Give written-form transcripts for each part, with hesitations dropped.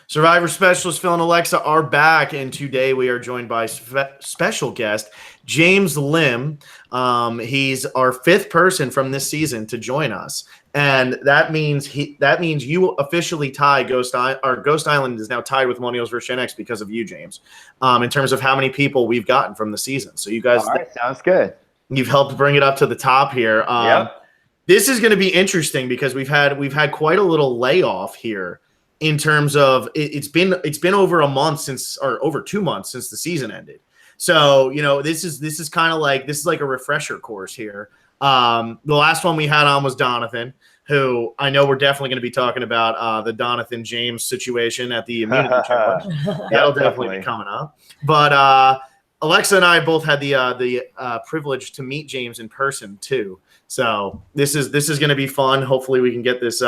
Survivor specialist Phil and Alexa are back, and today we are joined by special guest James Lim. He's our fifth person from this season to join us, and that means you officially tie Ghost Island is now tied with Millennials vs. Gen X because of you, James. In terms of how many people we've gotten from the season, so you guys, all right, sounds good. You've helped bring it up to the top here. Yep. This is going to be interesting because we've had quite a little layoff here. In terms of it's been over a month or over 2 months since the season ended. So, this is kind of like a refresher course here. The last one we had on was Donathan, who I know we're definitely going to be talking about the Donathan James situation at the immunity challenge. That'll definitely be coming up. But Alexa and I both had the privilege to meet James in person too. So this is going to be fun. Hopefully we can get this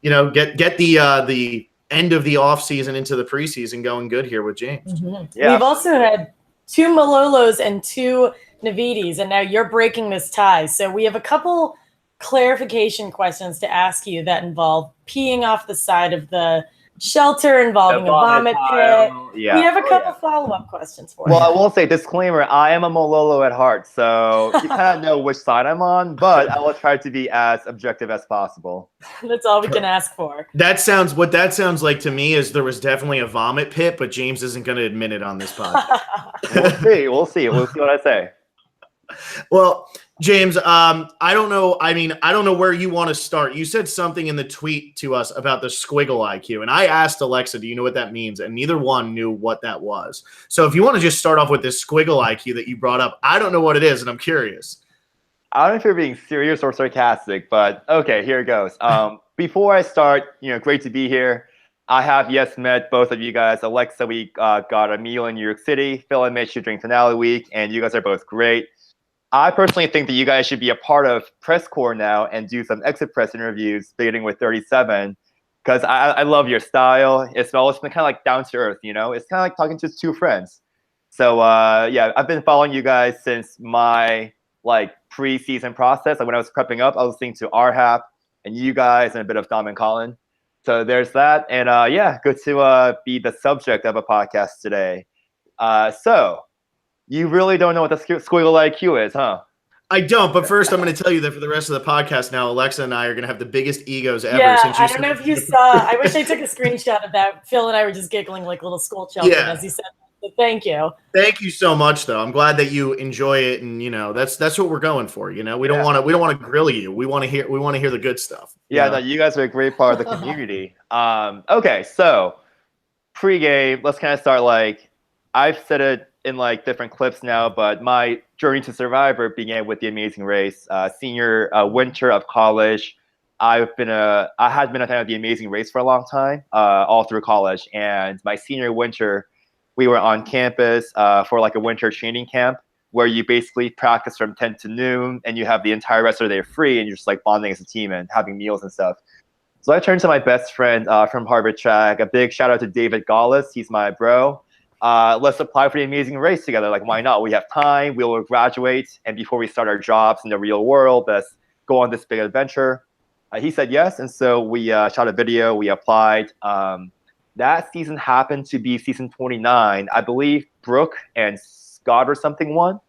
get the end of the off season into the preseason going good here with James. Mm-hmm. Yeah. We've also had 2 Malolos and 2 Navidis, and now you're breaking this tie. So we have a couple clarification questions to ask you that involve peeing off the side of the shelter, involving a vomit pit. Yeah. We have a couple follow-up questions for you. Well, I will say, disclaimer, I am a Malolo at heart, so you kind of know which side I'm on, but I will try to be as objective as possible. That's all we can ask for. What that sounds like to me is there was definitely a vomit pit, but James isn't going to admit it on this podcast. We'll see what I say. Well, James, I don't know. I don't know where you want to start. You said something in the tweet to us about the squiggle IQ, and I asked Alexa, do you know what that means? And neither one knew what that was. So if you want to just start off with this squiggle IQ that you brought up, I don't know what it is, and I'm curious. I don't know if you're being serious or sarcastic, but okay, here it goes. Before I start, great to be here. I have, met both of you guys. Alexa, we got a meal in New York City. Phil, I met you during finale week, and you guys are both great. I personally think that you guys should be a part of Press Corps now and do some exit press interviews, beginning with 37, because I love your style. It's been kind of like down to earth, It's kind of like talking to 2 friends. So I've been following you guys since my pre-season process. Like when I was prepping up, I was listening to RHAP and you guys and a bit of Dom and Colin. So there's that, and good to be the subject of a podcast today. So. You really don't know what the squiggle IQ is, huh? I don't, but first I'm going to tell you that for the rest of the podcast now, Alexa and I are going to have the biggest egos ever. Yeah, I don't know if you saw. I wish I took a screenshot of that. Phil and I were just giggling like little school children as he said that. So thank you. Thank you so much, though. I'm glad that you enjoy it, and that's what we're going for. We don't want to grill you. We want to hear the good stuff. Yeah, no, you guys are a great part of the community. Okay, so pregame. Let's kind of start I've said it in different clips now, but my journey to Survivor began with the Amazing Race. Senior winter of college, I had been a fan of the Amazing Race for a long time, all through college. And my senior winter, we were on campus for a winter training camp where you basically practice from 10 to noon, and you have the entire rest of the day free, and you're just bonding as a team and having meals and stuff. So I turned to my best friend from Harvard Track. A big shout out to David Gaulis. He's my bro. Let's apply for the Amazing Race together. Why not? We have time. We'll graduate, and before we start our jobs in the real world, let's go on this big adventure. He said yes, and so we shot a video. We applied. That season happened to be season 29. I believe Brooke and Scott or something won.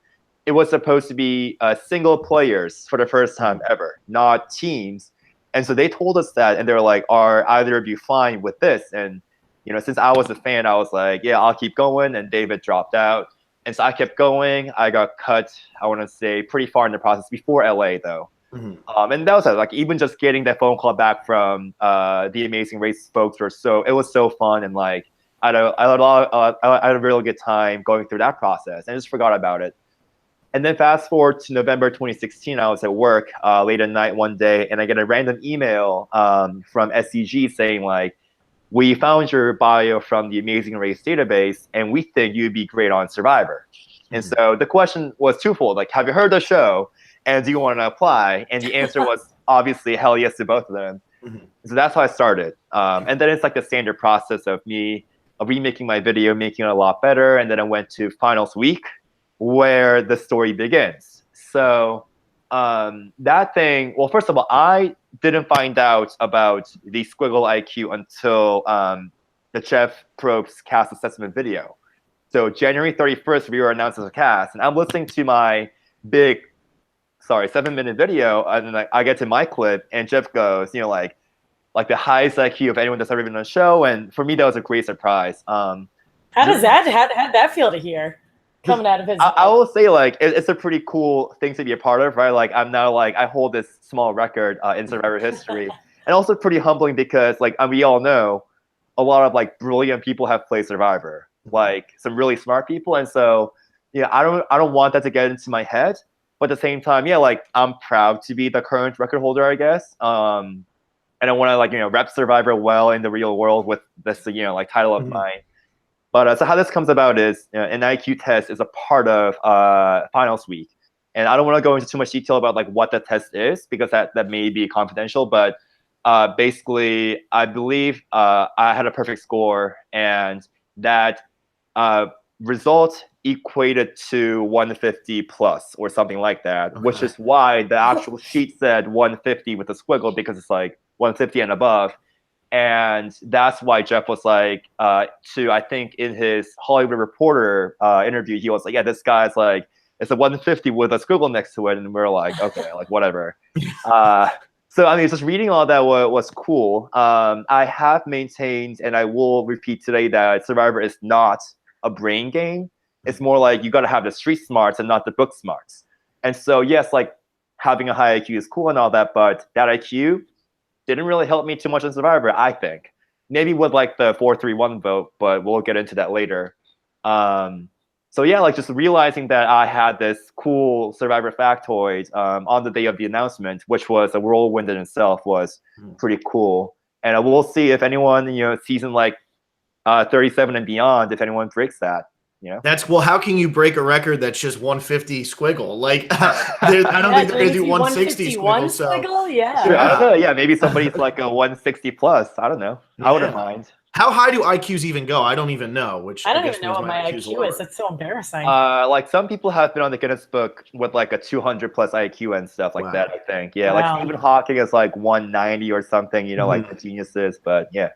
It was supposed to be single players for the first time ever, not teams. And so they told us that, and they were like, "Are either of you fine with this?" And since I was a fan, I was like, yeah, I'll keep going. And David dropped out. And so I kept going. I got cut, I want to say, pretty far in the process before LA, though. Mm-hmm. And that was it. Even just getting that phone call back from the Amazing Race folks it was so fun. And I had a really good time going through that process. And I just forgot about it. And then fast forward to November 2016, I was at work late at night one day, and I get a random email from SCG saying we found your bio from the Amazing Race database, and we think you'd be great on Survivor. And so the question was twofold. Have you heard the show, and do you want to apply? And the answer was obviously hell yes to both of them. So that's how I started. And then it's the standard process of me remaking my video, making it a lot better. And then I went to finals week, where the story begins. So that thing, well, first of all, I didn't find out about the squiggle IQ until the Jeff Probst cast assessment video. So January 31st, we were announced as a cast, and I'm listening to my big, 7-minute video, and then I get to my clip, and Jeff goes, like the highest IQ of anyone that's ever been on a show, and for me, that was a great surprise. How'd that feel to hear coming out of his? I will say, like, it's a pretty cool thing to be a part of, right? Like, I'm now like, I hold this small record in Survivor history, and also pretty humbling because, like, we all know a lot of like brilliant people have played Survivor, like some really smart people, and so I don't want that to get into my head, but at the same time, like, I'm proud to be the current record holder, I guess, and I want to, like, rep Survivor well in the real world with this like title of mine. But so how this comes about is an IQ test is a part of finals week, and I don't want to go into too much detail about like what the test is because that may be confidential, but basically I believe I had a perfect score, and that result equated to 150 plus or something like that, which is why the actual sheet said 150 with a squiggle, because it's like 150 and above. And that's why Jeff was like, I think in his Hollywood Reporter interview, he was like, yeah, this guy's like, it's a 150 with a squiggle next to it. And we're like, okay, like whatever. So, I mean, just reading all that was cool. I have maintained, and I will repeat today, that Survivor is not a brain game. It's more like you got to have the street smarts and not the book smarts. And so, yes, like having a high IQ is cool and all that, but that IQ didn't really help me too much in Survivor, I think. Maybe with like the 4-3-1 vote, but we'll get into that later. So yeah, like just realizing that I had this cool Survivor factoid on the day of the announcement, which was a whirlwind in itself, was pretty cool. And we'll see if anyone, season like 37 and beyond, if anyone breaks that. How can you break a record that's just 150 squiggle? Like, I don't think they're gonna do 160 squiggle. So squiggle? Yeah. Sure, I don't know. Yeah, maybe somebody's like a 160 plus. I don't know. I wouldn't mind. How high do IQs even go? I don't even know. I don't even know what my IQ is. That's so embarrassing. Like some people have been on the Guinness Book with like a 200 plus IQ and stuff like that. I think. Yeah, like Stephen Hawking is like 190 or something. Like the geniuses. But yeah.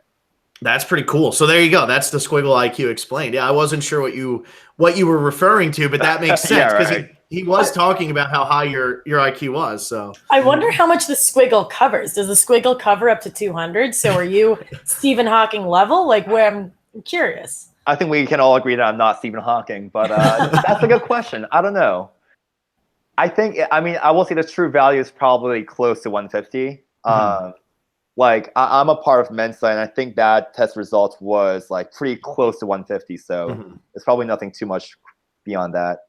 That's pretty cool. So there you go. That's the squiggle IQ explained. Yeah, I wasn't sure what you were referring to, but that makes sense because he was talking about how high your IQ was. So I wonder how much the squiggle covers. Does the squiggle cover up to 200? So are you Stephen Hawking level? Like, where I'm curious. I think we can all agree that I'm not Stephen Hawking, but that's a good question. I don't know. I will say the true value is probably close to 150. Like I'm a part of Mensa, and I think that test result was like pretty close to 150. So it's probably nothing too much beyond that.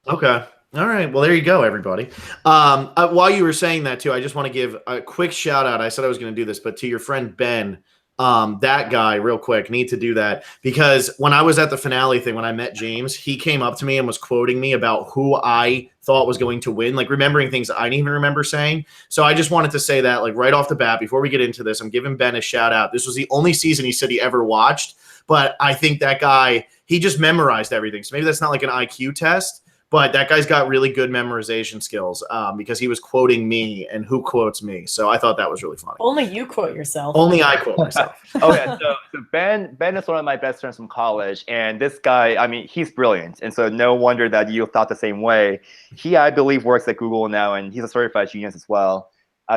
Okay. All right. Well, there you go, everybody. While you were saying that too, I just want to give a quick shout out. I said I was going to do this, but to your friend Ben, that guy, real quick, need to do that, because when I was at the finale thing, when I met James, he came up to me and was quoting me about who I thought was going to win, like remembering things I didn't even remember saying. So I just wanted to say that, like, right off the bat, before we get into this, I'm giving Ben a shout out. This was the only season he said he ever watched, but I think that guy, he just memorized everything. So maybe that's not like an IQ test, but that guy's got really good memorization skills because he was quoting me and who quotes me. So I thought that was really funny. Only you quote yourself. Only I quote myself. Okay, so Ben is one of my best friends from college. And this guy, I mean, he's brilliant. And so no wonder that you thought the same way. He, I believe, works at Google now, and he's a certified genius as well.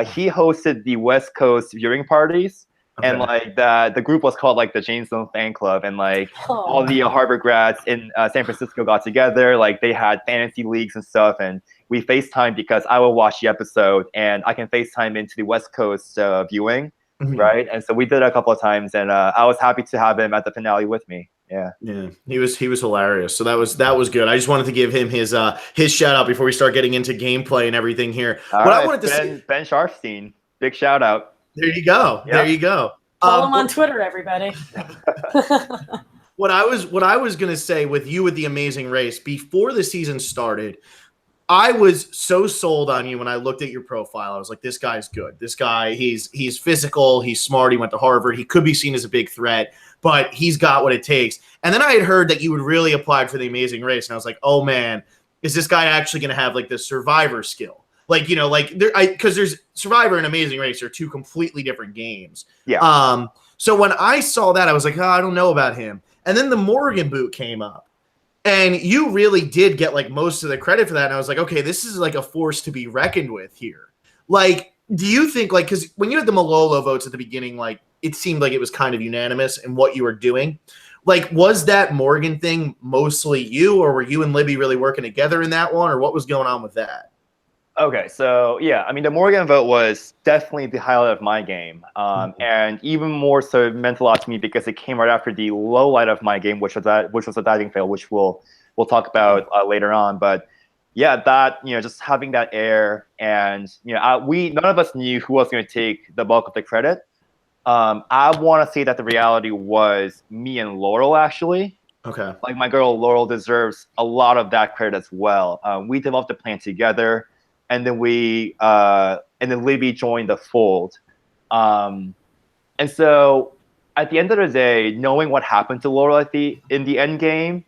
He hosted the West Coast viewing parties. Okay. And like the group was called like the James Lim Fan Club, and like all the Harvard grads in San Francisco got together. Like they had fantasy leagues and stuff, and we FaceTime because I will watch the episode and I can FaceTime into the West Coast viewing, right? And so we did it a couple of times, and I was happy to have him at the finale with me. Yeah, he was hilarious. So that was good. I just wanted to give him his shout out before we start getting into gameplay and everything here. I wanted to say, Ben Sharfstein, big shout out. There you go. Yep. There you go. Follow him on Twitter, everybody. What I was gonna say with the Amazing Race, before the season started, I was so sold on you when I looked at your profile. I was like, this guy's good. This guy, he's physical, he's smart, he went to Harvard, he could be seen as a big threat, but he's got what it takes. And then I had heard that you would really applied for the Amazing Race, and I was like, oh man, is this guy actually gonna have like the Survivor skill? Like, because there's Survivor and Amazing Race are two completely different games. Yeah. So when I saw that, I was like, oh, I don't know about him. And then the Morgan boot came up. And you really did get like most of the credit for that. And I was like, okay, this is like a force to be reckoned with here. Like, do you think like, because when you had the Malolo votes at the beginning, like it seemed like it was kind of unanimous in what you were doing. Like, was that Morgan thing mostly you, or were you and Libby really working together in that one, or what was going on with that? Okay, so yeah, I mean, the Morgan vote was definitely the highlight of my game, and even more so it meant a lot to me because it came right after the low light of my game, which was a diving fail, which we'll talk about later on. But yeah, that just having that air, and none of us knew who was going to take the bulk of the credit. I want to say that the reality was me and Laurel actually. Okay. Like my girl Laurel deserves a lot of that credit as well. We developed the plan together. And then Libby joined the fold. And so at the end of the day, knowing what happened to Laurel in the end game,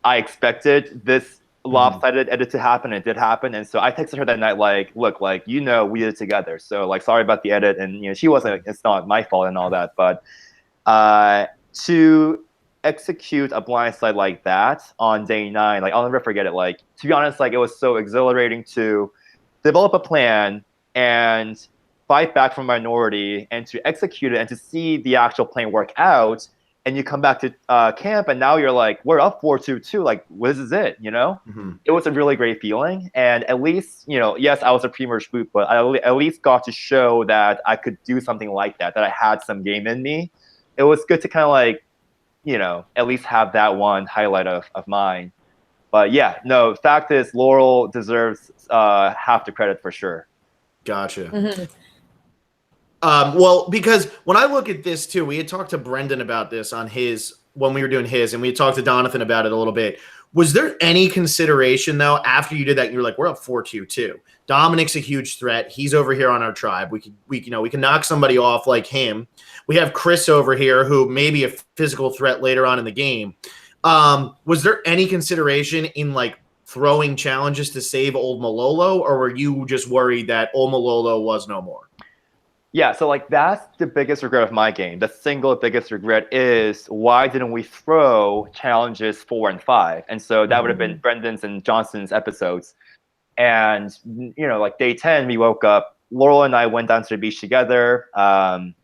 I expected this lopsided edit to happen. It did happen. And so I texted her that night, like, look, like, we did it together. So like, sorry about the edit. And it's not my fault and all that. But to execute a blindside like that on day 9, like I'll never forget it. Like, to be honest, like it was so exhilarating to develop a plan and fight back from minority and to execute it and to see the actual plan work out. And you come back to camp and now you're like, we're up 4-2-2. Like, this is it, It was a really great feeling. And at least, yes, I was a pre-merge boot, but I at least got to show that I could do something like that I had some game in me. It was good to kind of like, at least have that one highlight of mine. But yeah, no, fact is Laurel deserves half the credit for sure. Gotcha. Well, because when I look at this too, we had talked to Brendan about this when we were doing his, and we had talked to Donathan about it a little bit. Was there any consideration though, after you did that, you were like, we're up 4-2-2. Dominic's a huge threat. He's over here on our tribe. We can knock somebody off like him. We have Chris over here who may be a physical threat later on in the game. Was there any consideration in like throwing challenges to save old Malolo, or were you just worried that old Malolo was no more? Yeah, so like that's the biggest regret of my game. The single biggest regret is why didn't we throw challenges 4 and 5? And so that would have been Brendan's and Johnson's episodes. And like day 10, we woke up. Laurel and I went down to the beach together,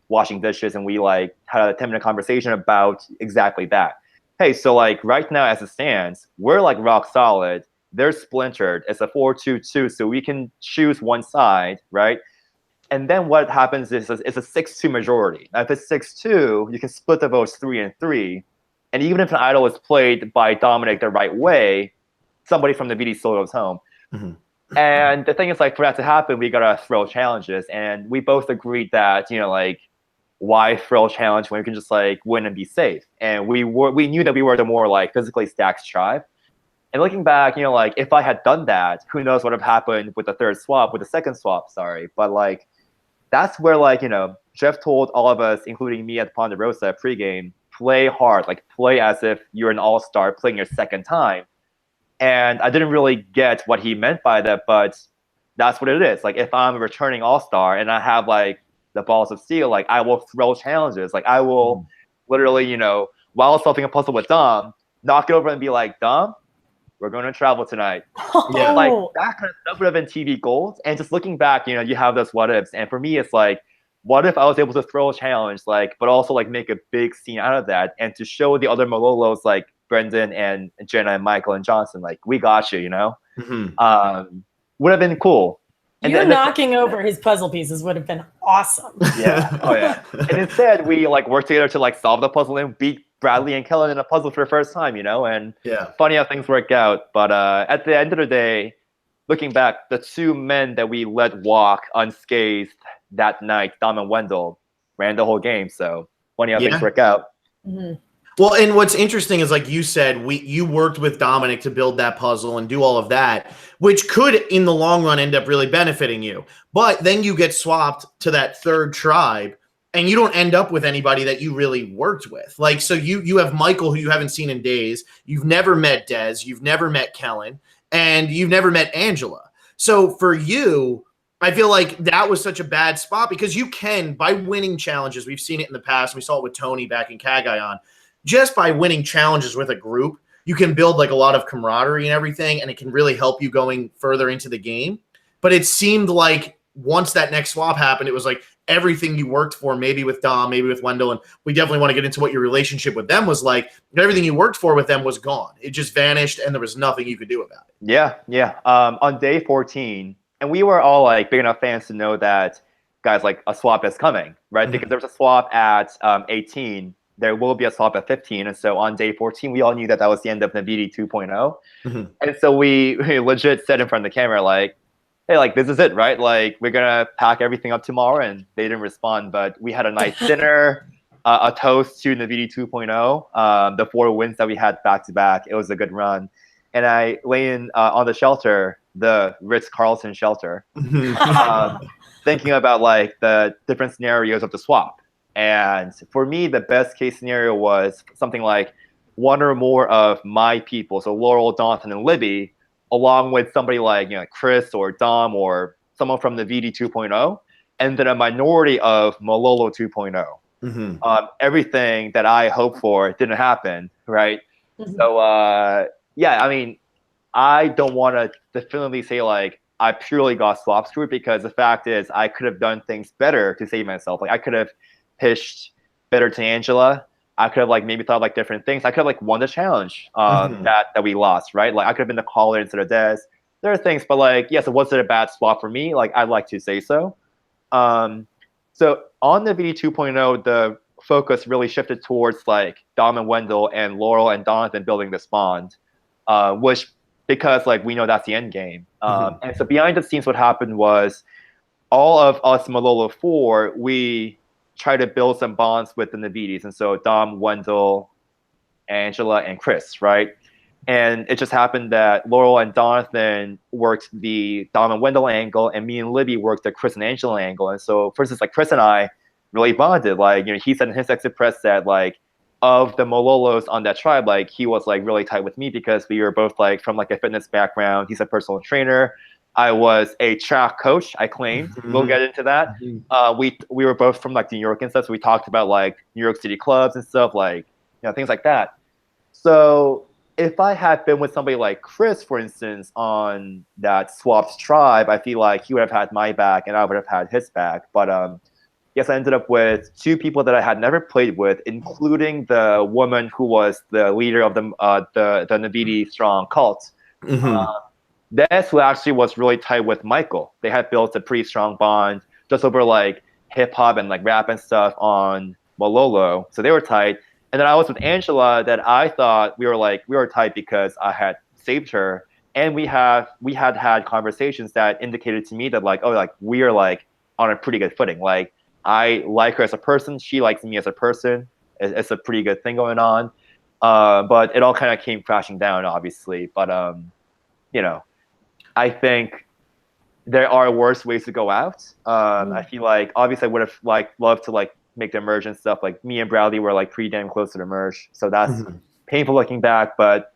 washing dishes, and we like had a 10-minute conversation about exactly that. Hey, so like right now as it stands, we're like rock solid. They're splintered. It's a 4-2-2, so we can choose one side, right? And then what happens is it's a 6-2 majority. Now, if it's 6-2, you can split the votes 3-3. And even if an idol is played by Dominic the right way, somebody from the VD still goes home. And the thing is, like, for that to happen, we gotta throw challenges. And we both agreed that, like, why throw a challenge when we can just like win and be safe? And we knew that we were the more like physically stacked tribe. And looking back, like if I had done that, who knows what would have happened with the second swap, sorry. But like, that's where like, Jeff told all of us, including me at Ponderosa pregame, play hard, like play as if you're an all-star playing your second time. And I didn't really get what he meant by that, but that's what it is. Like if I'm a returning all-star and I have like the balls of steel, like I will throw challenges. Like I will literally, while solving a puzzle with Dom, knock it over and be like, Dom, we're going to travel tonight. Yeah. Like that kind of stuff would have been TV gold. And just looking back, you have those what ifs. And for me, it's like, what if I was able to throw a challenge, like, but also like make a big scene out of that, and to show the other Malolos like Brendan and Jenna and Michael and Johnson, like, we got you, would have been cool. And you knocking over his puzzle pieces would have been awesome. Yeah. Oh yeah. And instead, we like worked together to like solve the puzzle and beat Bradley and Kellen in a puzzle for the first time, And funny how things work out. But at the end of the day, looking back, the two men that we let walk unscathed that night, Dom and Wendell, ran the whole game. So funny how things work out. Mm-hmm. Well, and what's interesting is, like you said, you worked with Dominic to build that puzzle and do all of that, which could, in the long run, end up really benefiting you. But then you get swapped to that third tribe, and you don't end up with anybody that you really worked with. Like, so you have Michael, who you haven't seen in days. You've never met Dez. You've never met Kellen. And you've never met Angela. So for you, I feel like that was such a bad spot because you can, by winning challenges, we've seen it in the past. We saw it with Tony back in Kagayan. Just by winning challenges with a group, you can build like a lot of camaraderie and everything, and it can really help you going further into the game. But it seemed like once that next swap happened, it was like everything you worked for, maybe with Dom, maybe with Wendell, and we definitely want to get into what your relationship with them was like. Everything you worked for with them was gone. It just vanished, and there was nothing you could do about it. Yeah. On day 14, and we were all like big enough fans to know that, guys, like a swap is coming, right? Mm-hmm. Because there was a swap at 18. There will be a swap at 15. And so on day 14, we all knew that was the end of Navidi 2.0. Mm-hmm. And so we legit said in front of the camera, like, hey, like, this is it, right? Like, we're going to pack everything up tomorrow. And they didn't respond. But we had a nice dinner, a toast to Navidi 2.0, the 4 wins that we had back to back. It was a good run. And I lay in on the shelter, the Ritz-Carlton shelter, thinking about like the different scenarios of the swap. And for me, the best case scenario was something like one or more of my people, so Laurel, Donathan, and Libby, along with somebody like Chris or Dom or someone from the VD 2.0, and then a minority of Malolo 2.0. Mm-hmm. Everything that I hoped for didn't happen, right? Mm-hmm. So yeah, I mean, I don't want to definitively say like I purely got swap screwed, because the fact is I could have done things better to save myself. Like I could have pitched better to Angela. I could have like maybe thought of like different things. I could have like won the challenge that we lost, right? Like I could have been the caller instead of Des. There are things, but like, yes, was it a bad swap for me? Like I'd like to say so. So on the VD 2.0, the focus really shifted towards like Dom and Wendell and Laurel and Donathan building this bond, which, because like we know that's the end game. And so behind the scenes, what happened was all of us Malolo 4, we try to build some bonds with the Navidis. And so Dom, Wendell, Angela, and Chris, right? And it just happened that Laurel and Donathan worked the Dom and Wendell angle, and me and Libby worked the Chris and Angela angle. And so, for instance, like Chris and I really bonded. Like, he said in his exit press that like of the Mololos on that tribe, like he was like really tight with me because we were both like from like a fitness background. He's a personal trainer. I was a track coach, I claimed. We'll get into that. We were both from like New York and stuff, so we talked about like New York City clubs and stuff, like things like that. So if I had been with somebody like Chris, for instance, on that swaps tribe, I feel like he would have had my back and I would have had his back. But yes, I ended up with 2 people that I had never played with, including the woman who was the leader of the Navidi Strong cult. Des, who actually was really tight with Michael. They had built a pretty strong bond just over like hip hop and like rap and stuff on Malolo. So they were tight. And then I was with Angela, that I thought we were tight because I had saved her. And we had conversations that indicated to me that like, oh, like we are like on a pretty good footing. Like I like her as a person. She likes me as a person. It's a pretty good thing going on. But it all kind of came crashing down, obviously. But, I think there are worse ways to go out. I feel like obviously I would have like loved to like make the merge and stuff. Like me and Bradley were like pretty damn close to the merge, so that's painful looking back. But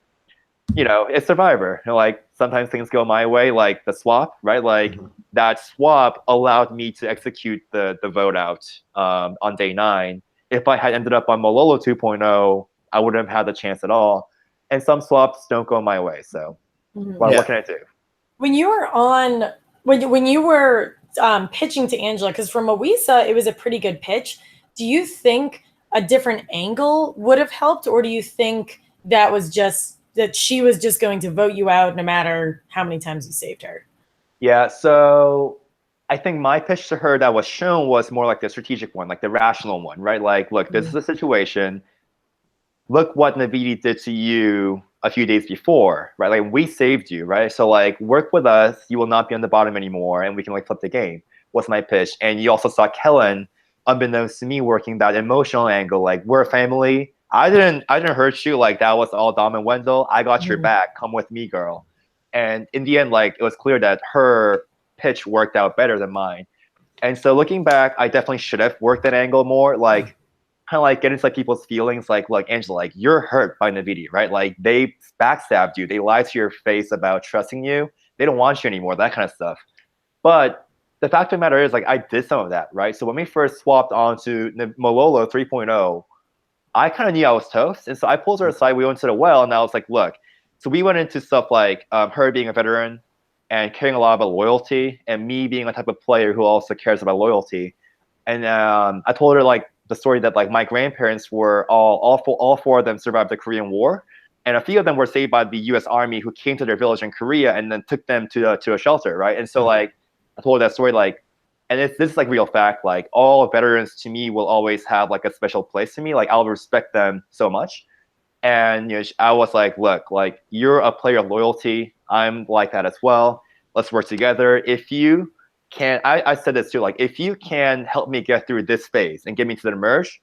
it's Survivor. Like sometimes things go my way, like the swap, right? Like that swap allowed me to execute the vote out on day 9. If I had ended up on Malolo 2.0, I wouldn't have had the chance at all. And some swaps don't go my way. So what can I do? When you were on, when you were pitching to Angela, because from what we saw, it was a pretty good pitch. Do you think a different angle would have helped, or do you think that was just that she was just going to vote you out no matter how many times you saved her? Yeah, so I think my pitch to her that was shown was more like the strategic one, like the rational one, right? Like, look, this is a situation. Look what Navidi did to you a few days before, right? Like we saved you, right? So like work with us, you will not be on the bottom anymore, and we can like flip the game. What's my pitch? And you also saw Kellen, unbeknownst to me, working that emotional angle. Like we're a family. I didn't hurt you. Like that was all Dom and Wendell. I got your back. Come with me, girl. And in the end, like it was clear that her pitch worked out better than mine. And so looking back, I definitely should have worked that angle more. Like kind of like get into like people's feelings. Like Angela, like you're hurt by Navidi, right? Like they backstabbed you. They lied to your face about trusting you. They don't want you anymore. That kind of stuff. But the fact of the matter is, like, I did some of that, right? So when we first swapped onto Malolo 3.0, I kind of knew I was toast. And so I pulled her aside. We went to the well, and I was like, look. So we went into stuff like her being a veteran and caring a lot about loyalty, and me being a type of player who also cares about loyalty. And I told her, like, the story that, like, my grandparents were all four of them survived the Korean War. And a few of them were saved by the U.S. Army, who came to their village in Korea and then took them to a shelter, right? And so, like, I told her that story, like, and this is, like, real fact. Like, all veterans to me will always have, like, a special place to me. Like, I'll respect them so much. And, you know, I was like, look, like, you're a player of loyalty. I'm like that as well. Let's work together. If you can, I said this too, like, if you can help me get through this phase and get me to the merge,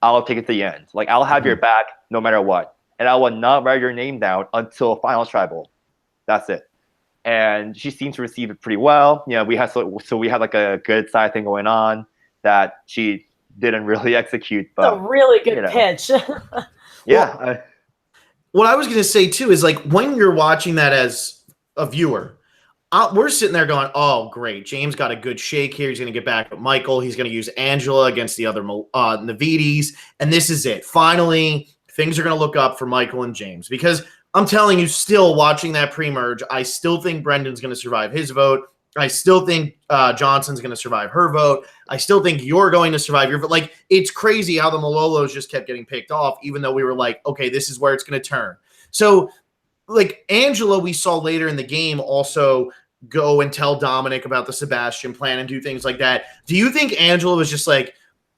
I'll take it to the end. Like, I'll have your back no matter what. And I will not write your name down until finals tribal. That's it. And she seemed to receive it pretty well. You know, we had like a good side thing going on that she didn't really execute. But a really good pitch. Yeah. Well, what I was going to say too is, like, when you're watching that as a viewer, we're sitting there going, oh, great. James got a good shake here. He's going to get back at Michael. He's going to use Angela against the other Navidis. And this is it. Finally, things are going to look up for Michael and James. Because I'm telling you, still watching that pre-merge, I still think Brendan's going to survive his vote. I still think Johnson's going to survive her vote. I still think you're going to survive your vote. Like, it's crazy how the Malolos just kept getting picked off, even though we were like, okay, this is where it's going to turn. So, like, Angela, we saw later in the game also go and tell Dominic about the Sebastian plan and do things like that. Do you think Angela was just like,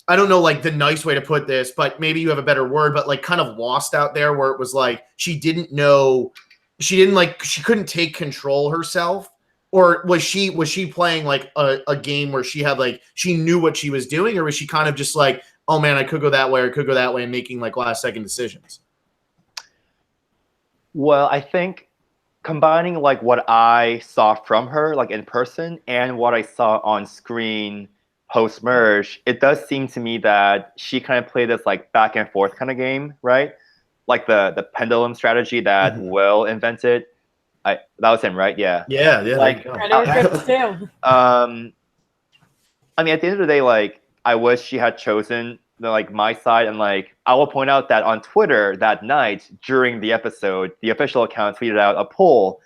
I don't know, like, the nice way to put this, but maybe you have a better word, but, like, kind of lost out there, where it was like she couldn't take control herself? Or was she playing like a game where she had, like, she knew what she was doing, or was she kind of just like, oh man, I could go that way or could go that way, and making, like, last second decisions? Well, I think combining, like, what I saw from her, like, in person, and what I saw on screen post merge, it does seem to me that she kind of played this, like, back and forth kind of game, right? Like the pendulum strategy that Will invented. That was him, right? Yeah. Yeah. Like, I mean, at the end of the day, like, I wish she had chosen my side, and, like, I will point out that on Twitter that night during the episode, the official account tweeted out a poll: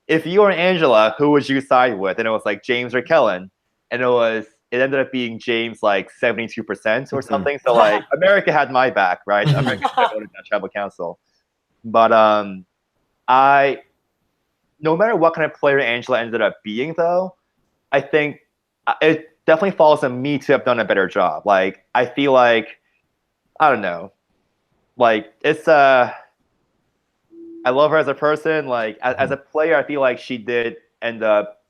if you were Angela, who would you side with? And it was like James or Kellen, and it ended up being James, like 72% or something. So, like, America had my back, right? America voted that tribal council, but no matter what kind of player Angela ended up being, though, I think it definitely falls on me to have done a better job. Like, I feel like, I don't know, like, it's I love her as a person. Like, as a player, I feel like she did end up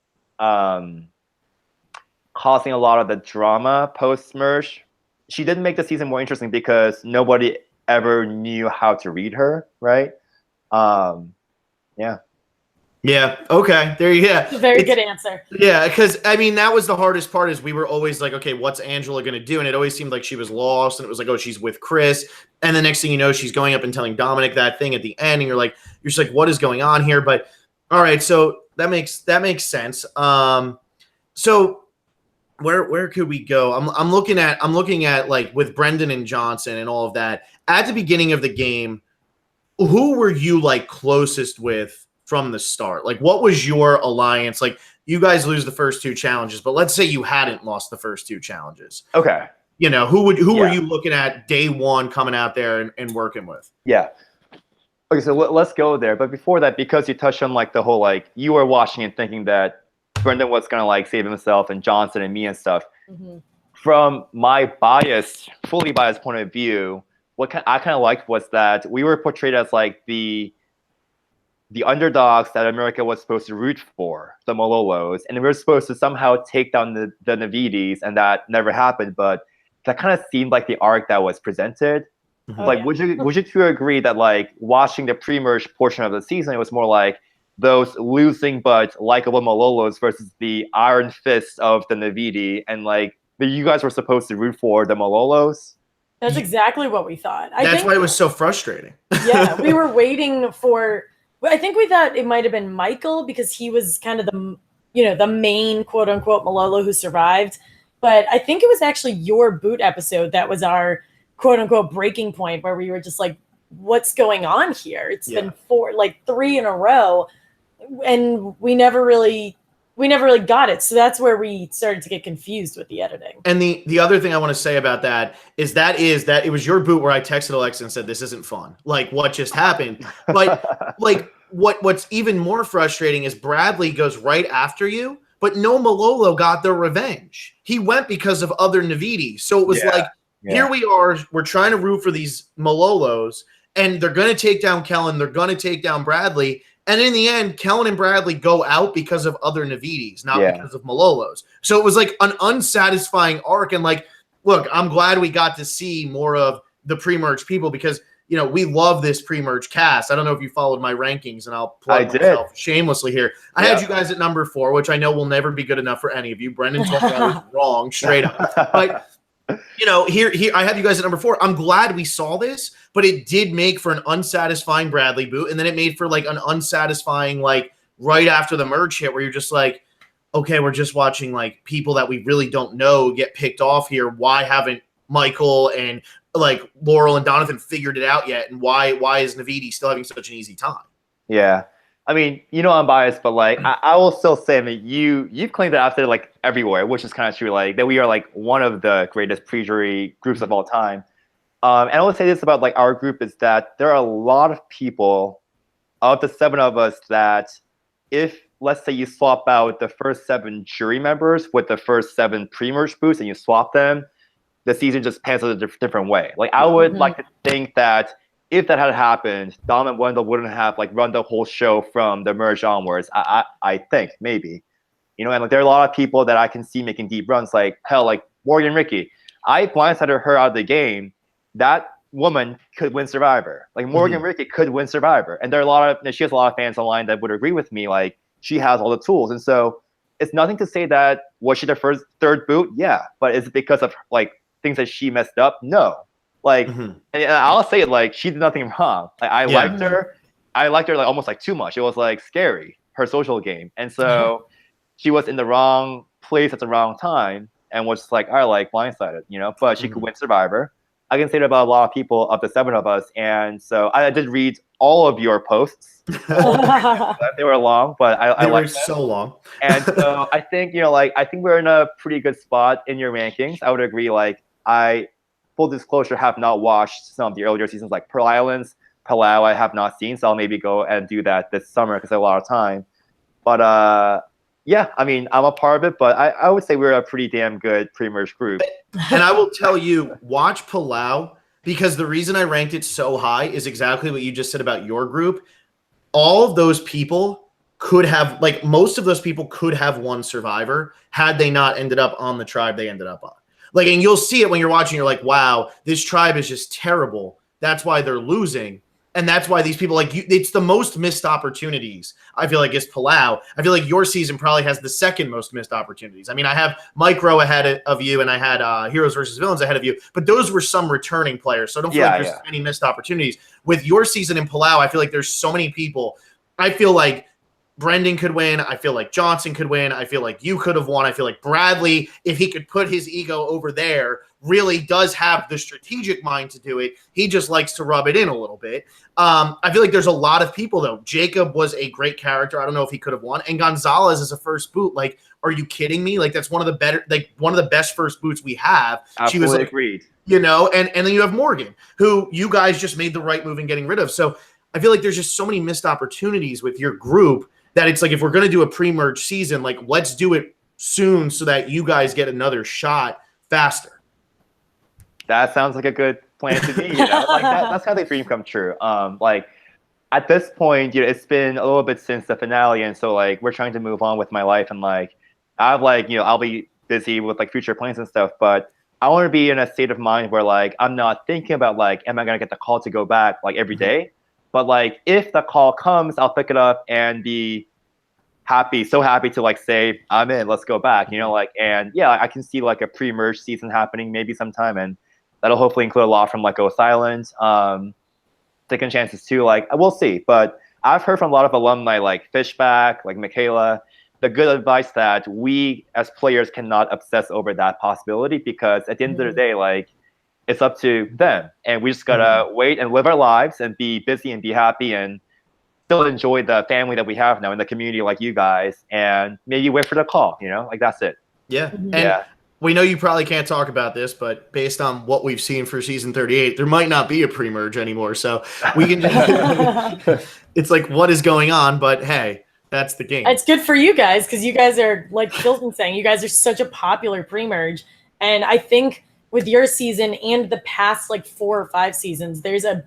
causing a lot of the drama post-merge. She did make the season more interesting because nobody ever knew how to read her, right? Yeah. Yeah. Okay. There you go. Very good answer. Yeah, because I mean, that was the hardest part, is we were always like, okay, what's Angela going to do? And it always seemed like she was lost, and it was like, oh, she's with Chris. And the next thing you know, she's going up and telling Dominic that thing at the end, and you're just like, what is going on here? But all right, so that makes sense. So where could we go? I'm looking at like with Brendan and Johnson and all of that at the beginning of the game. Who were you, like, closest with from the start? Like, what was your alliance? Like, you guys lose the first two challenges, but let's say you hadn't lost the first two challenges. Okay. You know, who were you looking at day one coming out there and working with? Yeah. Okay, so let's go there. But before that, because you touched on, like, the whole, like, you were watching and thinking that Brendan was going to, like, save himself and Johnson and me and stuff. From my fully biased point of view, what I kind of liked was that we were portrayed as, like, the underdogs that America was supposed to root for, the Malolos, and we were supposed to somehow take down the Navidis, and that never happened. But that kind of seemed like the arc that was presented. Would you two agree that, like, watching the pre-merge portion of the season, it was more like those losing but likable Malolos versus the iron fist of the Navidi, and, like, you guys were supposed to root for the Malolos? That's exactly what we thought. That's why it was so frustrating. Yeah, we were waiting for. I think we thought it might have been Michael, because he was kind of the main quote unquote Malolo who survived. But I think it was actually your boot episode that was our quote unquote breaking point where we were just like, what's going on here? It's been 3 in a row, and we never really got it. So that's where we started to get confused with the editing. And the other thing I want to say about that is that it was your boot where I texted Alexa and said, this isn't fun. Like, what just happened? But like what's even more frustrating is Bradley goes right after you, but no Malolo got their revenge. He went because of other Navides. So it was here we are, we're trying to root for these Malolos, and they're going to take down Kellen, they're going to take down Bradley, and in the end, Kellen and Bradley go out because of other Navides, not because of Malolos. So it was like an unsatisfying arc, and like, look, I'm glad we got to see more of the pre-merge people because, we love this pre-merge cast. I don't know if you followed my rankings, and I'll plug myself shamelessly here. I had you guys at number 4, which I know will never be good enough for any of you. Brendan told me I was wrong, straight up. But here I have you guys at number 4. I'm glad we saw this, but it did make for an unsatisfying Bradley boot, and then it made for like an unsatisfying like right after the merge hit where you're just like, okay, we're just watching like people that we really don't know get picked off here. Why haven't Michael and like Laurel and Donathan figured it out yet, and why is Navidi still having such an easy time? Yeah. I mean, I'm biased, but like I will still say, I mean, you've claimed that I've said it like everywhere, which is kind of true. Like that we are like one of the greatest pre-jury groups of all time. And I will say this about like our group is that there are a lot of people of the 7 of us that if let's say you swap out the first 7 jury members with the first 7 pre-merge boots and you swap them, the season just pans out a different way. Like I would like to think that if that had happened, Dom and Wendell wouldn't have like run the whole show from the merge onwards. I think maybe, and like there are a lot of people that I can see making deep runs. Like hell, like Morgan Ricky. I blindsided her out of the game. That woman could win Survivor. Like Morgan Ricky could win Survivor, and there are a lot of she has a lot of fans online that would agree with me. Like she has all the tools, and so it's nothing to say that was she the third boot? Yeah, but is it because of like things that she messed up? No. Like, and I'll say it like she did nothing wrong. Like I liked her. I liked her like almost like too much. It was like scary, her social game. And so she was in the wrong place at the wrong time and was just like, all right, like blindsided, but she could win Survivor. I can say that about a lot of people of the 7 of us. And so I did read all of your posts. They were long, but I were like so long. And so I think, I think we're in a pretty good spot in your rankings. I would agree. Like full disclosure, have not watched some of the earlier seasons like Pearl Islands, Palau I have not seen, so I'll maybe go and do that this summer because I have a lot of time. But yeah, I mean, I'm a part of it, but I would say we're a pretty damn good pre-merge group. And I will tell you, watch Palau, because the reason I ranked it so high is exactly what you just said about your group. All of those people could have, like most of those people could have won Survivor had they not ended up on the tribe they ended up on. Like, and you'll see it when you're watching. You're like, wow, this tribe is just terrible. That's why they're losing. And that's why these people, like, it's the most missed opportunities, I feel like, is Palau. I feel like your season probably has the second most missed opportunities. I mean, I have Micro ahead of you, and I had Heroes versus Villains ahead of you, but those were some returning players. So I don't feel like there's any missed opportunities. With your season in Palau, I feel like there's so many people. I feel like Brendan could win. I feel like Johnson could win. I feel like you could have won. I feel like Bradley, if he could put his ego over there, really does have the strategic mind to do it. He just likes to rub it in a little bit. I feel like there's a lot of people, though. Jacob was a great character. I don't know if he could have won. And Gonzalez is a first boot. Like, are you kidding me? Like, that's one of the best first boots we have. Absolutely she was like, agreed. And then you have Morgan, who you guys just made the right move in getting rid of. So I feel like there's just so many missed opportunities with your group that it's like, if we're going to do a pre-merge season, like, let's do it soon so that you guys get another shot faster. That sounds like a good plan to me. Like that's how the dream come true. Like at this point, it's been a little bit since the finale, and so like we're trying to move on with my life, and like I've like I'll be busy with like future plans and stuff, but I want to be in a state of mind where like I'm not thinking about like, am I gonna get the call to go back like every day? But like if the call comes, I'll pick it up and be so happy to like say I'm in, let's go back, and yeah, I can see like a pre-merge season happening maybe sometime, and that'll hopefully include a lot from like Ghost Island, taking chances too. Like we'll see, but I've heard from a lot of alumni like Fishback, like Michaela, the good advice that we as players cannot obsess over that possibility, because at the end of the day, like, it's up to them, and we just gotta wait and live our lives and be busy and be happy and still enjoy the family that we have now in the community, like you guys, and maybe wait for the call. Like, that's it. Yeah. And we know you probably can't talk about this, but based on what we've seen for season 38, there might not be a pre-merge anymore. So we can just, it's like, what is going on? But hey, that's the game. It's good for you guys, because you guys are, like Phil's been saying, you guys are such a popular pre-merge. And I think with your season and the past like 4 or 5 seasons, there's a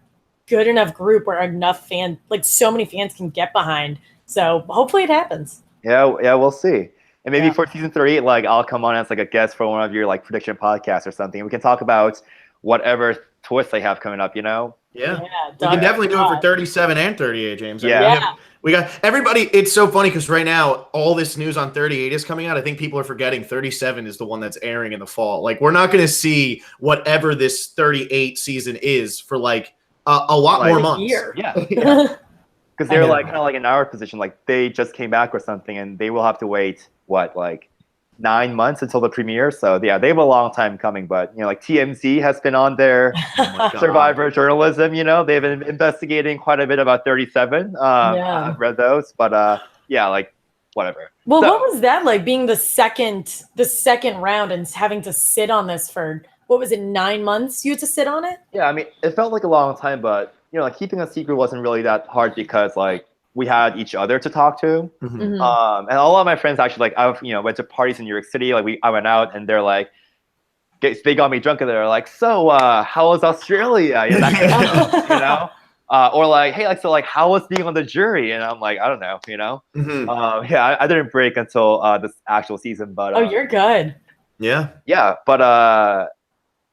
good enough group where enough fans, like so many fans, can get behind. So hopefully it happens. Yeah, we'll see. And maybe for season 38, like, I'll come on as like a guest for one of your like prediction podcasts or something. We can talk about whatever twists they have coming up. Yeah, we can definitely do it for 37 and 38, James. We got everybody. It's so funny because right now all this news on 38 is coming out. I think people are forgetting 37 is the one that's airing in the fall. Like, we're not going to see whatever this 38 season is for like a lot more months. Yeah. Because they're like kind of like in our position, like they just came back or something, and they will have to wait like 9 months until the premiere. So yeah, they have a long time coming. But like TMZ has been on their Survivor journalism. They've been investigating quite a bit about 37. I've read those, but like whatever. Well, what was that like, being the second round and having to sit on this for, what was it, 9 months? You had to sit on it? Yeah, I mean, it felt like a long time, but like keeping a secret wasn't really that hard because like we had each other to talk to. And a lot of my friends actually, like, I've went to parties in New York City. Like I went out and they're like, they got me drunk and they're like, so how was Australia? That kind of stuff, or like, hey, like, so like, how was being on the jury? And I'm like, I don't know, I didn't break until this actual season, but you're good. Yeah, but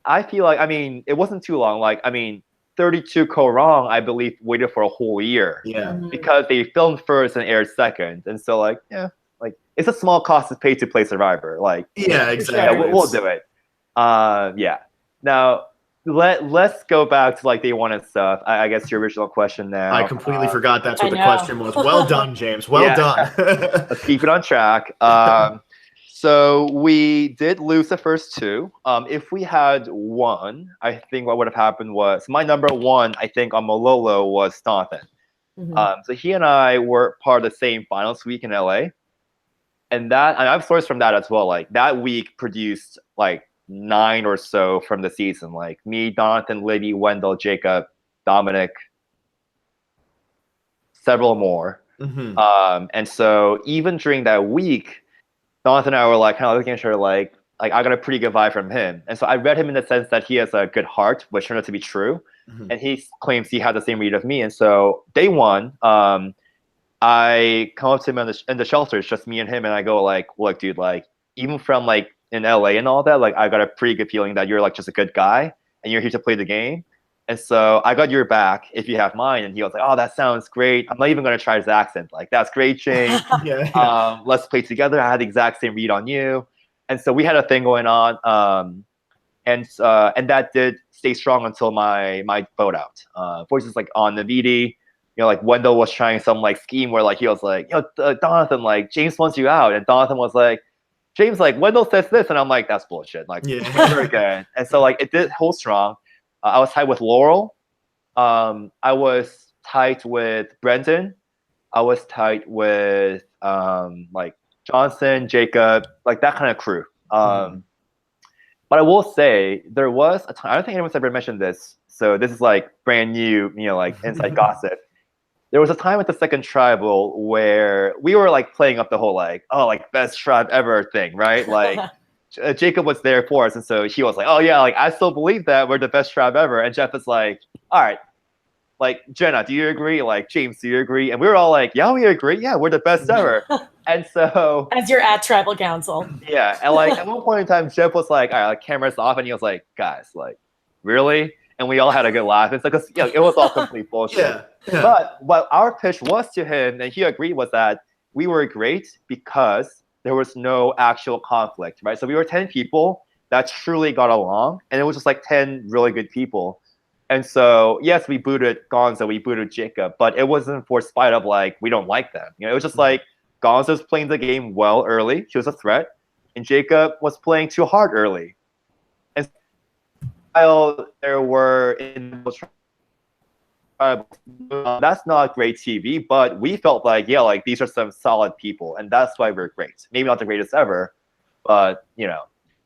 I feel like, I mean, it wasn't too long. Like, I mean, 32 Co Wrong, I believe, waited for a whole year. Because they filmed first and aired second. And so, like, like, it's a small cost to pay to play Survivor. Like, exactly. Yeah, we'll do it. Now, let's go back to, like, day one and stuff. I guess your original question now. I completely forgot that's what the question was. Well done, James. Well done. Let's keep it on track. So we did lose the first 2. If we had won, I think what would have happened was my number 1, I think, on Malolo was Jonathan. So he and I were part of the same finals week in LA. And I've sourced from that as well. Like, that week produced like 9 or so from the season. Like me, Jonathan, Libby, Wendell, Jacob, Dominic, several more. And so even during that week, Jonathan and I were like kind of looking at each other like I got a pretty good vibe from him. And so I read him in the sense that he has a good heart, which turned out to be true. And he claims he had the same read of me. And so day one, I come up to him in the shelter. It's just me and him. And I go like, look, dude, like, even from like in LA and all that, like, I got a pretty good feeling that you're like just a good guy and you're here to play the game. And so I got your back if you have mine. And he was like, oh, that sounds great. I'm not even going to try his accent. Like, that's great, James. Let's play together. I had the exact same read on you. And so we had a thing going on. And that did stay strong until my vote out. Voices like on Navidi, like Wendell was trying some like scheme where like he was like, Jonathan, like, James wants you out. And Jonathan was like, James, like, Wendell says this. And I'm like, that's bullshit. Like, very good. And so like it did hold strong. I was tied with Laurel. I was tied with Brendan. I was tied with like Johnson, Jacob, like that kind of crew. But I will say there was a time, I don't think anyone's ever mentioned this, so this is like brand new, like inside gossip. There was a time at the second tribal where we were like playing up the whole like, oh, like best tribe ever thing, right? Like Jacob was there for us, and so he was like, oh yeah, like I still believe that we're the best tribe ever. And Jeff is like, all right, like, Jenna, do you agree? Like, James, do you agree? And we were all like, yeah, we agree. Yeah, we're the best ever. And so as you're at tribal council. Yeah. And like at one point in time, Jeff was like, all right, like, cameras off, and he was like, guys, like, really? And we all had a good laugh. It's like, it was all complete bullshit. But what our pitch was to him, and he agreed, was that we were great because there was no actual conflict, right? So we were 10 people that truly got along, and it was just like 10 really good people. And so, yes, we booted Gonzo, we booted Jacob, but it wasn't for spite of like, we don't like them. It was just like, Gonzo's playing the game well early. He was a threat. And Jacob was playing too hard early. And while there were that's not great TV, but we felt like, yeah, like these are some solid people, and that's why we're great. Maybe not the greatest ever, but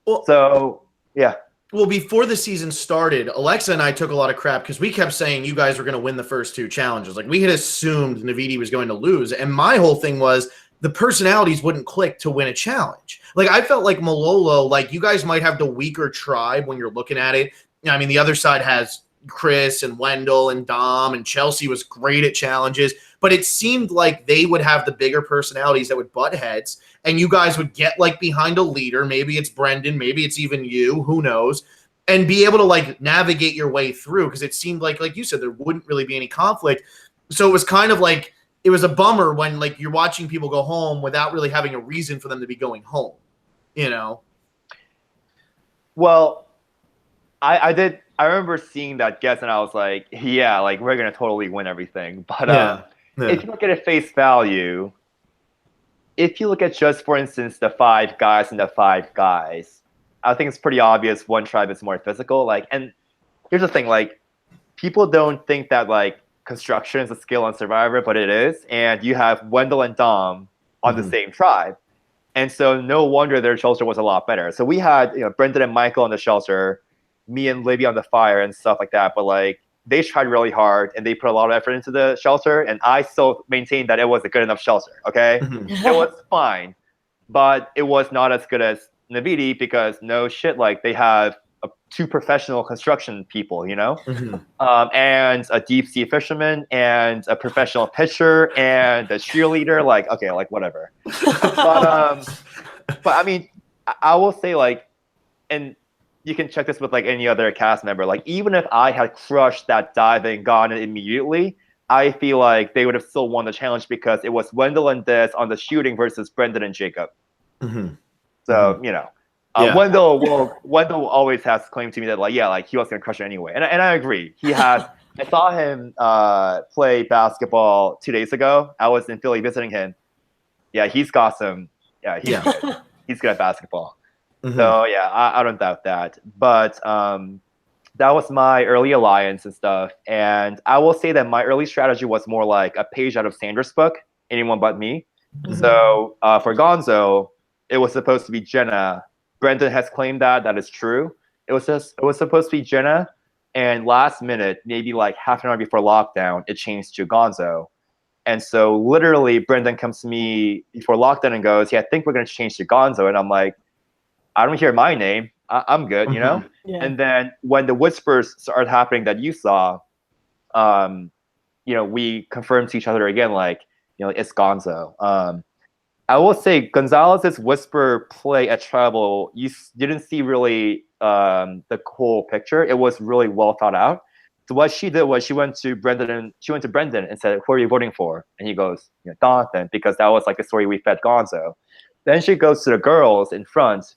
Well, so yeah. Well, before the season started, Alexa and I took a lot of crap because we kept saying you guys were going to win the first 2 challenges. Like we had assumed Navidi was going to lose, and my whole thing was the personalities wouldn't click to win a challenge. Like I felt like Malolo, like you guys might have the weaker tribe when you're looking at it. I mean, the other side has Chris and Wendell and Dom, and Chelsea was great at challenges, but it seemed like they would have the bigger personalities that would butt heads, and you guys would get like behind a leader. Maybe it's Brendan, maybe it's even you, who knows, and be able to like navigate your way through, because it seemed like you said, there wouldn't really be any conflict. So it was kind of like, it was a bummer when like you're watching people go home without really having a reason for them to be going home, Well, I remember seeing that guess, and I was like, yeah, like we're gonna totally win everything. But if you look at it face value, if you look at just, for instance, the 5 guys and the 5 guys, I think it's pretty obvious one tribe is more physical. Like, and here's the thing, like people don't think that like construction is a skill on Survivor, but it is. And you have Wendell and Dom on the same tribe. And so no wonder their shelter was a lot better. So we had, Brendan and Michael on the shelter, me and Libby on the fire and stuff like that. But like they tried really hard and they put a lot of effort into the shelter. And I still maintained that it was a good enough shelter. Okay. It was fine, but it was not as good as Navidi because no shit, like they have 2 professional construction people, and a deep sea fisherman and a professional pitcher and a cheerleader. Like, okay, like whatever. But I mean, I will say like, and you can check this with like any other cast member. Like even if I had crushed that dive and gone in immediately, I feel like they would have still won the challenge because it was Wendell and Des on the shooting versus Brendan and Jacob. So Wendell always has claimed to me that like he was gonna crush it anyway, and I agree. He has. I saw him play basketball 2 days ago. I was in Philly visiting him. Yeah, he's got some. Yeah, good. He's good at basketball. So yeah, I don't doubt that. But that was my early alliance and stuff. And I will say that my early strategy was more like a page out of Sandra's book, Anyone But Me. So for Gonzo, it was supposed to be Jenna. Brendan has claimed that is true. It was supposed to be Jenna, and last minute, maybe like half an hour before lockdown, it changed to Gonzo. And so literally Brendan comes to me before lockdown and goes, yeah, I think we're going to change to Gonzo. And I'm like, I don't hear my name. I'm good, Yeah. And then when the whispers started happening that you saw, we confirmed to each other again, like, it's Gonzo. I will say Gonzalez's whisper play at Tribal, you didn't see really the whole picture. It was really well thought out. So what she did was she went to Brendan and said, who are you voting for? And he goes, Jonathan, because that was like the story we fed Gonzo. Then she goes to the girls in front,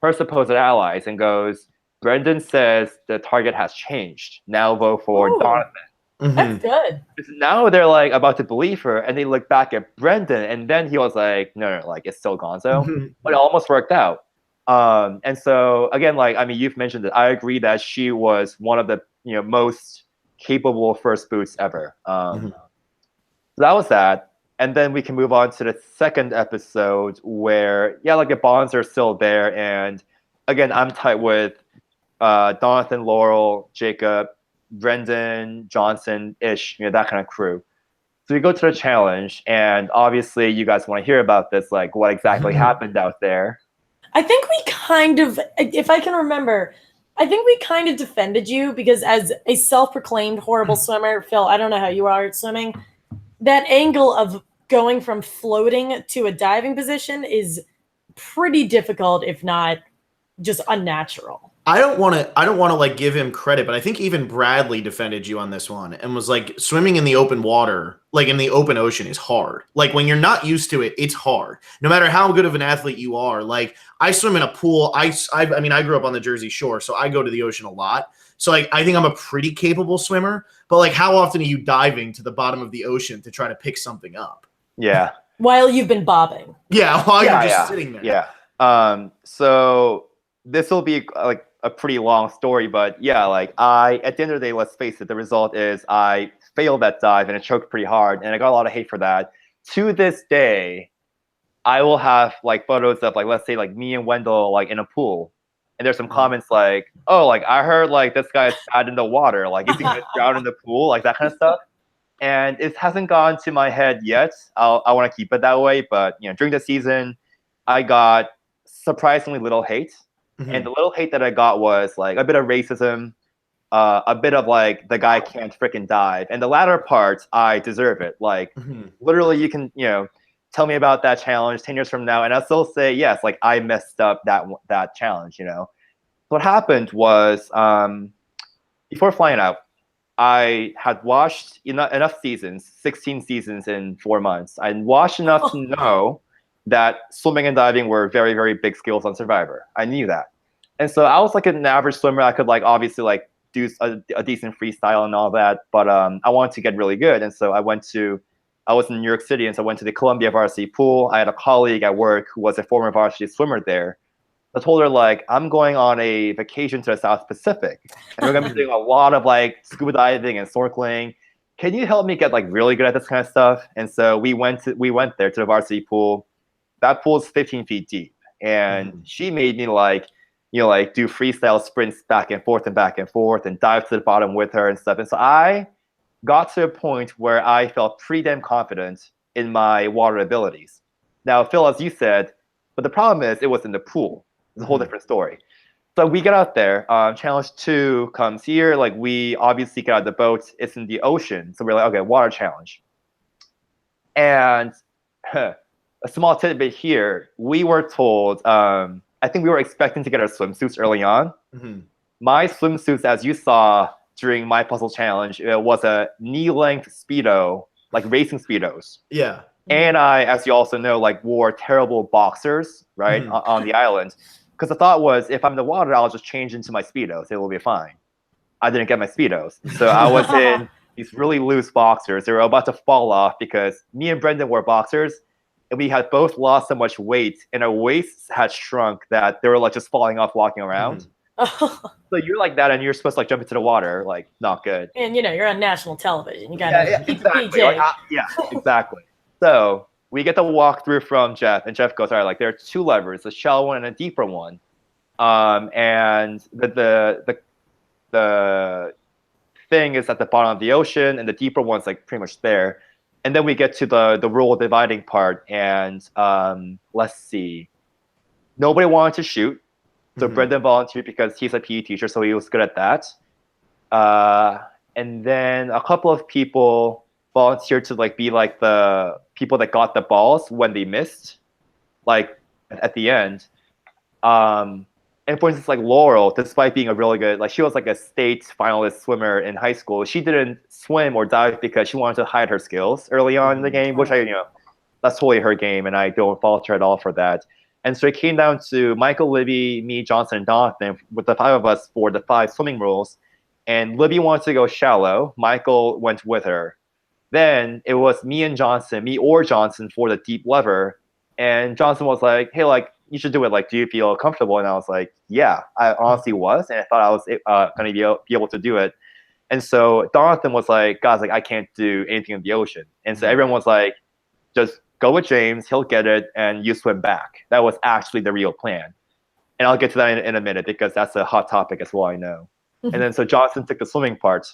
her supposed allies, and goes, Brendan says the target has changed. Now vote for Jonathan. That's good. Now they're like about to believe her, and they look back at Brendan, and then he was like, no, like it's still Gonzo. But it almost worked out. And so again, like, I mean, you've mentioned it. I agree that she was one of the most capable first boots ever. So that was that. And then we can move on to the second episode where, like the bonds are still there. And again, I'm tight with Jonathan, Laurel, Jacob, Brendan, Johnson-ish, that kind of crew. So we go to the challenge, and obviously you guys want to hear about this, like what exactly happened out there. I think we kind of, if I can remember, I think we kind of defended you because as a self-proclaimed horrible swimmer, Phil, I don't know how you are at swimming, that angle of going from floating to a diving position is pretty difficult, if not just unnatural. I don't want to like give him credit, but I think even Bradley defended you on this one and was like, swimming in the open water, like in the open ocean, is hard. Like when you're not used to it, it's hard. No matter how good of an athlete you are. Like I swim in a pool. I mean, I grew up on the Jersey Shore, so I go to the ocean a lot. So like, I think I'm a pretty capable swimmer, but like how often are you diving to the bottom of the ocean to try to pick something up? Yeah. While you've been bobbing. Yeah, while you're just sitting there. Yeah. So this will be like a pretty long story, but yeah, like at the end of the day, let's face it, the result is I failed that dive and it choked pretty hard, and I got a lot of hate for that. To this day, I will have like photos of like, let's say like me and Wendell like in a pool, and there's some comments like, oh, like I heard like this guy's bad in the water, like is he gonna drown in the pool, like that kind of stuff. And it hasn't gone to my head yet. I want to keep it that way, but during the season, I got surprisingly little hate, and the little hate that I got was like a bit of racism, a bit of like the guy can't freaking dive, and the latter part I deserve it. Like literally, you can tell me about that challenge 10 years from now, and I'll still say yes, like I messed up that challenge. What happened was before flying out, I had watched enough seasons, 16 seasons in 4 months. I watched enough to know that swimming and diving were very, very big skills on Survivor. I knew that. And so I was like an average swimmer. I could like obviously like do a decent freestyle and all that, but I wanted to get really good. And so I was in New York City, and so I went to the Columbia varsity pool. I had a colleague at work who was a former varsity swimmer there. I told her, like, I'm going on a vacation to the South Pacific, and we're going to be doing a lot of, like, scuba diving and snorkeling. Can you help me get, like, really good at this kind of stuff? And so we went there to the varsity pool. That pool is 15 feet deep, and she made me, like, do freestyle sprints back and forth and dive to the bottom with her and stuff. And so I got to a point where I felt pretty damn confident in my water abilities. Now, Phil, as you said, but the problem is it was in the pool. It's a whole different story. So we get out there. Challenge 2 comes here. Like, we obviously get out of the boat. It's in the ocean. So we're like, okay, water challenge. And a small tidbit here. We were told, I think we were expecting to get our swimsuits early on. My swimsuits, as you saw during my puzzle challenge, it was a knee-length Speedo, like racing Speedos. Yeah. And I, as you also know, like wore terrible boxers, right, on the island. Because the thought was, if I'm in the water, I'll just change into my Speedos. It will be fine. I didn't get my Speedos. So I was in these really loose boxers. They were about to fall off because me and Brendan wore boxers, and we had both lost so much weight, and our waists had shrunk that they were like just falling off walking around. So you're like that, and you're supposed to like jump into the water, like not good. And you're on national television. You gotta keep the PJ. Like, yeah, exactly. So we get the walkthrough from Jeff, and Jeff goes, all right, like there are 2 levers, a shallow one and a deeper one. And the thing is at the bottom of the ocean, and the deeper one's like pretty much there. And then we get to the rule dividing part, and let's see. Nobody wanted to shoot. So Brendan volunteered because he's a PE teacher, so he was good at that. And then a couple of people volunteered to like be like the people that got the balls when they missed, like at the end. And for instance, like Laurel, despite being a really good, like she was like a state finalist swimmer in high school, she didn't swim or dive because she wanted to hide her skills early on in the game, which that's totally her game, and I don't fault her at all for that. And so it came down to Michael, Libby, me, Johnson, and Donathan, with the 5 of us for the 5 swimming rules. And Libby wanted to go shallow. Michael went with her. Then it was me or Johnson for the deep lever. And Johnson was like, hey, like, you should do it. Like, do you feel comfortable? And I was like, yeah, I honestly was. And I thought I was going to be able to do it. And so Donathan was like, guys, like, I can't do anything in the ocean. And so everyone was like, just go with James. He'll get it. And you swim back. That was actually the real plan. And I'll get to that in a minute because that's a hot topic as well, I know. And then so Johnson took the swimming part.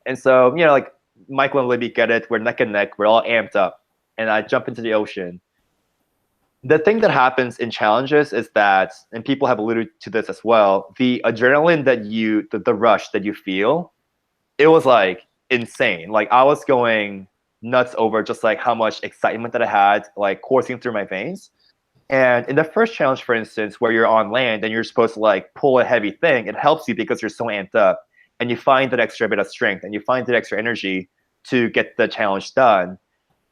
And so, like, Michael and Libby get it. We're neck and neck. We're all amped up. And I jump into the ocean. The thing that happens in challenges is that, and people have alluded to this as well, the adrenaline that the rush that you feel, it was like insane. Like I was going nuts over just like how much excitement that I had like coursing through my veins. And in the first challenge, for instance, where you're on land and you're supposed to like pull a heavy thing, it helps you because you're so amped up and you find that extra bit of strength and you find that extra energy to get the challenge done.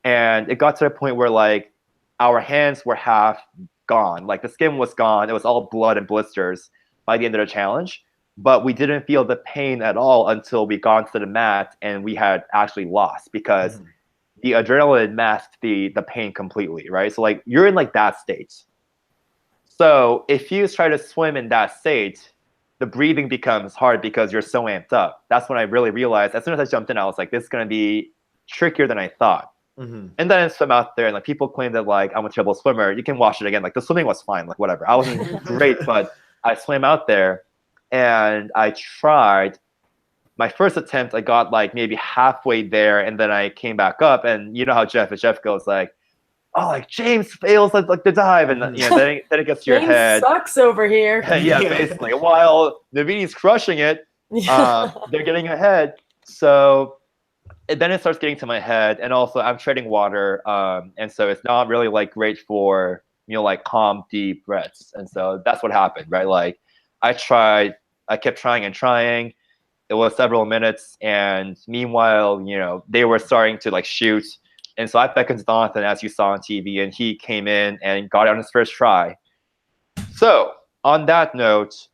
And it got to a point where like our hands were half gone. Like the skin was gone. It was all blood and blisters by the end of the challenge. But we didn't feel the pain at all until we got onto the mat and we had actually lost because the adrenaline masked the pain completely, right? So like you're in like that state. So if you try to swim in that state, the breathing becomes hard because you're so amped up. That's when I really realized, as soon as I jumped in, I was like, this is going to be trickier than I thought. Mm-hmm. And then I swim out there, and like people claim that like I'm a terrible swimmer. You can watch it again. Like the swimming was fine, like whatever. I wasn't great, but I swam out there, and I tried. My first attempt, I got like maybe halfway there, and then I came back up. And you know how Jeff goes like, "Oh, like James fails like the dive," and you know then it gets to your James head. sucks over here. Yeah, basically. While Navini's crushing it, they're getting ahead. So then it starts getting to my head, and also I'm treading water, and so it's not really like great for like calm, deep breaths. And so that's what happened, right? Like I kept trying and trying. It was several minutes, and meanwhile, they were starting to like shoot. And so I beckoned to Jonathan, as you saw on TV, and he came in and got it on his first try. So on that note,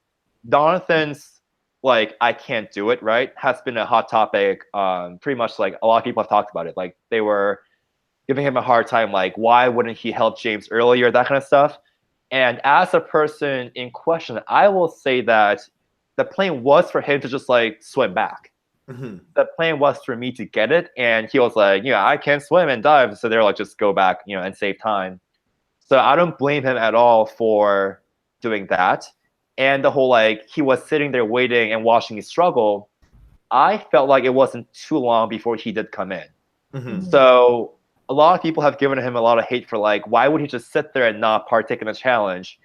Jonathan's like, I can't do it, right, has been a hot topic. Pretty much like a lot of people have talked about it. Like they were giving him a hard time, like why wouldn't he help James earlier, that kind of stuff. And as a person in question, I will say that the plan was for him to just like swim back. Mm-hmm. The plan was for me to get it, and he was like, I can't swim and dive, so they're like, just go back, and save time. So I don't blame him at all for doing that. And the whole like he was sitting there waiting and watching me struggle, I felt like it wasn't too long before he did come in. Mm-hmm. So a lot of people have given him a lot of hate for like, why would he just sit there and not partake in the challenge?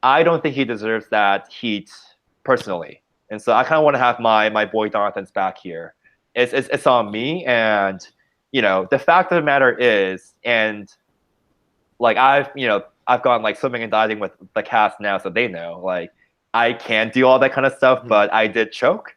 I don't think he deserves that heat personally. And so I kind of want to have my boy Jonathan's back here. It's on me. And the fact of the matter is, and like I've gone like swimming and diving with the cast now, so they know like I can't do all that kind of stuff, but I did choke.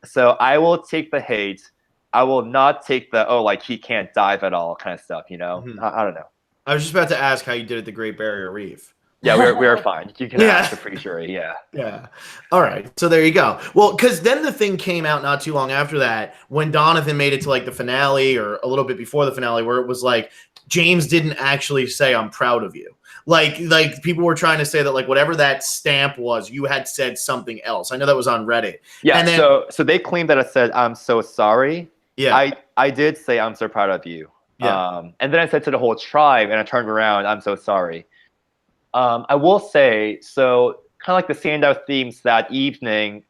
So I will take the hate. I will not take the like he can't dive at all kind of stuff. I don't know. I was just about to ask how you did at the Great Barrier Reef. Yeah, we're fine. You can ask the free jury. Yeah. Yeah. All right. So there you go. Well, because then the thing came out not too long after that when Jonathan made it to like the finale or a little bit before the finale, where it was like James didn't actually say I'm proud of you. Like people were trying to say that like whatever that stamp was, you had said something else. I know that was on Reddit. Yeah. And then, so they claimed that I said I'm so sorry. Yeah. I did say I'm so proud of you. Yeah. And then I said to the whole tribe, and I turned around, I'm so sorry. I will say, so kind of like the standout themes that evening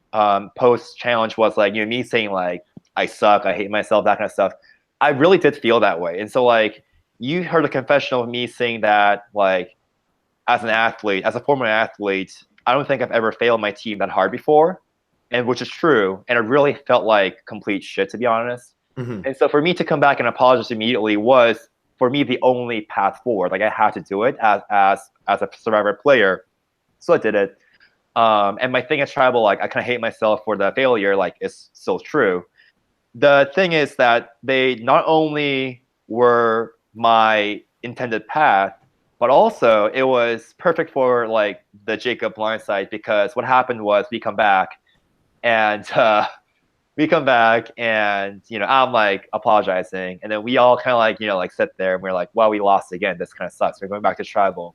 post challenge was like, me saying like, I suck, I hate myself, that kind of stuff. I really did feel that way. And so like, you heard a confessional of me saying that like, as an athlete, as a former athlete, I don't think I've ever failed my team that hard before, and which is true. And it really felt like complete shit, to be honest. Mm-hmm. And so for me to come back and apologize immediately was, for me, the only path forward. Like I had to do it as a Survivor player, so I did it. And my thing at Tribal, like I kind of hate myself for the failure. Like it's still true. The thing is that they not only were my intended path, but also it was perfect for like the Jacob blindside, because what happened was we come back and. I'm like apologizing, and then we all kind of like like sit there and we're like, well, we lost again, this kind of sucks, we're going back to Tribal.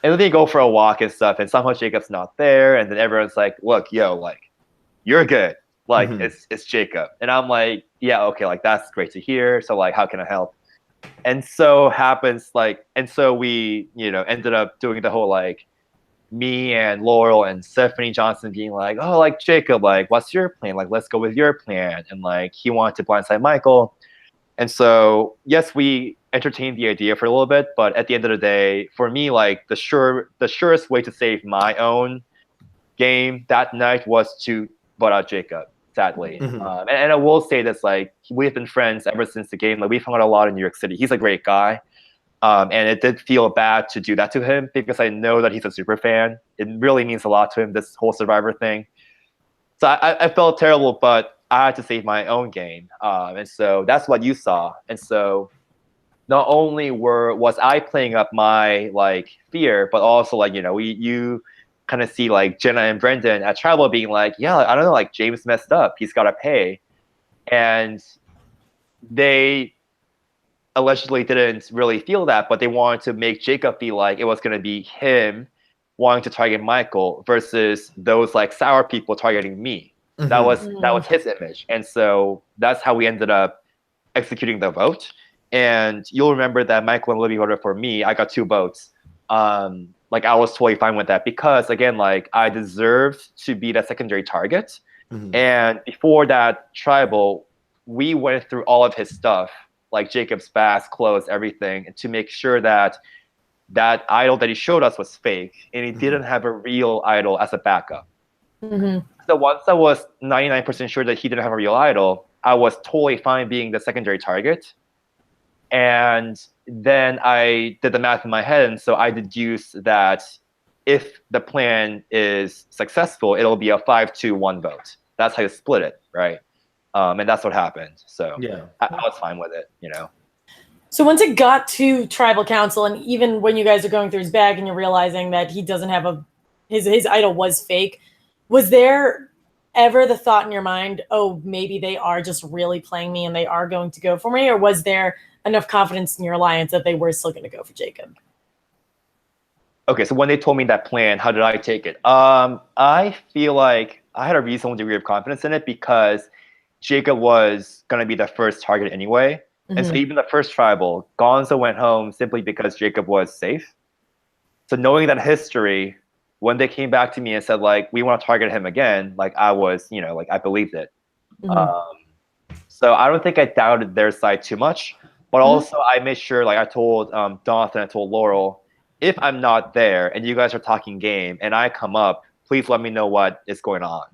And then they go for a walk and stuff, and somehow Jacob's not there, and then everyone's like, look, like you're good, like it's Jacob. And I'm like, yeah, okay, like that's great to hear, so like how can I help? And so happens like, and so we ended up doing the whole like me and Laurel and Stephanie Johnson being like, oh, like Jacob, like what's your plan? Like let's go with your plan. And like he wanted to blindside Michael. And so yes, we entertained the idea for a little bit, but at the end of the day, for me, like the surest way to save my own game that night was to vote out Jacob, sadly. And I will say this, like we've been friends ever since the game. Like we've hung out a lot in New York City. He's a great guy. And it did feel bad to do that to him, because I know that he's a super fan. It really means a lot to him, this whole Survivor thing. So I felt terrible, but I had to save my own game. And so that's what you saw. And so not only was I playing up my like fear, but also like, you kind of see like Jenna and Brendan at Tribal being like, yeah, I don't know, like James messed up. He's got to pay. And they allegedly didn't really feel that, but they wanted to make Jacob feel like it was going to be him wanting to target Michael versus those like sour people targeting me. That was his image, and so that's how we ended up executing the vote. And you'll remember that Michael and Libby voted for me. I got 2 votes. Like I was totally fine with that because again, like I deserved to be the secondary target. And before that tribal, we went through all of his stuff, like Jacob's bass, clothes, everything, to make sure that that idol that he showed us was fake, and he didn't have a real idol as a backup. So once I was 99% sure that he didn't have a real idol, I was totally fine being the secondary target. And then I did the math in my head, and so I deduced that if the plan is successful, it'll be a 5-2-1 vote. That's how you split it, right? And that's what happened. So yeah, I was fine with it, you know. So once it got to tribal council, and even when you guys are going through his bag and you're realizing that he doesn't have his idol was fake, was there ever the thought in your mind, oh, maybe they are just really playing me and they are going to go for me? Or was there enough confidence in your alliance that they were still going to go for Jacob? Okay, so when they told me that plan, how did I take it? I feel like I had a reasonable degree of confidence in it because Jacob was going to be the first target anyway. And so even the first tribal, Gonzo went home simply because Jacob was safe. So knowing that history, when they came back to me and said, like, we want to target him again, like I was, you know, like I believed it. So I don't think I doubted their side too much. But also I made sure, like I told Jonathan, I told Laurel, if I'm not there and you guys are talking game and I come up, please let me know what is going on.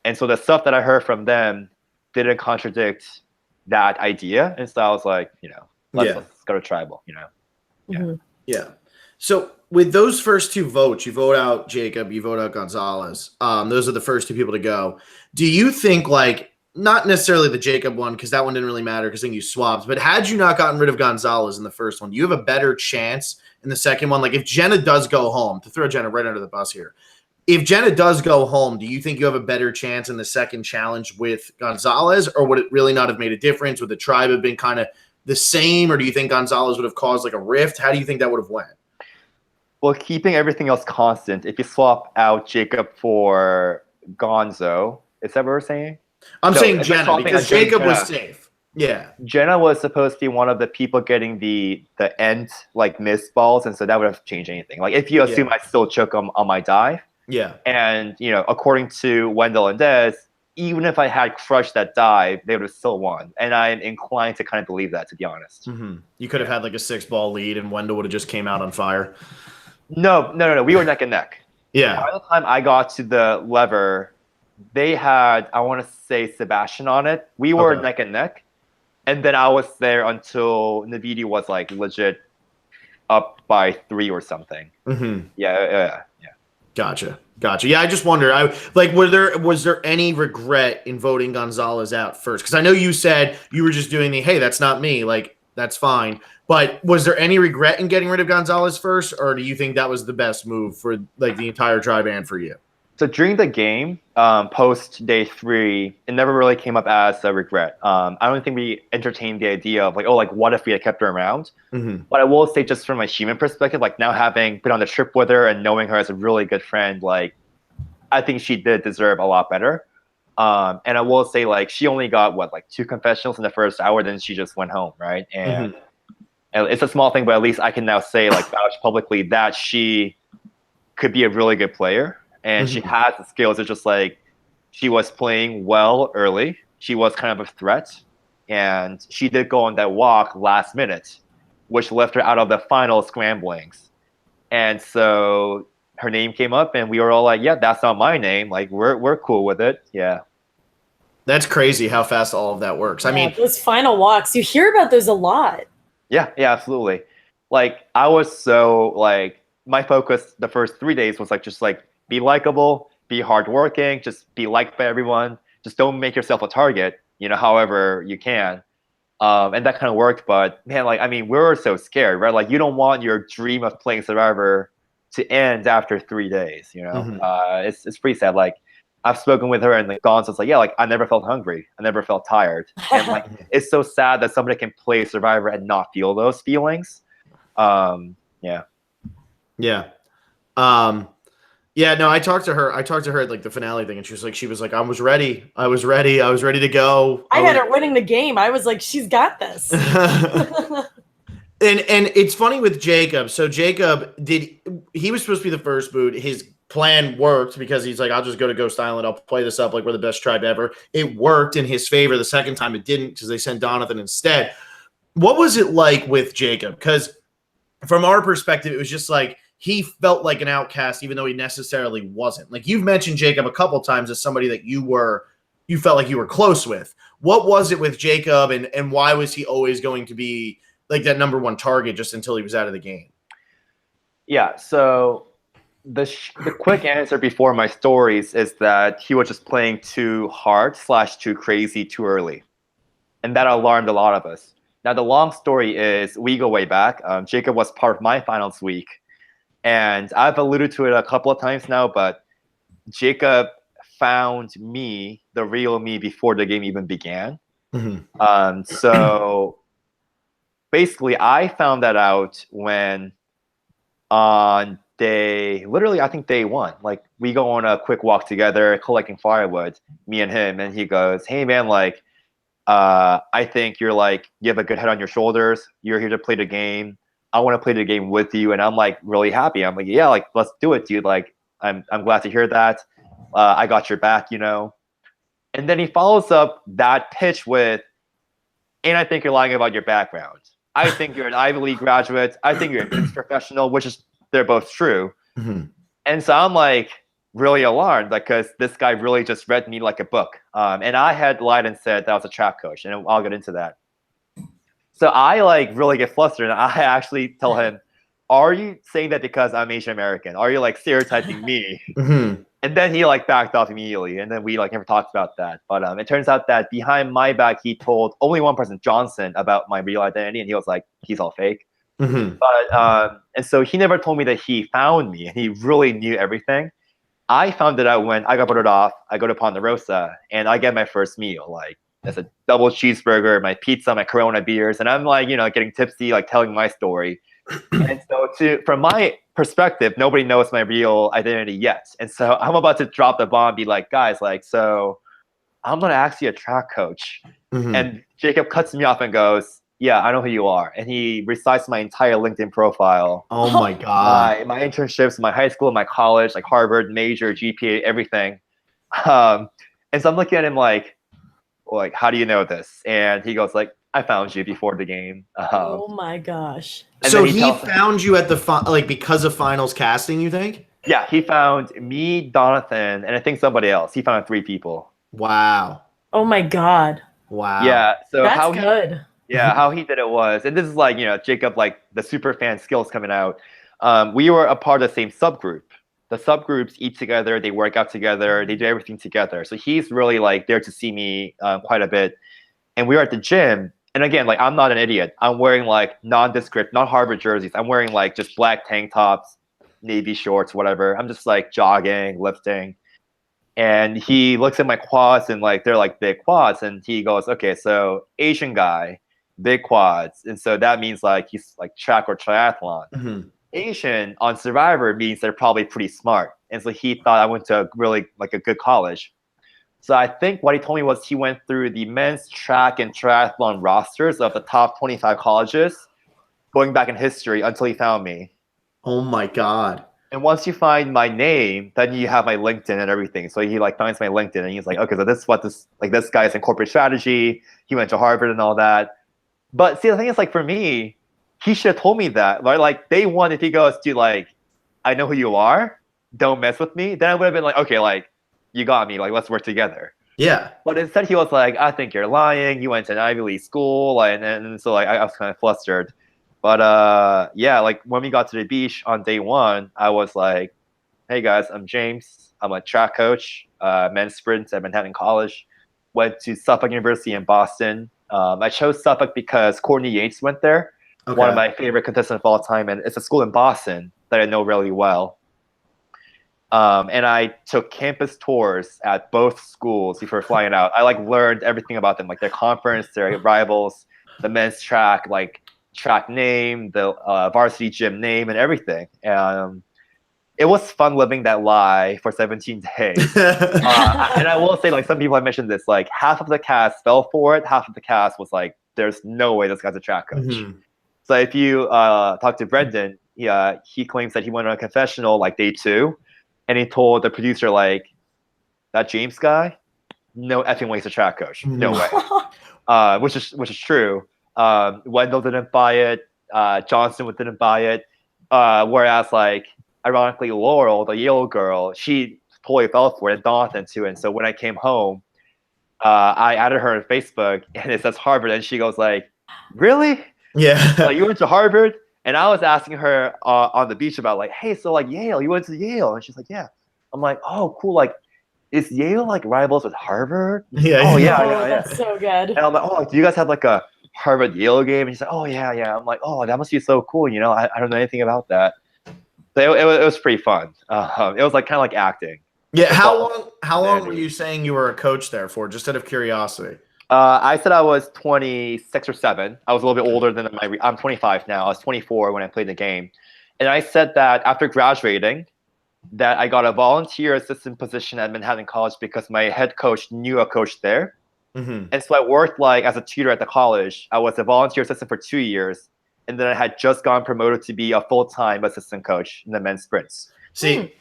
And so the stuff that I heard from them didn't contradict that idea, and so I was like, you know, let's go to tribal, you know. Yeah. So with those first 2 votes, you vote out Jacob, you vote out Gonzalez. Those are the first 2 people to go. Do you think, like, not necessarily the Jacob one, because that one didn't really matter because then you swapped, but had you not gotten rid of Gonzalez in the first one, do you have a better chance in the second one? Like if Jenna does go home, to throw Jenna right under the bus here, if Jenna does go home, do you think you have a better chance in the second challenge with Gonzalez, or would it really not have made a difference? Would the tribe have been kind of the same, or do you think Gonzalez would have caused like a rift? How do you think that would have went? Well, keeping everything else constant, if you swap out Jacob for Gonzo, is that what we're saying? I'm saying Jenna because Jacob was safe. Yeah. Jenna was supposed to be one of the people getting the end like missed balls, and so that would have changed anything. Like if you assume I still choke on my dive. Yeah. And, you know, according to Wendell and Des, even if I had crushed that dive, they would have still won. And I'm inclined to kind of believe that, to be honest. You could have had like a 6-ball lead and Wendell would have just came out on fire. No. We were neck and neck. Yeah. By the time I got to the lever, they had, I want to say, Sebastian on it. We were neck and neck. And then I was there until Navidi was like legit up by 3 or something. Yeah. Gotcha. Yeah, I just wonder. Was there any regret in voting Gonzalez out first? Because I know you said you were just doing hey, that's not me. Like that's fine. But was there any regret in getting rid of Gonzalez first, or do you think that was the best move for like the entire tribe and for you? So during the game, post day 3, it never really came up as a regret. I don't think we entertained the idea of like, oh, like what if we had kept her around? But I will say, just from a human perspective, like now having been on the trip with her and knowing her as a really good friend, like I think she did deserve a lot better. And I will say, like she only got like 2 confessionals in the first hour, then she just went home, right? And it's a small thing, but at least I can now say, like, vouch publicly that she could be a really good player. And she has the skills. It's just like she was playing well early. She was kind of a threat. And she did go on that walk last minute, which left her out of the final scramblings. And so her name came up and we were all like, yeah, that's not my name. Like, we're cool with it. Yeah. That's crazy how fast all of that works. I mean, those final walks, you hear about those a lot. Yeah, absolutely. Like, I was so, like, my focus the first 3 days was like, just like, be likable, be hardworking, just be liked by everyone. Just don't make yourself a target, you know, however you can. And that kind of worked. But man, like, I mean, we were so scared, right? Like, you don't want your dream of playing Survivor to end after 3 days, you know? It's pretty sad. Like, I've spoken with her and like gone, so it's like, yeah, like I never felt hungry. I never felt tired. And like it's so sad that somebody can play Survivor and not feel those feelings. Yeah. Yeah. Yeah, no, I talked to her at like the finale thing, and she was like, I was ready to go. I had her winning the game. I was like, she's got this. And it's funny with Jacob. So Jacob he was supposed to be the first boot. His plan worked because he's like, I'll just go to Ghost Island. I'll play this up like we're the best tribe ever. It worked in his favor. The second time it didn't because they sent Donathan instead. What was it like with Jacob? Because from our perspective, it was just like he felt like an outcast, even though he necessarily wasn't. Like you've mentioned Jacob a couple times as somebody that you felt like you were close with. What was it with Jacob, and why was he always going to be like that number one target just until he was out of the game? Yeah, so the quick answer before my stories is that he was just playing too hard / too crazy too early. And that alarmed a lot of us. Now, the long story is we go way back. Jacob was part of my finals week. And I've alluded to it a couple of times now, but Jacob found me, the real me, before the game even began. Mm-hmm. So basically, I found that out when on I think day one, like we go on a quick walk together, collecting firewood, me and him, and he goes, hey man, like, I think you have a good head on your shoulders. You're here to play the game. I want to play the game with you. And I'm like really happy. I'm like, yeah, like let's do it, dude. Like I'm glad to hear that. I got your back, you know. And then he follows up that pitch with, and I think you're lying about your background. I think you're an Ivy League graduate. I think you're a business professional, which is they're both true. Mm-hmm. And so I'm like really alarmed, like because this guy really just read me like a book. And I had lied and said that I was a track coach, and I'll get into that. So I like really get flustered, and I actually tell him, "Are you saying that because I'm Asian American? Are you like stereotyping me?" Mm-hmm. And then he like backed off immediately, and then we like never talked about that. But it turns out that behind my back, he told only one person, Johnson, about my real identity, and he was like, "He's all fake." Mm-hmm. But and so he never told me that he found me, and he really knew everything. I found it out when I got voted off. I go to Ponderosa, and I get my first meal. Like it's a double cheeseburger, my pizza, my Corona beers, and I'm like, you know, getting tipsy, like telling my story. And so from my perspective, nobody knows my real identity yet. And so I'm about to drop the bomb and be like, guys, like, so I'm going to ask you a track coach. Mm-hmm. And Jacob cuts me off and goes, yeah, I know who you are. And he recites my entire LinkedIn profile. Oh my God. My internships, my high school, my college, like Harvard, major, GPA, everything. And so I'm looking at him like, how do you know this? And he goes like, I found you before the game. Oh my gosh! So he found you at the because of finals casting, you think? Yeah, he found me, Donathan, and I think somebody else. He found 3 people. Wow! Oh my God! Wow! Yeah. So that's good. How he did it was, and this is like Jacob, like the super fan skills coming out. We were a part of the same subgroup. The subgroups eat together, they work out together, they do everything together. So he's really like there to see me quite a bit. And we were at the gym. And again, like I'm not an idiot. I'm wearing like nondescript, not Harvard jerseys. I'm wearing like just black tank tops, navy shorts, whatever. I'm just like jogging, lifting. And he looks at my quads and like they're like big quads. And he goes, okay, so Asian guy, big quads. And so that means like he's like track or triathlon. Mm-hmm. Asian on Survivor means they're probably pretty smart. And so he thought I went to a really like a good college. So I think what he told me was he went through the men's track and triathlon rosters of the top 25 colleges, going back in history until he found me. Oh my God. And once you find my name, then you have my LinkedIn and everything. So he like finds my LinkedIn and he's like, okay, so this is what this guy is in corporate strategy. He went to Harvard and all that. But see, the thing is like for me, he should have told me that. Right? Like day one, if he goes, dude, like, I know who you are, don't mess with me, then I would have been like, okay, like, you got me, like, let's work together. Yeah. But instead he was like, I think you're lying. You went to an Ivy League school. And so like I was kind of flustered. But yeah, like when we got to the beach on day one, I was like, hey guys, I'm James. I'm a track coach, men's sprint at Manhattan College. Went to Suffolk University in Boston. I chose Suffolk because Courtney Yates went there. Okay. One of my favorite contestants of all time. And it's a school in Boston that I know really well. And I took campus tours at both schools before flying out. I like learned everything about them, like their conference, their rivals, the men's track, like track name, the varsity gym name, and everything. It was fun living that lie for 17 days. And I will say, like, some people have mentioned this, like half of the cast fell for it, half of the cast was like, there's no way this guy's a track coach. Mm-hmm. So if you talk to Brendan, he claims that he went on a confessional like day 2, and he told the producer, like, that James guy, no effing way he's a track coach. No way. Which is true. Wendell didn't buy it. Johnson didn't buy it. Whereas, like, ironically, Laurel, the Yale girl, she totally fell for it, and Donathan too. And so when I came home, I added her on Facebook, and it says Harvard, and she goes like, "Really? Yeah. Like, you went to Harvard?" And I was asking her on the beach about, like, hey, so like Yale, you went to Yale? And she's like, yeah. I'm like, oh, cool. Like, is Yale like rivals with Harvard? Yeah. Oh, yeah. That's so good. And I'm like, oh, do you guys have like a Harvard Yale game? And she's like, oh, yeah. I'm like, oh, that must be so cool. You know, I don't know anything about that. So it was pretty fun. It was like kind of like acting. Yeah. How long were you saying you were a coach there for? Just out of curiosity. I said I was 26 or 7. I was a little bit older than I'm 25 now. I was 24 when I played the game. And I said that after graduating, that I got a volunteer assistant position at Manhattan College because my head coach knew a coach there. Mm-hmm. And so I worked like as a tutor at the college. I was a volunteer assistant for 2 years. And then I had just gotten promoted to be a full-time assistant coach in the men's sprints. See,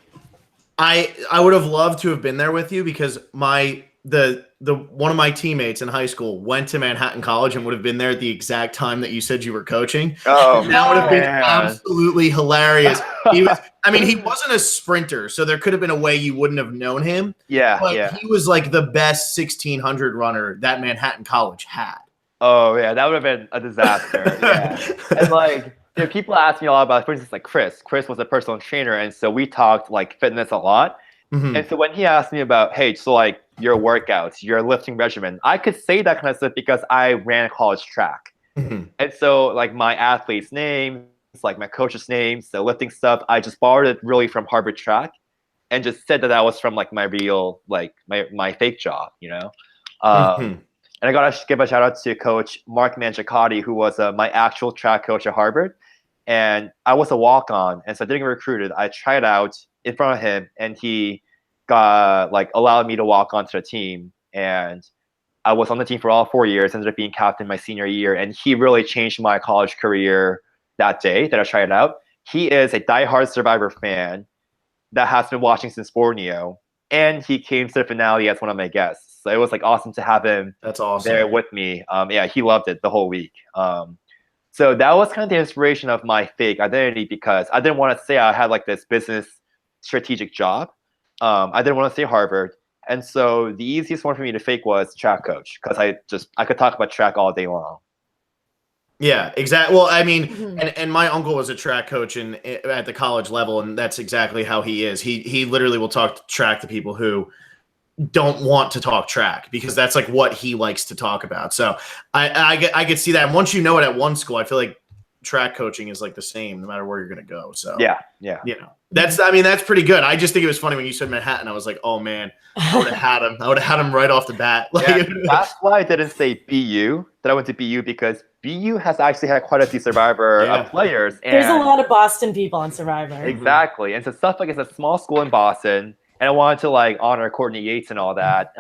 I would have loved to have been there with you because the one of my teammates in high school went to Manhattan College and would have been there at the exact time that you said you were coaching. Oh, that would have been absolutely hilarious. He wasn't a sprinter, so there could have been a way you wouldn't have known him. But he was like the best 1600 runner that Manhattan College had. Oh yeah, that would have been a disaster. And like, people ask me a lot about, for instance, like Chris. Chris was a personal trainer, and so we talked like fitness a lot. Mm-hmm. And so when he asked me about, hey, so like your workouts, your lifting regimen, I could say that kind of stuff because I ran college track. Mm-hmm. And so like my athletes' names, like my coach's names, the lifting stuff, I just borrowed it really from Harvard track and just said that was from like my real, like my fake job, you know? And I got to give a shout out to Coach Mark Mangiacotti, who was my actual track coach at Harvard. And I was a walk-on, and so I didn't get recruited. I tried out in front of him, and he got like allowed me to walk onto the team. And I was on the team for all 4 years, ended up being captain my senior year, and he really changed my college career that day that I tried it out. He is a diehard Survivor fan that has been watching since Borneo, and he came to the finale as one of my guests. So it was like awesome to have him there with me. Yeah, he loved it the whole week. So that was kind of the inspiration of my fake identity because I didn't want to say I had like this business strategic job. I didn't want to say Harvard. And so the easiest one for me to fake was track coach because I could talk about track all day long. Yeah, exactly. Well, I mean, and my uncle was a track coach at the college level, and that's exactly how he is. He literally will talk track to people who don't want to talk track because that's like what he likes to talk about. So I could see that. And once you know it at one school, I feel like track coaching is like the same no matter where you're going to go. So yeah. You know, that's pretty good. I just think it was funny when you said Manhattan. I was like, oh man, I would have had him. I would have had him right off the bat. Like, that's why I didn't say BU, that I went to BU, because BU has actually had quite a few Survivor players. And there's a lot of Boston people on Survivor. Exactly. And so stuff like it's a small school in Boston, and I wanted to like honor Courtney Yates and all that.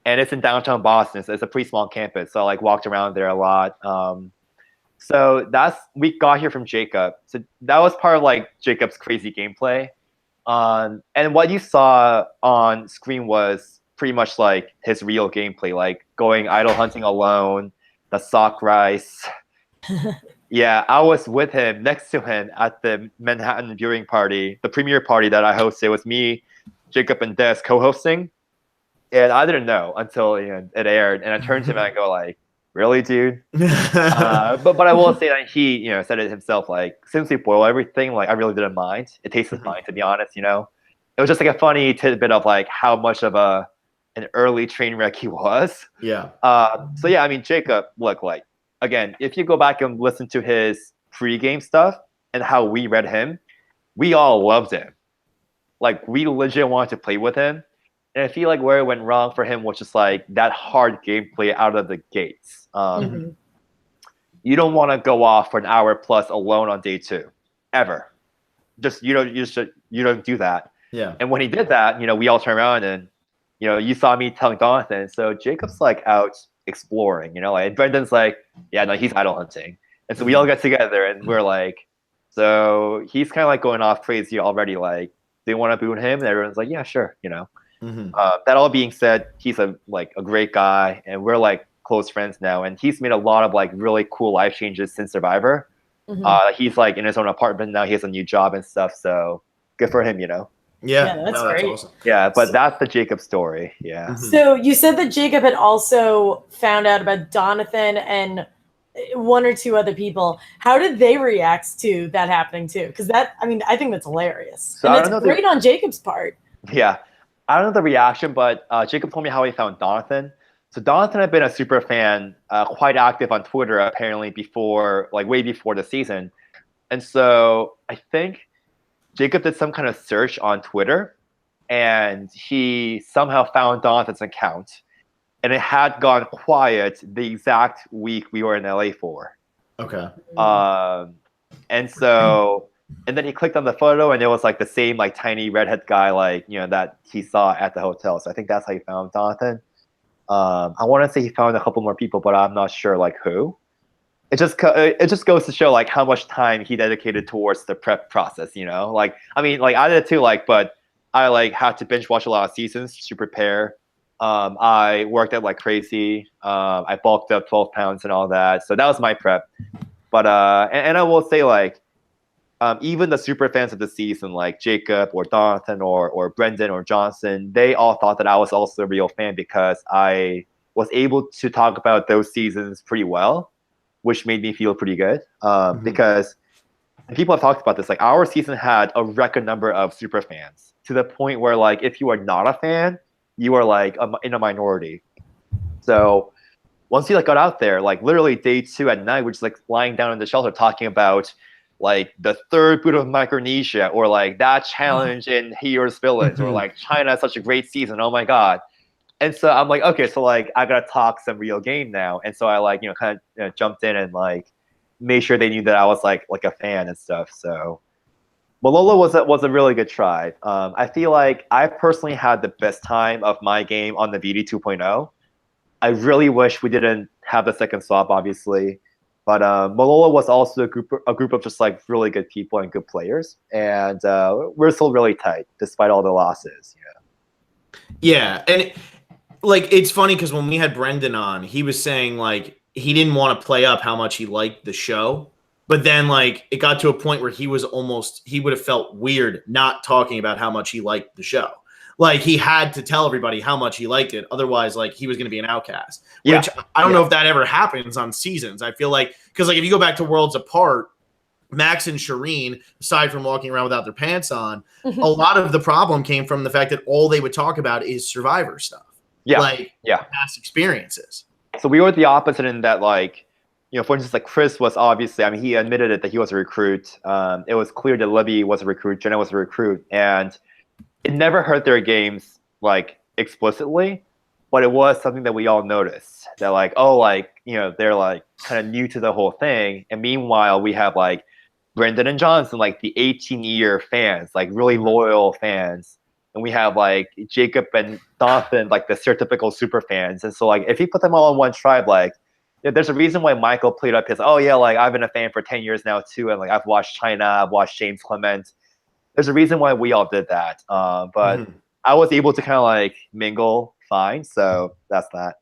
And it's in downtown Boston, so it's a pretty small campus. So I like walked around there a lot. So we got here from Jacob. So that was part of like Jacob's crazy gameplay. And what you saw on screen was pretty much like his real gameplay, like going idol hunting alone, the sock rice. Yeah, I was with him, next to him at the Manhattan viewing party, the premiere party that I hosted. It was me, Jacob, and Des co-hosting. And I didn't know until it aired. And I turned to him and I go like, really, dude? But I will say that he said it himself, like, since we boil everything, like I really didn't mind. It tasted fine, to be honest. It was just like a funny tidbit of like how much of an early train wreck he was. Yeah. So yeah, I mean, Jacob, look, like, again, if you go back and listen to his pregame stuff and how we read him, we all loved him. like we legit wanted to play with him. And I feel like where it went wrong for him was just like that hard gameplay out of the gates. You don't want to go off for an hour plus alone on day 2, ever. You don't do that. Yeah. And when he did that, we all turned around and, you saw me telling Jonathan. So Jacob's like out exploring, like Brendan's like, yeah, no, he's idol hunting. And so we all got together and we're like, so he's kind of like going off crazy already. Like, they want to boot him, and everyone's like, yeah, sure, That all being said, he's a great guy, and we're like close friends now. And he's made a lot of like really cool life changes since Survivor. He's like in his own apartment now. He has a new job and stuff. So good for him, Yeah, that's great. awesome. Yeah, but that's the Jacob story. Yeah. So you said that Jacob had also found out about Jonathan and 1 or 2 other people. How did they react to that happening too? Because I think that's hilarious. So and it's great on Jacob's part. Yeah. I don't know the reaction, but Jacob told me how he found Jonathan. So Jonathan had been a super fan, quite active on Twitter apparently way before the season. And so I think Jacob did some kind of search on Twitter, and he somehow found Jonathan's account. And it had gone quiet the exact week we were in LA for. Okay. And then he clicked on the photo, and it was like the same like tiny redhead guy that he saw at the hotel. So I think that's how he found Jonathan. I want to say he found a couple more people, but I'm not sure like who. It just goes to show like how much time he dedicated towards the prep process. I did too. But I had to binge watch a lot of seasons to prepare. I worked out like crazy. I bulked up 12 pounds and all that. So that was my prep. But and I will say even the super fans of the season, like Jacob or Jonathan or Brendan or Johnson, they all thought that I was also a real fan because I was able to talk about those seasons pretty well, which made me feel pretty good. Because people have talked about this, like our season had a record number of super fans to the point where if you are not a fan, you are in a minority. So once you got out there, literally day 2 at night, we're just lying down in the shelter talking about the 3rd boot of Micronesia, or that challenge in Heroes Village, or China has such a great season. Oh my god! And so I'm like, okay, so I gotta talk some real game now. And so I kind of jumped in and made sure they knew that I was like a fan and stuff. So Malolo was a really good try. I feel like I personally had the best time of my game on the VD 2.0. I really wish we didn't have the second swap, obviously. But Malolo was also a group of just really good people and good players, and we're still really tight despite all the losses. Yeah, and it's funny because when we had Brendan on, he was saying he didn't want to play up how much he liked the show, but then it got to a point where he would have felt weird not talking about how much he liked the show. He had to tell everybody how much he liked it. Otherwise, he was going to be an outcast. Yeah. Which I don't know if that ever happens on seasons. I feel because if you go back to Worlds Apart, Max and Shireen, aside from walking around without their pants on, a lot of the problem came from the fact that all they would talk about is Survivor stuff. Yeah. Past experiences. So we were the opposite in that, for instance, Chris was obviously, he admitted it that he was a recruit. It was clear that Libby was a recruit, Jenna was a recruit, and it never hurt their games explicitly, but it was something that we all noticed that they're kind of new to the whole thing. And meanwhile, we have Brendan and Johnson, the 18-year fans, really loyal fans. And we have Jacob and Jonathan, the stereotypical super fans. And so if you put them all in one tribe, there's a reason why Michael played up his, I've been a fan for 10 years now too. And I've watched China, I've watched James Clement. There's a reason why we all did that. But I was able to kind of mingle fine. So that's that.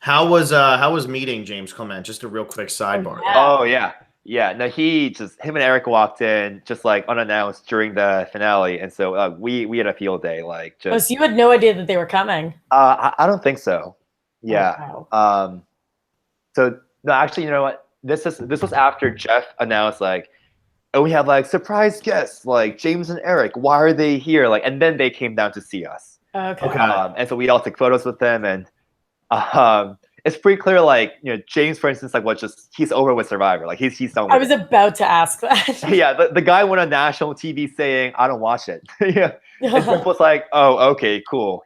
How was meeting James Clement? Just a real quick sidebar. Oh yeah. Yeah. No, him and Eric walked in just unannounced during the finale. And so we had a field day. So you had no idea that they were coming? I don't think so. Yeah. Oh, wow. So no, actually, you know what? This was after Jeff announced we have surprise guests James and Eric. Why are they here? And then they came down to see us. Okay. And so we all took photos with them, and it's pretty clear. Like James, for instance, like he's over with Survivor. Like he's done with I was about to ask that. Yeah, the guy went on national TV saying, "I don't watch it." Yeah, and Jeff was like, "Oh, okay, cool,"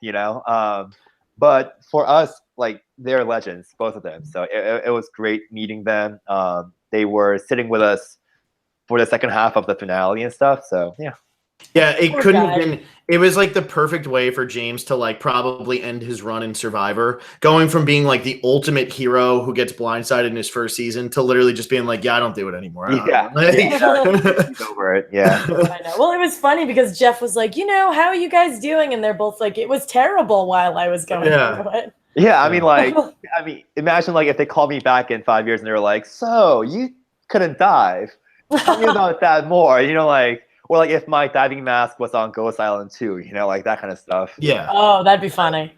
But for us, like they're legends, both of them. So it was great meeting them. They were sitting with us for the second half of the finale and stuff. So yeah. Yeah, it Poor couldn't guy. have been. It was like the perfect way for James to like probably end his run in Survivor, going from being like the ultimate hero who gets blindsided in his first season to literally just being like, "Yeah, I don't do it anymore." Yeah. He's over it. Yeah. I know. Well, it was funny because Jeff was like, how are you guys doing? And they're both like, it was terrible while I was going through it. Yeah, I mean, imagine like if they called me back in 5 years and they were like, "So you couldn't dive? Tell me about that more." Or like if my diving mask was on Ghost Island too, like that kind of stuff. Yeah. Oh, that'd be funny.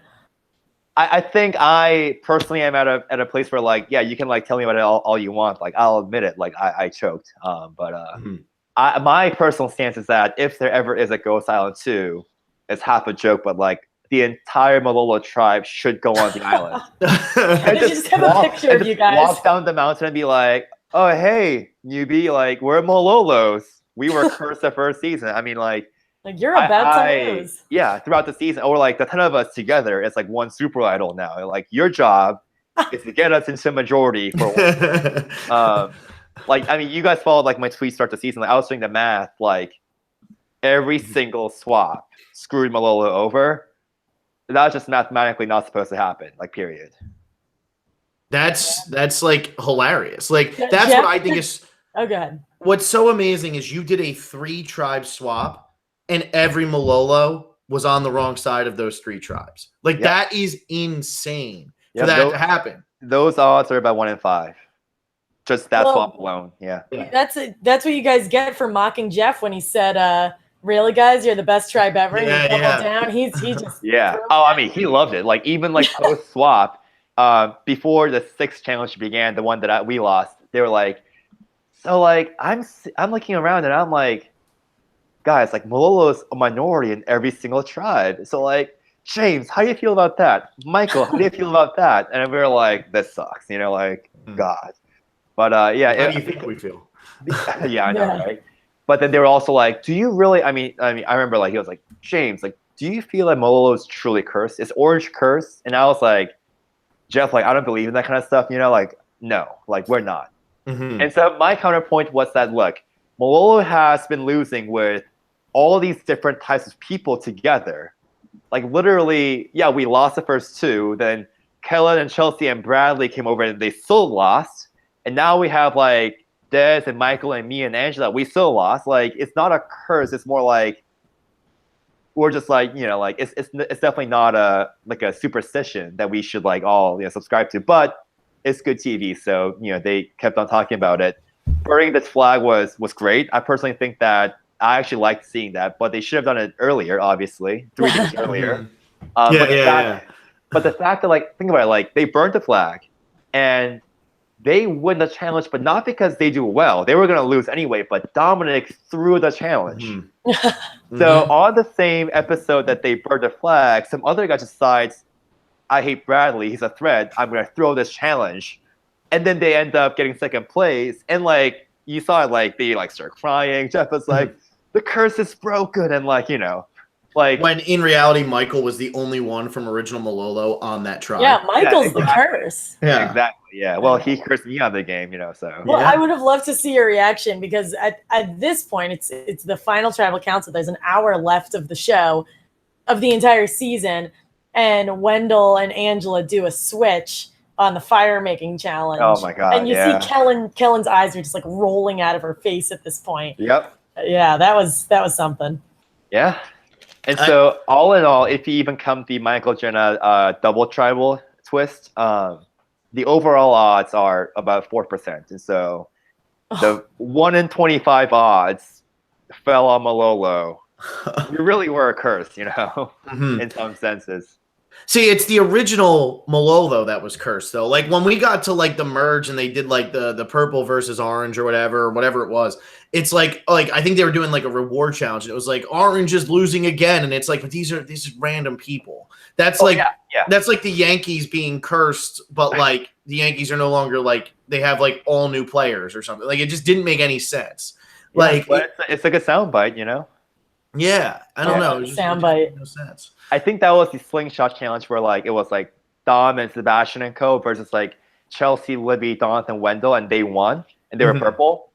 I think I personally am at a place where like, yeah, you can like tell me about it all you want. Like I'll admit it, like I choked. My personal stance is that if there ever is a Ghost Island 2, it's half a joke, but like the entire Malolo tribe should go on the island. And just have a picture of you guys. Walk down the mountain and be like, "Oh, hey, newbie, like we're Malolos. We were cursed the first season." I mean, like you're about to lose. Yeah, throughout the season, or like the 10 of us together, it's like one super idol now. Like your job is to get us into majority for one. Like, I mean, you guys followed like my tweet start the season. Like, I was doing the math. Like, every single swap screwed Malolo over. That's just mathematically not supposed to happen. Like, period. That's like hilarious. Like that's Jeff, what I think is. Oh, go ahead. What's so amazing is you did a 3-tribe swap, and every Malolo was on the wrong side of those 3 tribes. Like that is insane for that to happen. Those odds are about 1 in 5. Just that swap alone. Yeah. That's what you guys get for mocking Jeff when he said, "Really, guys, you're the best tribe ever." And you double down. He just Oh, I mean, he loved it. Like even like post swap, before the 6th challenge began, the one that we lost, they were like, so like I'm looking around and I'm like, guys, like Malolo's a minority in every single tribe. So like, James, how do you feel about that? Michael, how do you feel about that? And we were like, this sucks, God. But yeah. How do you think we feel? Yeah, I know, right? But then they were also like, do you really? I mean, I remember like he was like, James, like, do you feel like Malolo is truly cursed? Is Orange cursed? And I was like, Jeff, like, I don't believe in that kind of stuff. Like, no, like we're not. Mm-hmm. And so my counterpoint was that, look, Malolo has been losing with all these different types of people together. Like literally, yeah, we lost the first 2. Then Kellen and Chelsea and Bradley came over and they still lost. And now we have like Des and Michael and me and Angela. We still lost. Like it's not a curse. It's more like we're just like like it's definitely not a superstition that we should like all subscribe to. But it's good TV, so they kept on talking about it. Burning this flag was great. I personally think that I actually liked seeing that, but they should have done it earlier. Obviously, 3 days earlier. But the fact that like think about it, like they burnt the flag, and they win the challenge, but not because they do well. They were going to lose anyway, but Dominic threw the challenge. Mm-hmm. So on the same episode that they burned the flag, some other guy decides, I hate Bradley. He's a threat. I'm going to throw this challenge. And then they end up getting 2nd place. And like you saw it, like they like start crying. Jeff was like, the curse is broken. And like, like when in reality, Michael was the only one from original Malolo on that tribe. Yeah, Michael's the curse. Yeah, exactly. Yeah. Well, he cursed me on the game, so. Well, I would have loved to see your reaction because at this point, it's the final tribal council. There's an hour left of the show, of the entire season, and Wendell and Angela do a switch on the fire making challenge. Oh my God! And you see Kellen's eyes are just like rolling out of her face at this point. Yep. Yeah, that was something. Yeah. And so, all in all, if you even come the Michael Jenna double tribal twist, the overall odds are about 4%. And so, the 1 in 25 odds fell on Malolo. You really were a curse, in some senses. See, it's the original Malolo that was cursed, though. Like when we got to like the merge and they did like the purple versus orange or whatever it was. It's like I think they were doing like a reward challenge, and it was like orange is losing again, and it's like, but these are random people. That's that's like the Yankees being cursed, but like the Yankees are no longer like they have like all new players or something. Like it just didn't make any sense. Yeah, like it's like a soundbite, you know. Yeah, I don't know. It just made no sense. I think that was the slingshot challenge where like it was like Dom and Sebastian and Co versus like Chelsea, Libby, Jonathan, Wendell, and they won and they were purple.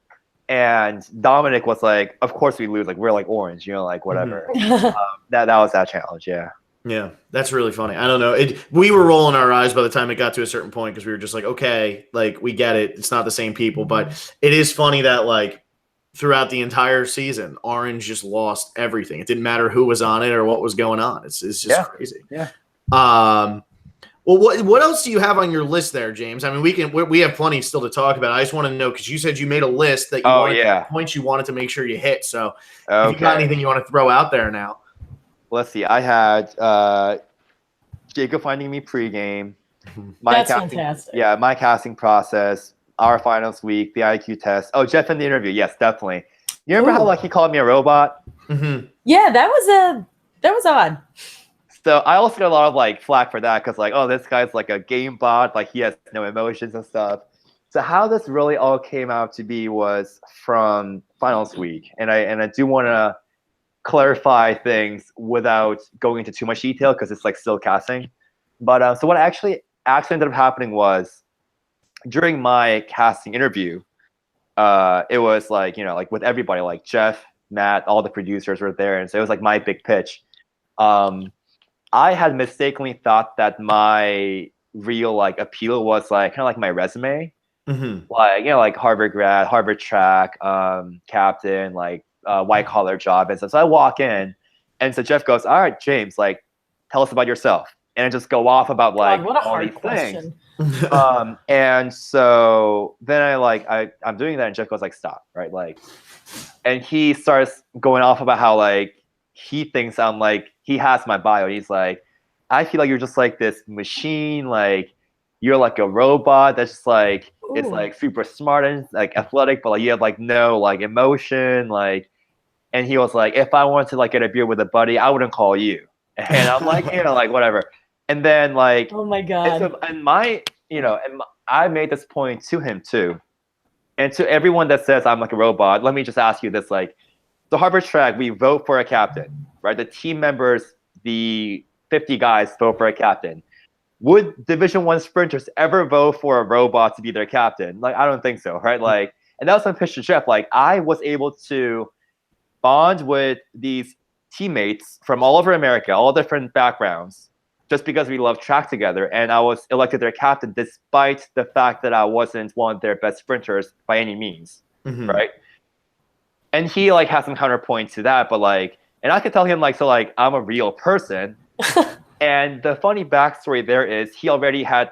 And Dominic was like, "Of course we lose. Like we're like orange, you know, like whatever." That was that challenge. Yeah. Yeah, that's really funny. I don't know. We were rolling our eyes by the time it got to a certain point because we were just like, okay, like we get it. It's not the same people, but it is funny that like throughout the entire season, Orange just lost everything. It didn't matter who was on it or what was going on. It's just crazy. Yeah. Well, what else do you have on your list there, James? I mean, we have plenty still to talk about. I just want to know because you said you made a list that points you wanted to make sure you hit. So, if you got anything you want to throw out there now, let's see. I had Jacob finding me pregame. That's fantastic. Yeah, my casting process. Our finals week, the IQ test. Oh, Jeff in the interview. Yes, definitely. You remember how like he called me a robot? Yeah, that was odd. So I also got a lot of like flack for that because like, oh, this guy's like a game bot, like he has no emotions and stuff. So how this really all came out to be was from finals week, and I do want to clarify things without going into too much detail because it's like still casting. But so what actually ended up happening was during my casting interview, it was like, you know, like with everybody, like Jeff, Matt, all the producers were there, and so it was like my big pitch. I had mistakenly thought that my real like appeal was like kind of like my resume, like, you know, like Harvard grad, Harvard track, captain, like white collar job and stuff. So I walk in, and so Jeff goes, "All right, James, like, tell us about yourself," and I just go off about like all these things. And so then I'm doing that, and Jeff goes like, "Stop," right? Like, and he starts going off about how like he thinks I'm like, he has my bio. He's like, "I feel like you're just like this machine, like you're like a robot that's just like it's like super smart and like athletic, but like you have like no like emotion, like." And he was like, "If I wanted to like get a beer with a buddy, I wouldn't call you." And I'm like, you know, like whatever. And then like, oh my god, and I made this point to him too, and to everyone that says I'm like a robot. Let me just ask you this: like, the Harvard track, we vote for a captain, right? The team members, the 50 guys vote for a captain. Would Division I sprinters ever vote for a robot to be their captain? Like, I don't think so, right? Like, and that was my pitch to Jeff. Like, I was able to bond with these teammates from all over America, all different backgrounds, just because we love track together. And I was elected their captain despite the fact that I wasn't one of their best sprinters by any means, right? And he like has some counterpoint to that, but like, and I could tell him like, so like, I'm a real person. And the funny backstory there is he already had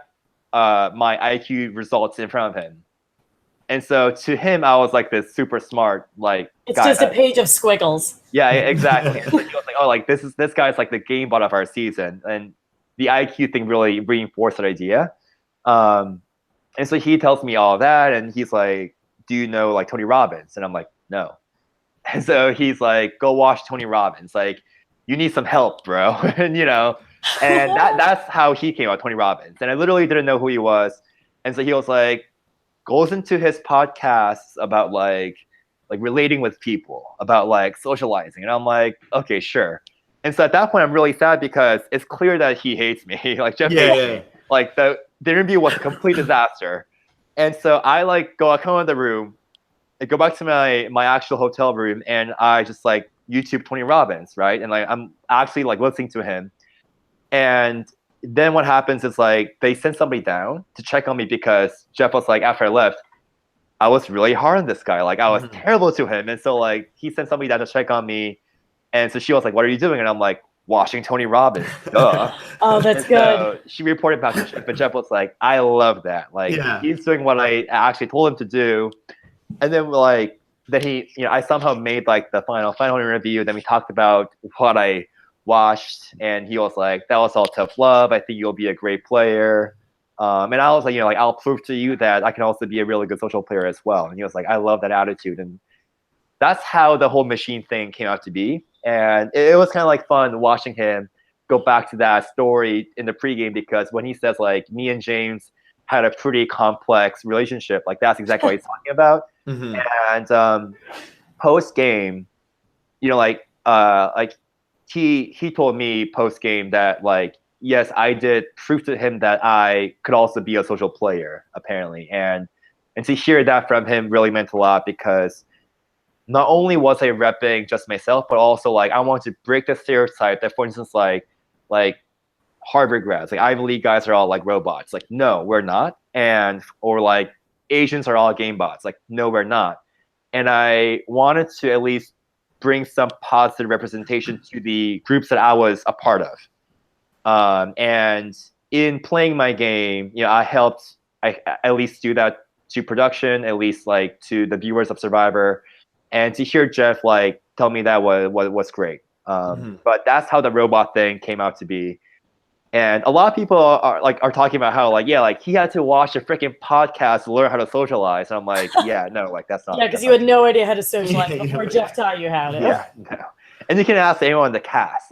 my IQ results in front of him. And so to him, I was like this super smart, like, it's guy just a page of squiggles. Yeah, exactly. And so he was like, oh, like this guy's like the game bot of our season. And the IQ thing really reinforced that idea. And so he tells me all that, and he's like, "Do you know like Tony Robbins?" And I'm like, "No." And so he's like, "Go watch Tony Robbins. Like, you need some help, bro." And you know, and that's how he came out, Tony Robbins. And I literally didn't know who he was. And so he was like, goes into his podcasts about like relating with people, about like socializing. And I'm like, okay, sure. And so at that point, I'm really sad because it's clear that he hates me. Like Jeff hates me. Like the interview was a complete disaster. And so I like come out of the room, I go back to my actual hotel room, and I just like YouTube Tony Robbins, right? And like I'm actually like listening to him. And then what happens is like they send somebody down to check on me because Jeff was like, after I left, I was really hard on this guy. Like I was terrible to him. And so like he sent somebody down to check on me. And so she was like, "What are you doing?" And I'm like, "Watching Tony Robbins." Duh. Oh, that's good. So she reported back to Jeff, but Jeff was like, "I love that. Like he's doing what I actually told him to do." And then like then he, you know, I somehow made like the final interview. Then we talked about what I watched, and he was like, "That was all tough love. I think you'll be a great player." And I was like, like, I'll prove to you that I can also be a really good social player as well. And he was like, I love that attitude. And that's how the whole machine thing came out to be. And it was kind of like fun watching him go back to that story in the pregame, because when he says like, me and James had a pretty complex relationship, like that's exactly what he's talking about. And post game, like he told me post game that like, yes, I did prove to him that I could also be a social player, apparently. And to hear that from him really meant a lot, because not only was I repping just myself, but also like I wanted to break the stereotype that, for instance, like Harvard grads, like Ivy League guys are all like robots. Like, no, we're not. Or like Asians are all game bots. Like, no, we're not. And I wanted to at least bring some positive representation to the groups that I was a part of. And in playing my game, I helped at least do that to production, at least like to the viewers of Survivor, and to hear Jeff like tell me that was great. But that's how the robot thing came out to be. And a lot of people are talking about how like he had to watch a freaking podcast to learn how to socialize. And I'm like, yeah, no, like that's not. Yeah, because you had no idea how to socialize before Jeff taught you how to. Yeah, no. And you can ask anyone in the cast,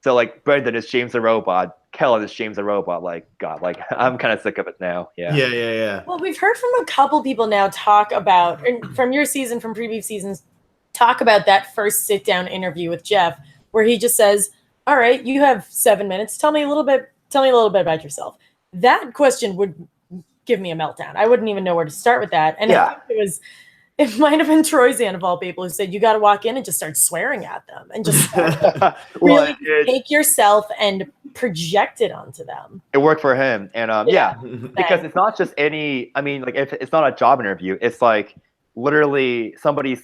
so like Brendan is James the Robot, Kellen is James the Robot. Like, God, like I'm kind of sick of it now. Yeah. Well, we've heard from a couple people now talk about, from your season, from previous seasons, talk about that first sit down interview with Jeff, where he just says, all right, you have 7 minutes. Tell me a little bit about yourself. That question would give me a meltdown. I wouldn't even know where to start with that. And I think it might have been Troy Zan of all people who said, you got to walk in and just start swearing at them and just really take yourself and project it onto them. It worked for him. And because it's not just any, like if it's not a job interview, it's like literally somebody's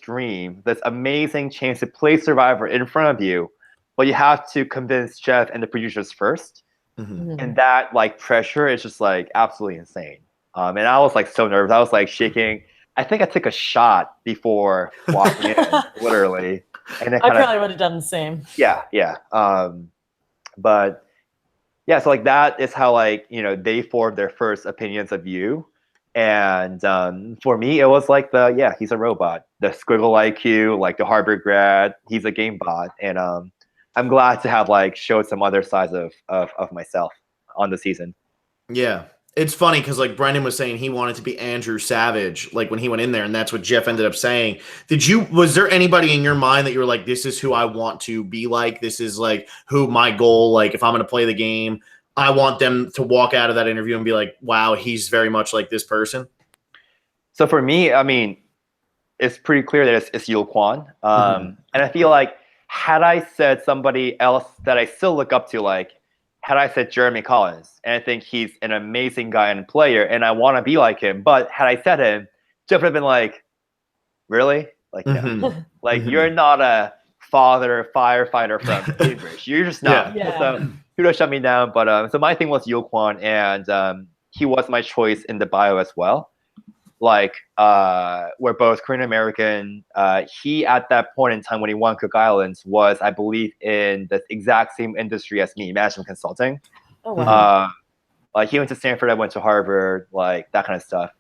dream, this amazing chance to play Survivor in front of you, but you have to convince Jeff and the producers first. And that like pressure is just like absolutely insane. And I was like so nervous. I was like shaking. I think I took a shot before walking in, literally. And I probably would have done the same. Yeah. But yeah, so like that is how like, they formed their first opinions of you. And for me, it was like he's a robot. The squiggle IQ, like the Harvard grad, he's a game bot. And I'm glad to have like showed some other sides of myself on the season. Yeah. It's funny because like Brendan was saying he wanted to be Andrew Savage, like when he went in there, and that's what Jeff ended up saying. Was there anybody in your mind that you were like, this is who I want to be like? This is like who my goal, like if I'm going to play the game, I want them to walk out of that interview and be like, wow, he's very much like this person. So for me, it's pretty clear that it's Yul Kwan. And I feel like had I said somebody else that I still look up to, like had I said Jeremy Collins, and I think he's an amazing guy and player, and I want to be like him, but had I said him, Jeff would have been like, really? Like, no. Like, you're not a father firefighter from Cambridge. You're just not. So he would have shut me down. But so my thing was Yul Kwan, and he was my choice in the bio as well. Like, we're both Korean American. He, at that point in time when he won Cook Islands, was, I believe, in the exact same industry as me, management consulting. Oh, wow. Like, he went to Stanford, I went to Harvard, like, that kind of stuff.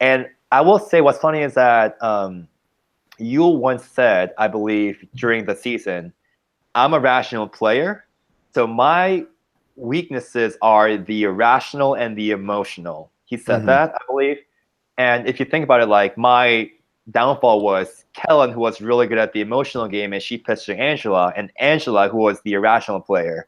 And I will say what's funny is that Yul once said, I believe, during the season, I'm a rational player. So my weaknesses are the irrational and the emotional. He said that, I believe. And if you think about it, like my downfall was Kellen, who was really good at the emotional game, and she pitched to Angela, and Angela, who was the irrational player.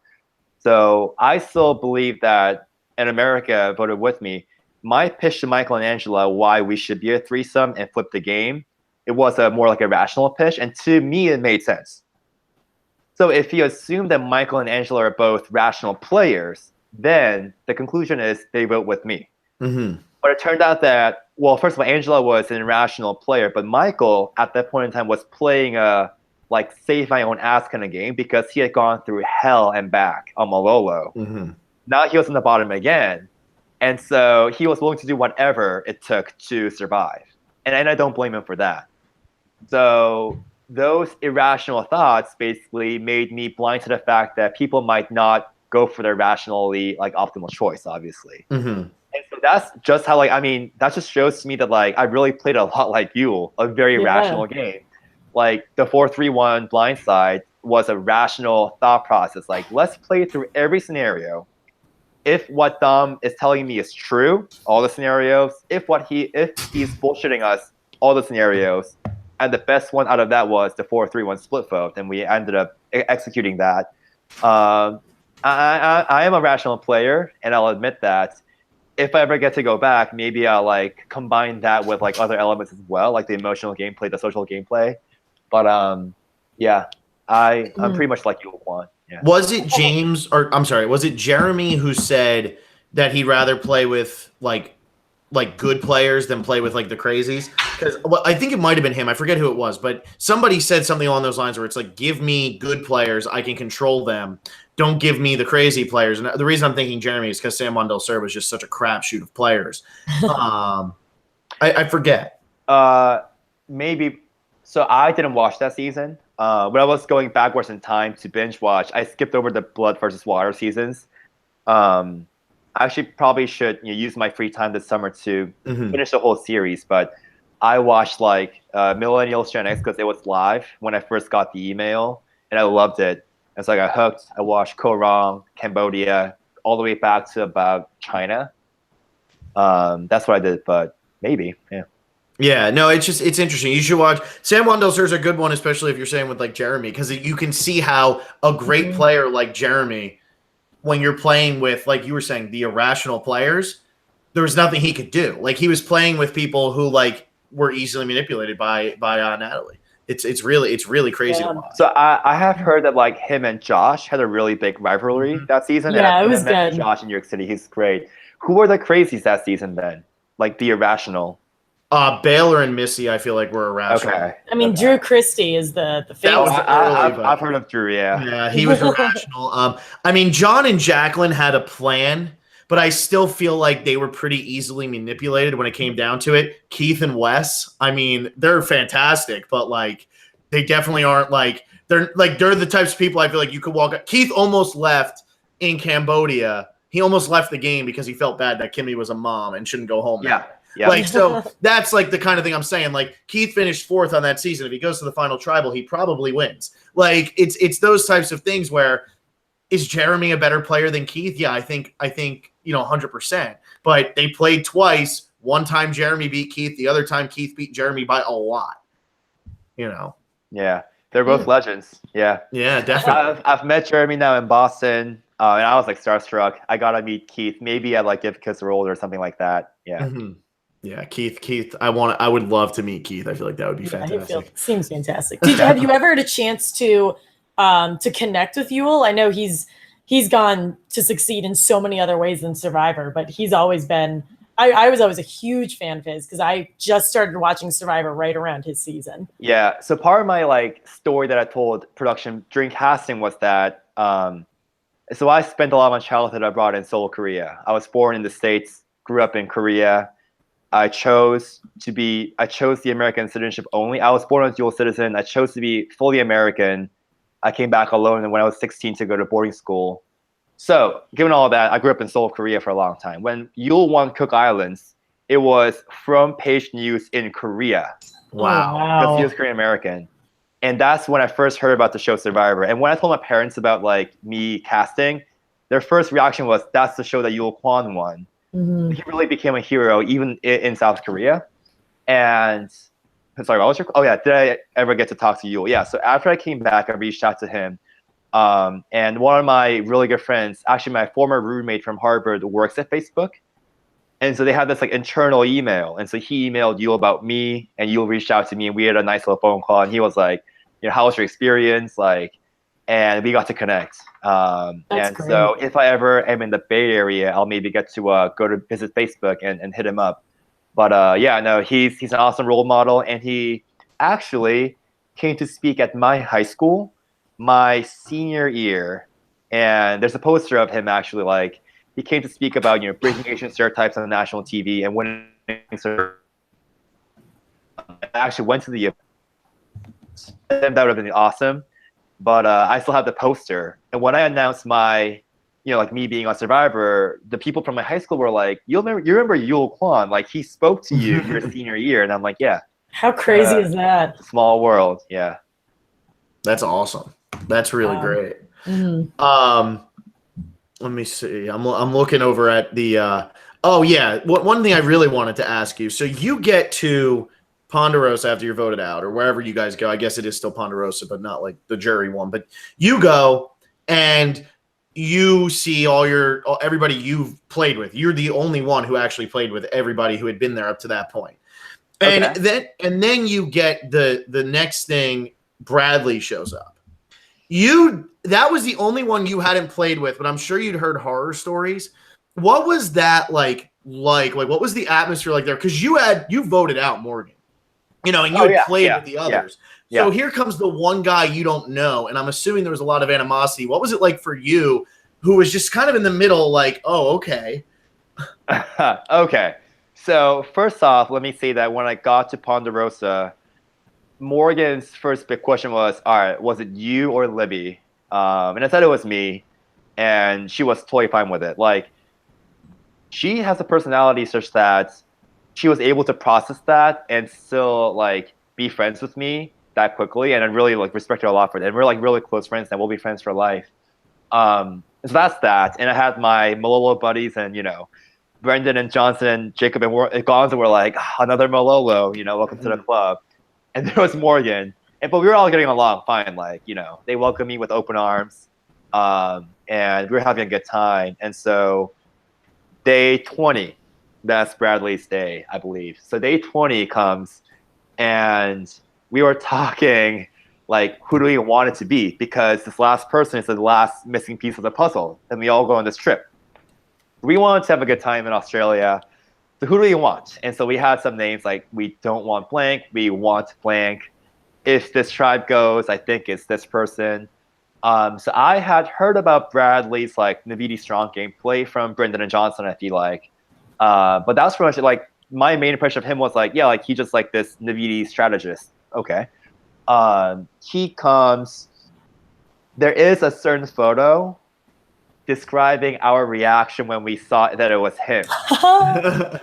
So I still believe that, and America voted with me, my pitch to Michael and Angela why we should be a threesome and flip the game, it was a more like a rational pitch. And to me, it made sense. So if you assume that Michael and Angela are both rational players, then the conclusion is they vote with me. But it turned out that, well, first of all, Angela was an irrational player, but Michael at that point in time was playing a like save my own ass kind of game because he had gone through hell and back on Malolo. Now he was on the bottom again. And so he was willing to do whatever it took to survive. And I don't blame him for that. So those irrational thoughts basically made me blind to the fact that people might not go for their rationally like optimal choice, obviously. Mm-hmm. And so that's just how that just shows to me that like I really played a lot like you, a very rational game. Like the 4-3-1 blindside was a rational thought process. Like let's play through every scenario. If what Dom is telling me is true, all the scenarios. If he's bullshitting us, all the scenarios. And the best one out of that was the 4-3-1 split vote, and we ended up executing that. I am a rational player, and I'll admit that. If I ever get to go back, maybe I'll like combine that with like other elements as well, like the emotional gameplay, the social gameplay. But yeah, I'm pretty much like you, Juan. Yeah. Was it James, or I'm sorry, was it Jeremy who said that he'd rather play with like good players than play with like the crazies? Because I think it might have been him. I forget who it was, but somebody said something along those lines where it's like, give me good players, I can control them. Don't give me the crazy players. And the reason I'm thinking Jeremy is because San Juan del Sur was just such a crapshoot of players. I forget. Maybe. So I didn't watch that season. When I was going backwards in time to binge watch, I skipped over the Blood versus Water seasons. I actually probably should use my free time this summer to finish the whole series. But I watched like Millennials Gen X because it was live when I first got the email, and I loved it. It's like I hooked. I watched Korong, Cambodia, all the way back to about China. That's what I did. But maybe, yeah. Yeah, no, it's interesting. You should watch. San Juan del Sur is a good one, especially if you're saying with like Jeremy, because you can see how a great player like Jeremy, when you're playing with, like you were saying, the irrational players, there was nothing he could do. Like he was playing with people who like were easily manipulated by Natalie. It's really crazy to watch. So I have heard that like him and Josh had a really big rivalry that season. Yeah, and it was good. Josh in New York City, he's great. Who were the crazies that season then? Like the irrational. Baylor and Missy, I feel like were irrational. Okay. I mean, Drew Christie is the famous. I've heard of Drew. Yeah, he was irrational. I mean, John and Jacqueline had a plan, but I still feel like they were pretty easily manipulated when it came down to it. Keith and Wes, I mean, they're fantastic, but like they definitely aren't like they're the types of people I feel like you could walk up. Keith almost left in Cambodia. He almost left the game because he felt bad that Kimmy was a mom and shouldn't go home. Yeah. Yeah. Like, so that's like the kind of thing I'm saying. Like Keith finished 4th on that season. If he goes to the final tribal, he probably wins. Like it's those types of things where is Jeremy a better player than Keith? Yeah, I think 100%. But they played twice. One time Jeremy beat Keith. The other time Keith beat Jeremy by a lot. Yeah, they're both legends. Yeah. Yeah, definitely. I've met Jeremy now in Boston, and I was like starstruck. I gotta meet Keith. Maybe I'd like give Kiss a roll or something like that. Yeah. Mm-hmm. Yeah, Keith. I would love to meet Keith. I feel like that would be fantastic. Seems fantastic. Have you ever had a chance to connect with Yul? I know he's gone to succeed in so many other ways than Survivor, but he's always been. I was always a huge fan of his because I just started watching Survivor right around his season. Yeah. So part of my like story that I told production during casting was that. So I spent a lot of my childhood abroad in Seoul, Korea. I was born in the States, grew up in Korea. I chose the American citizenship only. I was born as a dual citizen. I chose to be fully American. I came back alone when I was 16 to go to boarding school. So, given all that, I grew up in Seoul, Korea for a long time. When Yul won Cook Islands, it was from Page News in Korea. Wow. Because he was Korean American. And that's when I first heard about the show Survivor. And when I told my parents about like me casting, their first reaction was, that's the show that Yul Kwon won. Mm-hmm. He really became a hero even in South Korea. And sorry, what was your? Oh yeah, did I ever get to talk to Yul? Yeah. So after I came back, I reached out to him, and one of my really good friends, actually my former roommate from Harvard, works at Facebook, and so they had this like internal email, and so he emailed Yul about me, and Yul reached out to me, and we had a nice little phone call, and he was like, how was your experience, like, and we got to connect. And great. So if I ever am in the Bay Area, I'll maybe get to go to visit Facebook and hit him up. But yeah, no, he's an awesome role model, and he actually came to speak at my high school my senior year. And there's a poster of him actually, like he came to speak about breaking Asian stereotypes on national TV and winning. I actually went to the then that would have been awesome. But I still have the poster. And when I announced my, like me being on Survivor, the people from my high school were like, you remember Yul Kwan? Like, he spoke to you your senior year. And I'm like, yeah. How crazy is that? Small world. Yeah. That's awesome. That's really great. Mm-hmm. Let me see. I'm looking over at the oh yeah. One thing I really wanted to ask you. So you get to Ponderosa after you're voted out, or wherever you guys go. I guess it is still Ponderosa, but not like the jury one. But you go and you see everybody you've played with. You're the only one who actually played with everybody who had been there up to that point. And then you get the next thing. Bradley shows up. That was the only one you hadn't played with, but I'm sure you'd heard horror stories. What was that like? Like what was the atmosphere like there? Because you voted out Morgan. And you had played with the others. Yeah. So here comes the one guy you don't know, and I'm assuming there was a lot of animosity. What was it like for you, who was just kind of in the middle, like, oh, okay. Okay. So first off, let me say that when I got to Ponderosa, Morgan's first big question was, all right, was it you or Libby? And I said it was me, and she was totally fine with it. Like, she has a personality such that she was able to process that and still like be friends with me that quickly, and I really like respect her a lot for that. And we're like really close friends, and we'll be friends for life. So that's that. And I had my Malolo buddies, and Brendan and Johnson and Jacob and Gonzo were like, another Malolo, welcome to the club. And there was Morgan, but we were all getting along fine. Like, they welcomed me with open arms, and we were having a good time. And so day 20, that's Bradley's day, I believe. So day 20 comes, and we were talking, like, who do we want it to be? Because this last person is the last missing piece of the puzzle, and we all go on this trip. We wanted to have a good time in Australia. So who do we want? And so we had some names like, we don't want blank, we want blank. If this tribe goes, I think it's this person. So I had heard about Bradley's like Navidi Strong gameplay from Brendan and Johnson, I feel like. But that was pretty much like my main impression of him was like, yeah, like he just like this Navidi strategist. Okay. He comes. There is a certain photo describing our reaction when we saw that it was him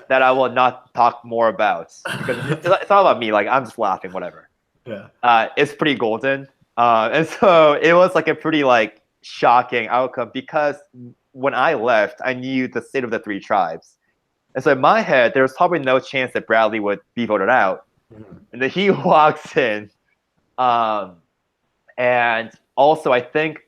that I will not talk more about because it's not about me. Like, I'm just laughing, whatever. Yeah. It's pretty golden. And so it was like a pretty like shocking outcome because when I left, I knew the state of the three tribes. And so in my head, there was probably no chance that Bradley would be voted out. And then he walks in. And also I think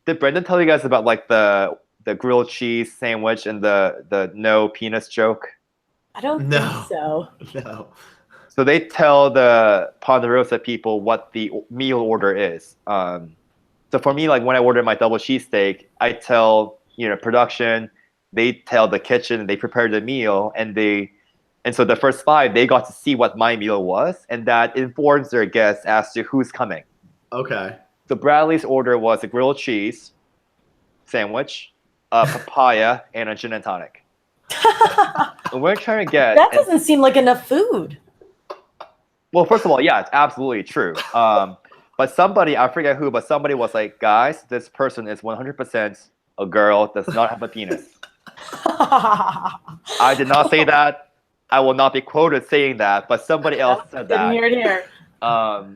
did Brendan tell you guys about like the grilled cheese sandwich and the no penis joke? I don't think so. No. So they tell the Ponderosa people what the meal order is. So for me, like when I order my double cheesesteak, I tell production, they tell the kitchen, they prepare the meal, and so the first 5 they got to see what my meal was, and that informs their guests as to who's coming. Okay. So Bradley's order was a grilled cheese sandwich, a papaya, and a gin and tonic. And we're trying to get that doesn't seem like enough food. Well, first of all, yeah, it's absolutely true. But somebody, I forget who, but somebody was like, guys, this person is 100% a girl, does not have a penis. I did not say that. I will not be quoted saying that, but somebody else said that. Here it here.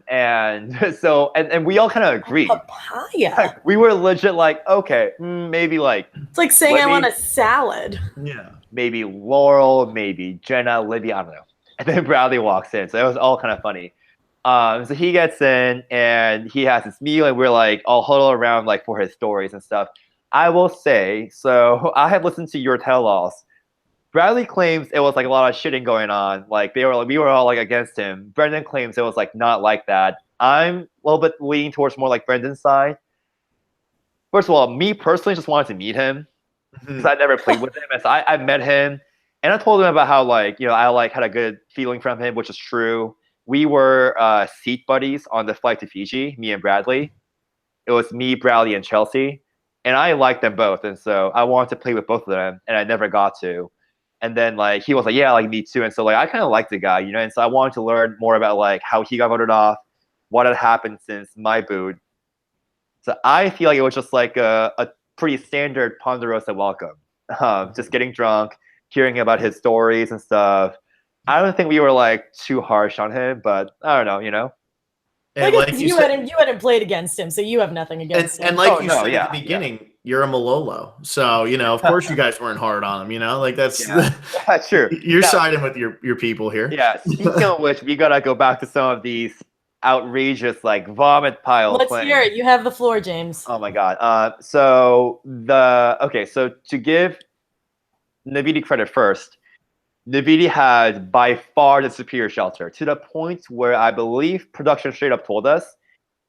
And so, and we all kind of agreed. Papaya. Like, we were legit like, okay, maybe like. It's like saying I want a salad. Yeah. Maybe Laurel, maybe Jenna, Libby, I don't know. And then Bradley walks in, so it was all kind of funny. So he gets in and he has his meal, and we're like all huddle around like for his stories and stuff. I will say, so I have listened to your tell-alls. Bradley claims it was like a lot of shitting going on. Like we were all like against him. Brendan claims it was like not like that. I'm a little bit leaning towards more like Brendan's side. First of all, me personally just wanted to meet him because I never played with him. And so I met him, and I told him about how like I like had a good feeling from him, which is true. We were seat buddies on the flight to Fiji, me and Bradley. It was me, Bradley, and Chelsea, and I liked them both, and so I wanted to play with both of them, and I never got to. And then like he was like, yeah, like me too. And so like I kind of liked the guy, and so I wanted to learn more about like how he got voted off, what had happened since my boot. So I feel like it was just like a pretty standard Ponderosa welcome. Just getting drunk, hearing about his stories and stuff. I don't think we were like too harsh on him, but I don't know. And like you hadn't played against him, so you have nothing against him. And like you said at the beginning, you're a Malolo, so of course you guys weren't hard on him. Like that's true. You're siding with your people here. Yeah. Speaking of which, we gotta go back to some of these outrageous like vomit pile. Let's hear it. You have the floor, James. Oh my god. So to give Navidi credit first. Navidi had by far the superior shelter, to the point where I believe production straight up told us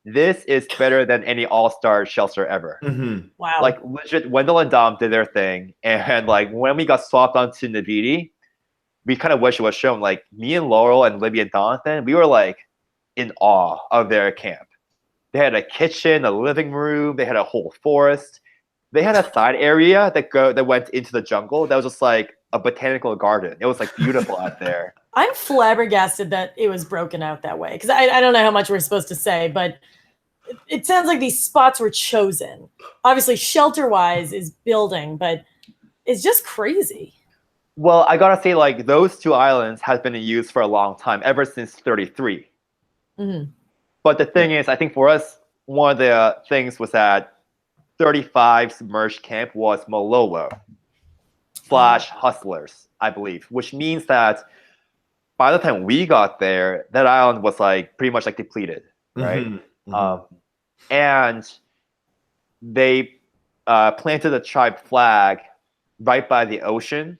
this is better than any all-star shelter ever. Mm-hmm. Wow. Like legit, Wendell and Dom did their thing, and like when we got swapped onto Navidi, we kind of wish it was shown. Like me and Laurel and Libby and Jonathan, we were like in awe of their camp. They had a kitchen, a living room, they had a whole forest. They had a side area that went into the jungle that was just like a botanical garden. It was like beautiful out there. I'm flabbergasted that it was broken out that way, because I don't know how much we're supposed to say, but it sounds like these spots were chosen. Obviously, shelter-wise is building, but it's just crazy. Well, I gotta say, like those two islands have been in use for a long time, ever since 33. Mm-hmm. But the thing is, I think for us, one of the things was that 35 submerged camp was Malolo / Hustlers, I believe, which means that by the time we got there, that island was like pretty much like depleted, right? Mm-hmm. And they planted a tribe flag right by the ocean,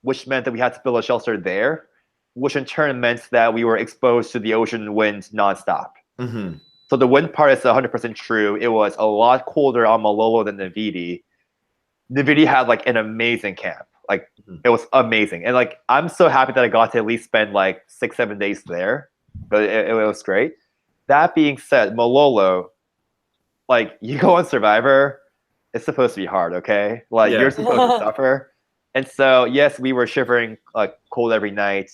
which meant that we had to build a shelter there, which in turn meant that we were exposed to the ocean wind nonstop. Mm-hmm. So the wind part is 100% true. It was a lot colder on Malolo than Navidi. Navidi had like an amazing camp. Like it was amazing. And like I'm so happy that I got to at least spend like 6-7 days there. But it was great. That being said, Malolo, like you go on Survivor, it's supposed to be hard, okay? Like you're supposed to suffer. And so yes, we were shivering like cold every night.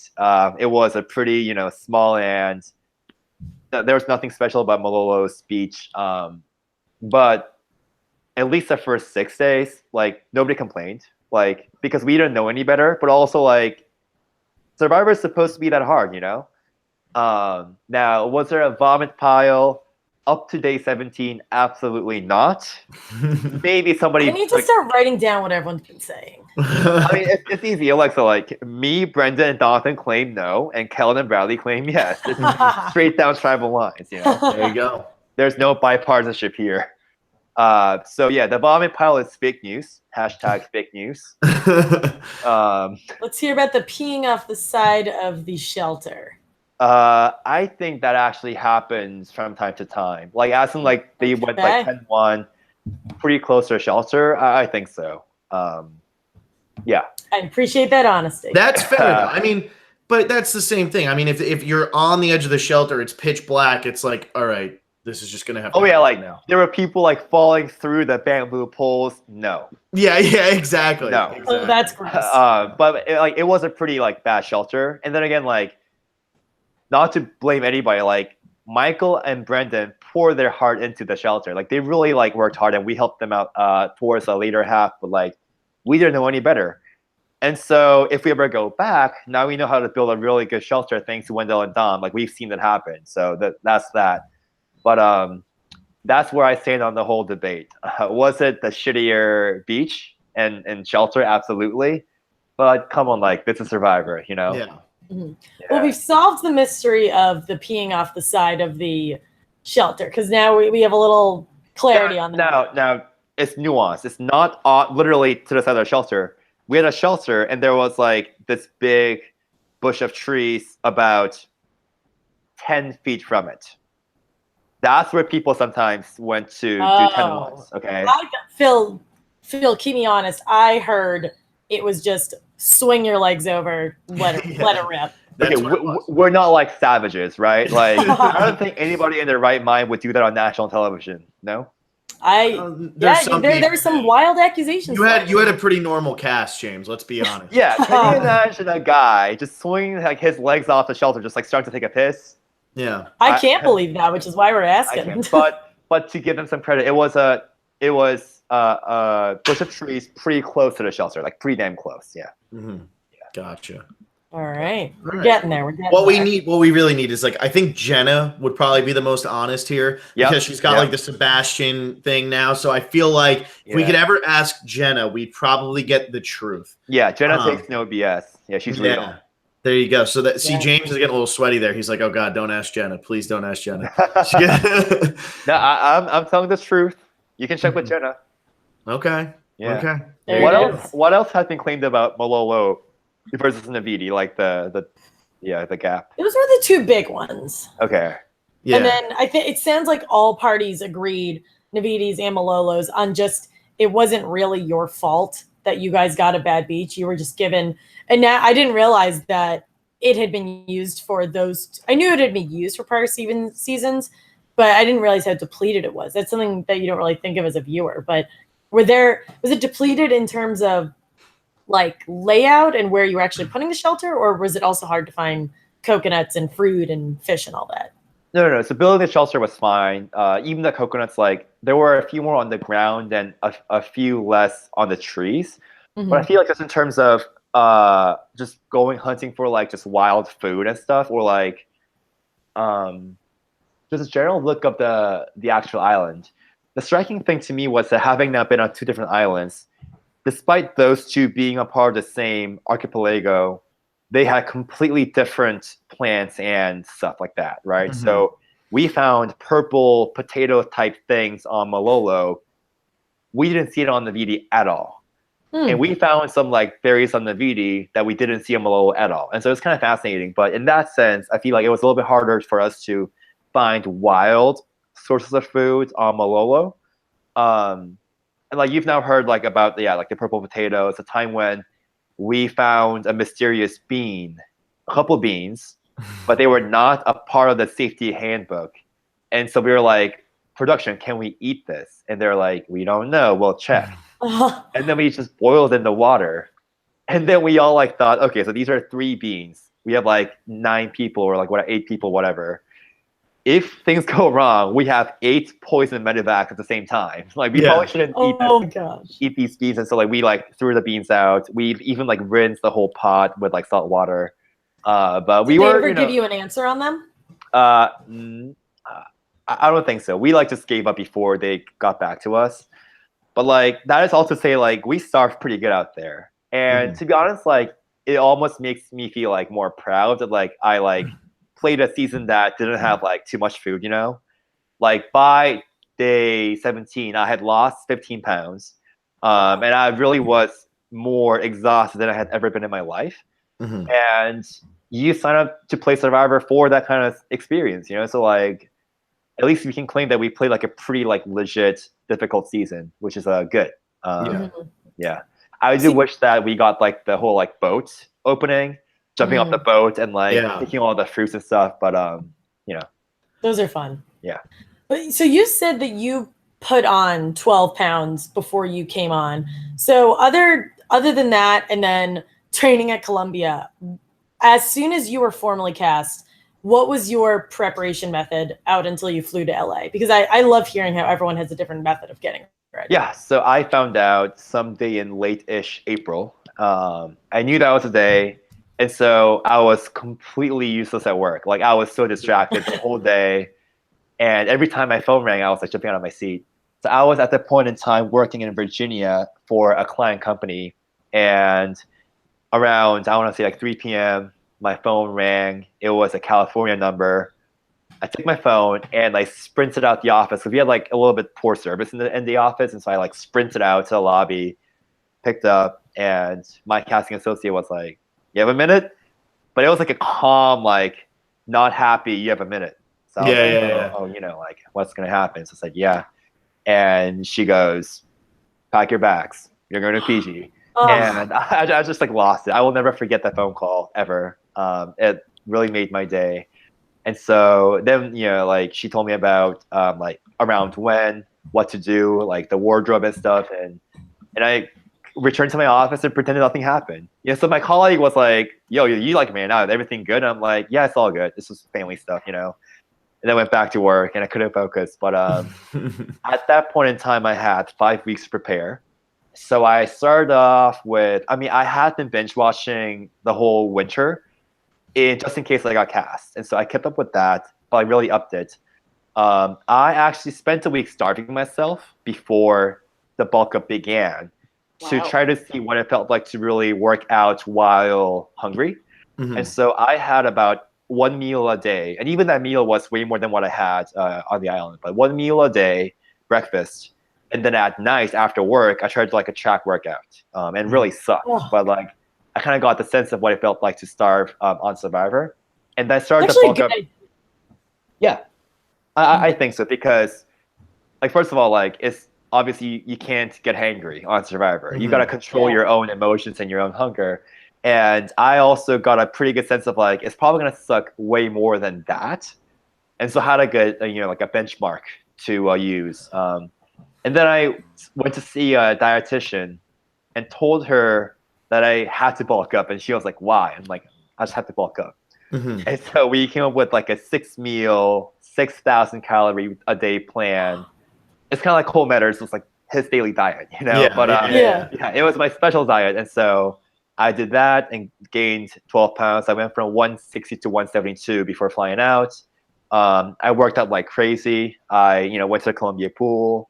It was a pretty, small land. There was nothing special about Malolo's beach, but at least the first 6 days, like nobody complained, like because we didn't know any better. But also, like Survivor is supposed to be that hard, Now, was there a vomit pile up to day 17? Absolutely not. Maybe somebody. I need to start writing down what everyone's been saying. I mean, it's easy. Like me, Brenda, and Jonathan claim no, and Kellen and Bradley claim yes. It's straight down tribal lines. There you go. There's no bipartisanship here. So yeah, the vomit pile is fake news. # fake news. Let's hear about the peeing off the side of the shelter. I think that actually happens from time to time. Like as in like they went like 10-1, pretty close to a shelter. I think so. Yeah. I appreciate that honesty. That's fair though. I mean, but that's the same thing. I mean, if you're on the edge of the shelter, it's pitch black. It's like, all right, this is just gonna have to happen like now. There were people like falling through the bamboo poles. No. Yeah, exactly. No. Exactly. Oh, that's gross. But it was a pretty like bad shelter. And then again, like not to blame anybody, like Michael and Brendan poured their heart into the shelter. Like they really like worked hard, and we helped them out towards the later half, but like we didn't know any better. And so if we ever go back, now we know how to build a really good shelter thanks to Wendell and Dom. Like we've seen that happen. So that's that. But that's where I stand on the whole debate. Was it the shittier beach and shelter? Absolutely. But come on, like this is Survivor, Yeah. Mm-hmm. Yeah. Well, we've solved the mystery of the peeing off the side of the shelter, because now we have a little clarity on that. Now it's nuanced. It's not literally to the side of the shelter. We had a shelter, and there was like this big bush of trees about 10 feet from it. That's where people sometimes went to do 10-1s. Okay. Phil, keep me honest. I heard it was just swing your legs over, let it rip. Okay, we're not like savages, right? Like I don't think anybody in their right mind would do that on national television. No. There's some wild accusations. You had a pretty normal cast, James. Let's be honest. Yeah, can you imagine a guy just swinging like his legs off the shelter, just like starting to take a piss? Yeah, I can't believe that, which is why we're asking. But to give him some credit, it was a bush of trees pretty close to the shelter, like pretty damn close. Yeah. Mm-hmm. Gotcha. All right. We're getting there. What we really need is like, I think Jenna would probably be the most honest here because she's got like the Sebastian thing now. So I feel like if we could ever ask Jenna, we'd probably get the truth. Yeah, Jenna takes no BS. Yeah, she's real. There you go. So James is getting a little sweaty there. He's like, "Oh God, don't ask Jenna. Please don't ask Jenna." No, I'm telling the truth. You can check with Jenna. Okay. Yeah. Okay. What else has been claimed about Malolo versus Navidi? Like the gap. Those were the two big ones. Okay. Yeah. And then I think it sounds like all parties agreed, Navidi's and Malolo's, on just it wasn't really your fault that you guys got a bad beach. You were just given. And now I didn't realize that it had been used for those. I knew it had been used for prior seasons, but I didn't realize how depleted it was. That's something that you don't really think of as a viewer. But was it depleted in terms of like layout and where you were actually putting the shelter, or was it also hard to find coconuts and fruit and fish and all that? No. So building the shelter was fine. Even the coconuts, like there were a few more on the ground and a few less on the trees. Mm-hmm. But I feel like just in terms of just going hunting for like just wild food and stuff, or like just a general look of the actual island. The striking thing to me was that having now been on two different islands, despite those two being a part of the same archipelago, they had completely different plants and stuff like that, right? Mm-hmm. So we found purple potato type things on Malolo. We didn't see it on Navidi at all. And we found some like berries on Navidi that we didn't see on Malolo at all. And so it's kind of fascinating. But in that sense, I feel like it was a little bit harder for us to find wild sources of food on Malolo. And like you've now heard like about like the purple potato. It's a time when we found a mysterious bean, a couple beans, but they were not a part of the safety handbook. And so we were like, production, can we eat this? And they're like, we don't know. We'll check. And then we just boiled in the water. And then we all like thought, okay, so these are 3 beans. We have like 9 people or like 8 people, whatever. If things go wrong, we have 8 poison medevacs at the same time. Like we probably shouldn't eat these beans. And so like we like threw the beans out. We even like rinsed the whole pot with like salt water. But Did they ever give you an answer on them? I don't think so. We like just gave up before they got back to us. But like that is also to say like we starved pretty good out there. And to be honest, like it almost makes me feel like more proud that like I like played a season that didn't have like too much food, you know? Like by day 17, I had lost 15 pounds. And I really was more exhausted than I had ever been in my life. Mm-hmm. And you sign up to play Survivor for that kind of experience, you know? So like at least we can claim that we played like a pretty like legit difficult season, which is good. Yeah. I do wish that we got like the whole like boat opening, jumping off the boat and like picking all the fruits and stuff. But you know, those are fun. Yeah. But so you said that you put on 12 pounds before you came on. So other than that, and then training at Columbia, as soon as you were formally cast, what was your preparation method out until you flew to LA? Because I love hearing how everyone has a different method of getting ready. Yeah, so I found out someday in late-ish April. I knew that was the day, and so I was completely useless at work. Like I was so distracted the whole day, and every time my phone rang, I was like jumping out of my seat. So I was at that point in time working in Virginia for a client company, and around I want to say like 3 p.m. my phone rang. It was a California number. I took my phone and I sprinted out the office because we had like a little bit poor service in the office, and so I like sprinted out to the lobby, picked up, and my casting associate was like, "You have a minute?" But it was like a calm, like not happy. You have a minute. So I was like, oh, you know, like what's gonna happen? So I said, yeah, and she goes, "Pack your bags. You're going to Fiji." And I just like lost it. I will never forget that phone call ever. It really made my day. And so then, you know, like she told me about like around when what to do, like the wardrobe and stuff. And I returned to my office and pretended nothing happened. Yeah, so my colleague was like, "Yo, you like man out? Everything good?" And I'm like, "Yeah, it's all good. This was family stuff, you know." And then went back to work, and I couldn't focus. But at that point in time, I had 5 weeks to prepare. So I started off with, I mean, I had been binge watching the whole winter, just in case I got cast, and so I kept up with that, but I really upped it. I actually spent a week starving myself before the bulk up began to try to see what it felt like to really work out while hungry. And so I had about one meal a day, and even that meal was way more than what I had on the island, but one meal a day, breakfast. And then at night after work, I tried like a track workout, and really sucked. But like, I kind of got the sense of what it felt like to starve on Survivor. And then I started to bulk up. Yeah, I think so, because like, first of all, like, it's obviously you can't get hangry on Survivor. You got to control your own emotions and your own hunger. And I also got a pretty good sense of like, it's probably gonna suck way more than that. And so how to get like a benchmark to use. And then I went to see a dietitian and told her that I had to bulk up, and she was like, "Why?" I'm like, "I just have to bulk up." And so we came up with like a 6-meal, 6,000 calorie a day plan. It's kind of like Cole Metters. It's like his daily diet, you know. Yeah, but yeah, it was my special diet, and so I did that and gained 12 pounds. I went from 160 to 172 before flying out. I worked out like crazy. I went to the Columbia pool.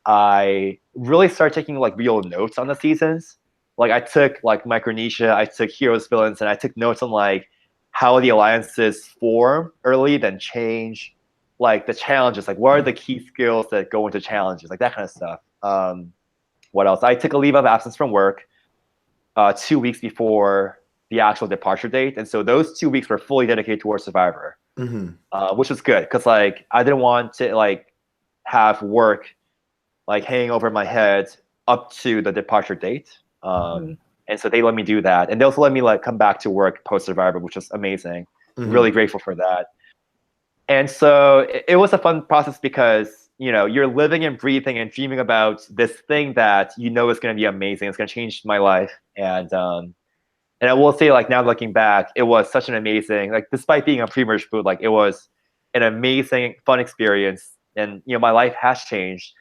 I really started taking like real notes on the seasons. Like I took like Micronesia, I took Heroes, Villains, and I took notes on like how the alliances form early, then change, like the challenges, like what are the key skills that go into challenges, like that kind of stuff. What else? I took a leave of absence from work 2 weeks before the actual departure date, and so those 2 weeks were fully dedicated towards Survivor, which was good because like I didn't want to like have work like hanging over my head up to the departure date. And so they let me do that. And they also let me like come back to work post Survivor, which was amazing. Really grateful for that. And so it was a fun process because, you're living and breathing and dreaming about this thing that is going to be amazing. It's going to change my life. And I will say, like, now looking back, it was such an amazing, like, despite being a pre-merge boot, like, it was an amazing, fun experience. And, my life has changed.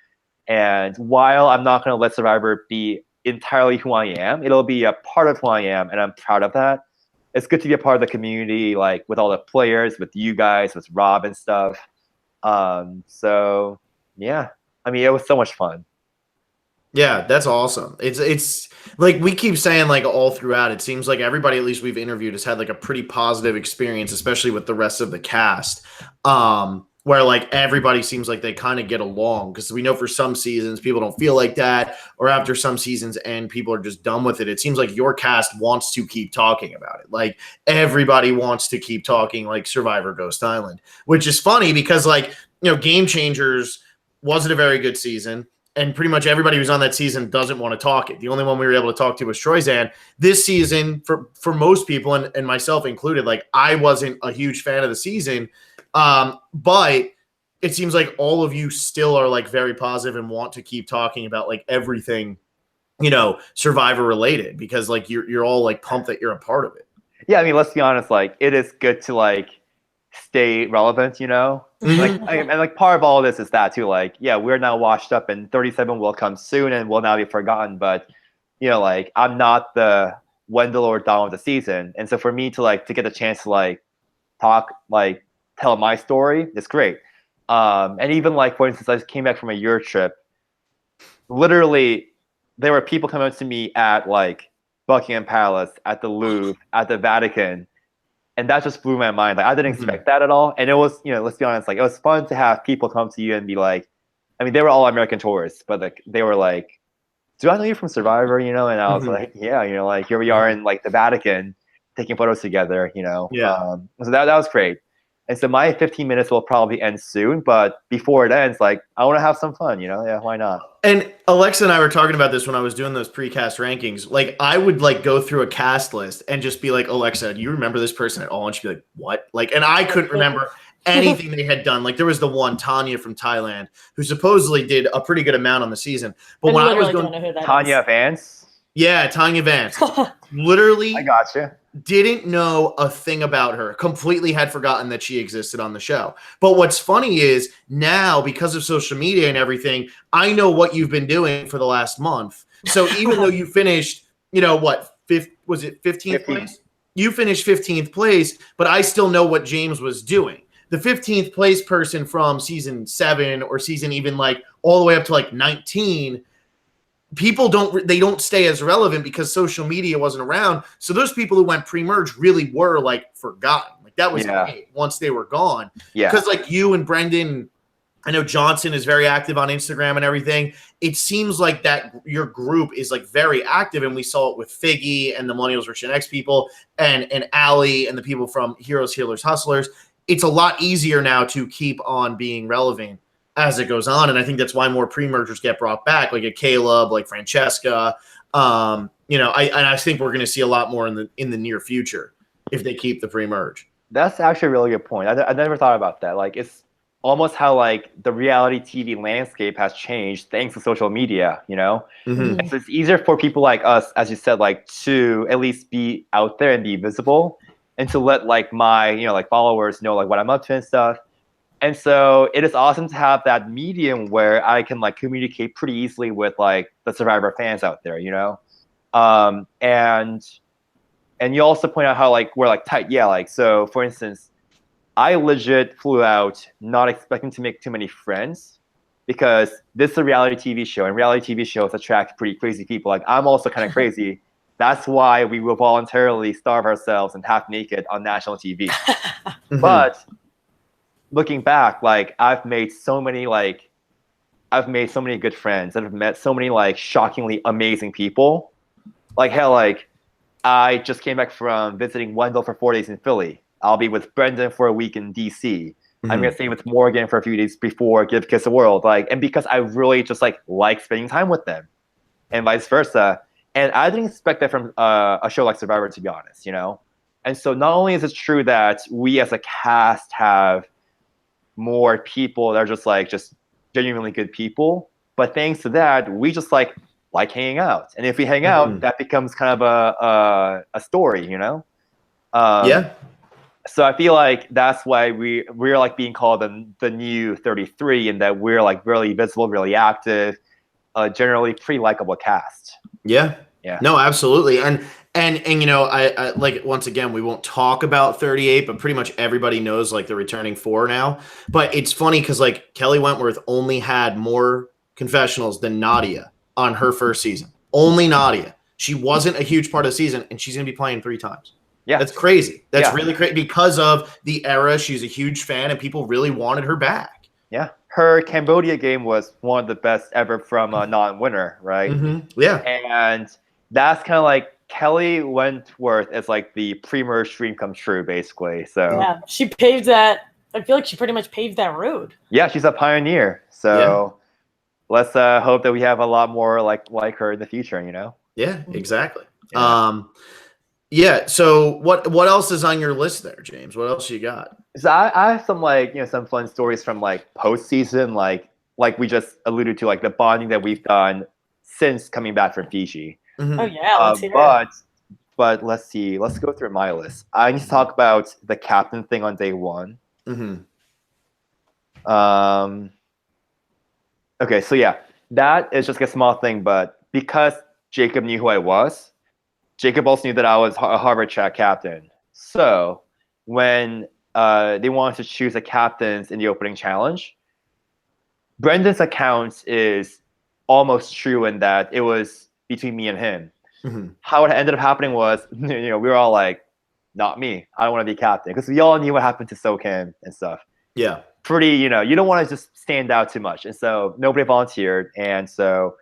And while I'm not going to let Survivor be entirely who I am, it'll be a part of who I am, and I'm proud of that. It's good to be a part of the community, like with all the players, with you guys, with Rob and stuff. So yeah, I mean, it was so much fun. Yeah, that's awesome. It's like we keep saying, like, all throughout, it seems like everybody at least we've interviewed has had like a pretty positive experience, especially with the rest of the cast. Where like everybody seems like they kind of get along, because we know for some seasons people don't feel like that, or after some seasons end, people are just done with it. It seems like your cast wants to keep talking about it. Like everybody wants to keep talking like Survivor Ghost Island, which is funny because like, Game Changers wasn't a very good season. And pretty much everybody who's on that season doesn't want to talk it. The only one we were able to talk to was Troyzan. This season, for most people, and myself included, like I wasn't a huge fan of the season. But it seems like all of you still are like very positive and want to keep talking about like everything, Survivor related, because like you're all like pumped that you're a part of it. Yeah, I mean, let's be honest, like it is good to like stay relevant, Like, and like part of all this is that too. Like, yeah, we're now washed up, and 37 will come soon, and will now be forgotten. But like I'm not the Wendell or Dom of the season, and so for me to get a chance to like talk, like tell my story, is great. And even like, for instance, I came back from a Europe trip. Literally, there were people coming up to me at like Buckingham Palace, at the Louvre, at the Vatican. And that just blew my mind. Like I didn't expect that at all. And it was, let's be honest, like it was fun to have people come to you and be like, I mean, they were all American tourists, but like they were like, "Do I know you from Survivor?" And I was like, "Yeah," like here we are in like the Vatican taking photos together, Yeah. So that was great. And so my 15 minutes will probably end soon, but before it ends, like I want to have some fun, Yeah, why not? And Alexa and I were talking about this when I was doing those precast rankings. Like I would like go through a cast list and just be like, "Alexa, do you remember this person at all?" And she'd be like, "What?" Like, and I couldn't remember anything they had done. Like there was the one Tanya from Thailand who supposedly did a pretty good amount on the season. But when I was going, don't know who that Tanya is. Vance. yeah, Tanya Vance, literally I gotcha. didn't know a thing about her. Completely had forgotten that she existed on the show. But what's funny is now, because of social media and everything, I know what you've been doing for the last month. So even though you finished, what, was it 15th place? You finished 15th place, but I still know what James was doing. The 15th place person from season 7 or season even like all the way up to like 19, people don't stay as relevant because social media wasn't around. So those people who went pre-merge really were like forgotten. Like that was it once they were gone. Yeah. Because like you and Brendan, I know Johnson is very active on Instagram and everything. It seems like that your group is like very active, and we saw it with Figgy and the Millennials for Gen X people and Allie and the people from Heroes, Healers, Hustlers. It's a lot easier now to keep on being relevant as it goes on, and I think that's why more pre-mergers get brought back, like a Caleb, like Francesca. I think we're going to see a lot more in the near future if they keep the pre-merge. That's actually a really good point. I never thought about that. Like it's almost how like the reality TV landscape has changed thanks to social media, Mm-hmm. And so it's easier for people like us, as you said, like to at least be out there and be visible and to let like my, like followers know like what I'm up to and stuff. And so it is awesome to have that medium where I can like communicate pretty easily with like the Survivor fans out there, and you also point out how like we're like tight. Yeah. Like, so for instance, I legit flew out not expecting to make too many friends because this is a reality TV show, and reality TV shows attract pretty crazy people. Like I'm also kind of crazy. That's why we will voluntarily starve ourselves and half naked on national TV. Mm-hmm. But looking back, like I've made so many good friends, and I've met so many like shockingly amazing people. Like hell, like I just came back from visiting Wendell for 4 days in Philly. I'll be with Brendan for a week in DC. Mm-hmm. I'm gonna stay with Morgan for a few days before Give Kiss the World. Like, and because I really just like spending time with them, and vice versa. And I didn't expect that from a show like Survivor, to be honest, And so not only is it true that we as a cast have more people that are just genuinely good people, but thanks to that, we just like hanging out. And if we hang out, that becomes kind of a story, Yeah. So I feel like that's why we're like being called the new 33, and that we're like really visible, really active, generally pretty likable cast. Yeah. No, absolutely. And I like, once again, we won't talk about 38, but pretty much everybody knows like the returning 4 now. But it's funny because like Kelly Wentworth only had more confessionals than Nadia on her first season. Only Nadia. She wasn't a huge part of the season, and she's going to be playing 3 times. Yeah. That's crazy. That's really crazy because of the era. She's a huge fan, and people really wanted her back. Yeah. Her Cambodia game was one of the best ever from a non-winner, right? Mm-hmm. Yeah. And that's kind of like Kelly Wentworth is like the pre-merge dream come true, basically. So yeah, she paved that. I feel like she pretty much paved that road. Yeah, she's a pioneer. So let's hope that we have a lot more like her in the future, Yeah, exactly. Yeah. So what else is on your list there, James? What else you got? So I have some like some fun stories from like postseason, like we just alluded to, like the bonding that we've done since coming back from Fiji. Mm-hmm. Oh yeah, let's hear it. But let's see. Let's go through my list. I need to talk about the captain thing on day 1. Mm-hmm. Okay, so yeah, that is just a small thing, but because Jacob knew who I was, Jacob also knew that I was a Harvard track captain. So when they wanted to choose the captains in the opening challenge, Brendan's account is almost true in that it was between me and him. Mm-hmm. How it ended up happening was, we were all like, not me. I don't want to be captain. Because we all knew what happened to SoCam and stuff. Yeah. Pretty, you don't want to just stand out too much. And so nobody volunteered. And so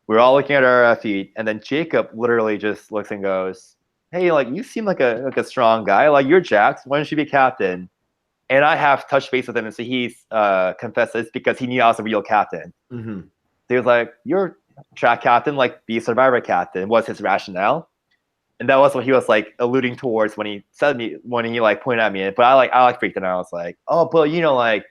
we're all looking at our feet. And then Jacob literally just looks and goes, hey, like, you seem like a strong guy. Like, you're jacked. Why don't you be captain? And I have touched base with him. And so he's confessed it's because he knew I was a real captain. Mm-hmm. So he was like, you're track captain, like be Survivor captain, was his rationale. And And that was what he was like alluding towards when he like pointed at me. But I freaked out. I was like, oh, but like,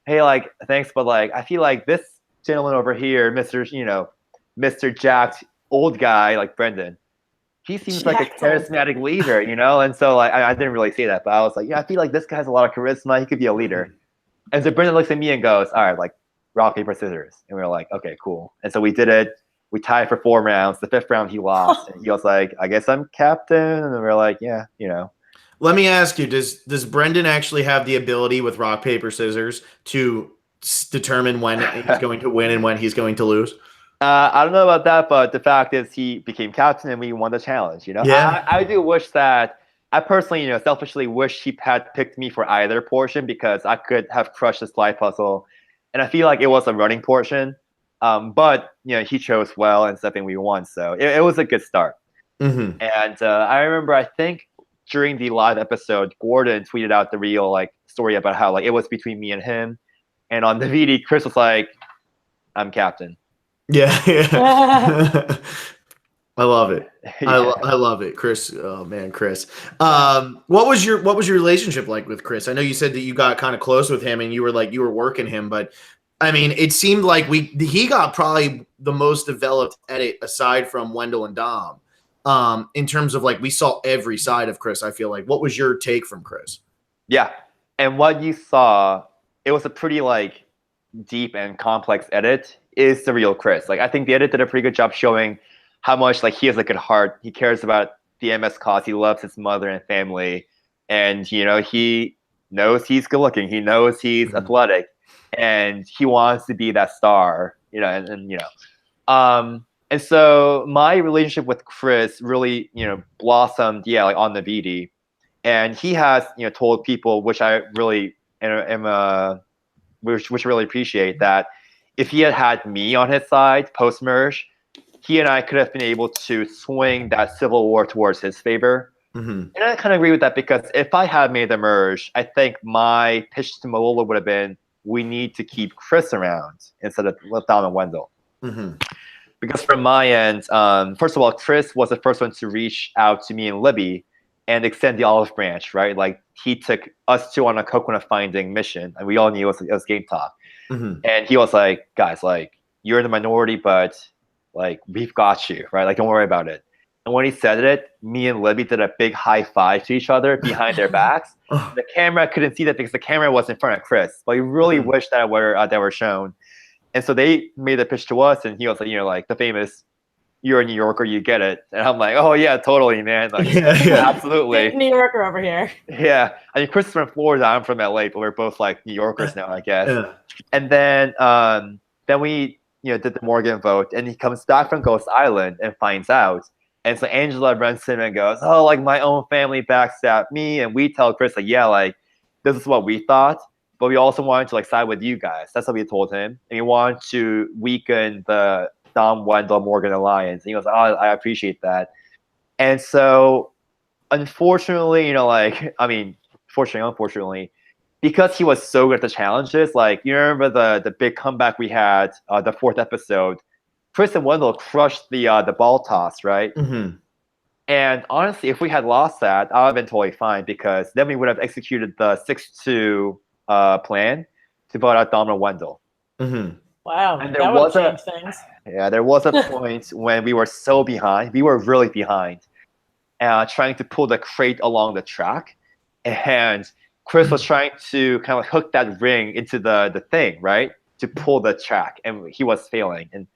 hey, like, thanks, but like, I feel like this gentleman over here, Mr. Jacked old guy like Brendan, he seems like a charismatic leader, And so like, I didn't really say that, but I was like, yeah, I feel like this guy has a lot of charisma. He could be a leader. And so Brendan looks at me and goes, all right, like, rock, paper, scissors. And we were like, okay, cool. And so we did it. We tied for 4 rounds. The 5th round, he lost. And he was like, I guess I'm captain. And we were like, yeah, Let me ask you, does Brendan actually have the ability with rock, paper, scissors to determine when he's going to win and when he's going to lose? I don't know about that, but the fact is he became captain and we won the challenge, Yeah. I do wish that, I personally, selfishly wish he had picked me for either portion because I could have crushed the slide puzzle. And I feel like it was a running portion. But he chose well and stuff, and we won, so it was a good start. Mm-hmm. And I remember, I think during the live episode, Gordon tweeted out the real like story about how like it was between me and him, and on the VD, Chris was like, "I'm captain." Yeah. I love it. Yeah. I love it, Chris. Oh man, Chris. What was your relationship like with Chris? I know you said that you got kind of close with him and you were working him, but I mean, it seemed like he got probably the most developed edit aside from Wendell and Dom. In terms of like we saw every side of Chris. I feel like. What was your take from Chris? Yeah, and what you saw, it was a pretty like deep and complex edit. Is the real Chris? Like I think the edit did a pretty good job showing how much like he has a good heart. He cares about the MS cause. He loves his mother and family, and he knows he's good looking. He knows he's athletic. And he wants to be that star, and so my relationship with Chris really, blossomed, like on the VD, and he has, told people, which I really which really appreciate, that if he had me on his side post merge, he and I could have been able to swing that civil war towards his favor. Mm-hmm. And I kind of agree with that because if I had made the merge, I think my pitch to Malolo would have been, we need to keep Chris around instead of Dom and Wendell. Mm-hmm. Because from my end, first of all, Chris was the first one to reach out to me and Libby and extend the olive branch, right? Like he took us two on a coconut finding mission, and we all knew it was game talk. Mm-hmm. And he was like, guys, like you're in the minority, but like we've got you, right? Like don't worry about it. And when he said it, me and Libby did a big high five to each other behind their backs. The camera couldn't see that because the camera was in front of Chris, but he really wished that were shown. And so they made the pitch to us, and he was like, like the famous, "You're a New Yorker, you get it." And I'm like, "Oh yeah, totally, man. Like, absolutely." Big New Yorker over here. Yeah, I mean, Chris is from Florida, I'm from LA, but we're both like New Yorkers now, I guess. Yeah. And then we did the Morgan vote, and he comes back from Ghost Island and finds out. And so Angela runs him and goes, "Oh, like my own family backstabbed me." And we tell Chris, like, "Yeah, like this is what we thought, but we also wanted to like side with you guys." That's what we told him. And we wanted to weaken the Dom, Wendell, Morgan alliance. And he was like, "Oh, I appreciate that." And so unfortunately, unfortunately, because he was so good at the challenges, like you remember the big comeback we had, the 4th episode, Chris and Wendell crushed the ball toss, right? Mm-hmm. And honestly, if we had lost that, I would have been totally fine because then we would have executed the 6-2 plan to vote out Dom and Wendell. Mm-hmm. Wow, and there was things. Yeah, there was a point when we were so behind. We were really behind, trying to pull the crate along the track, and Chris was trying to kind of hook that ring into the thing, right, to pull the track, and he was failing. And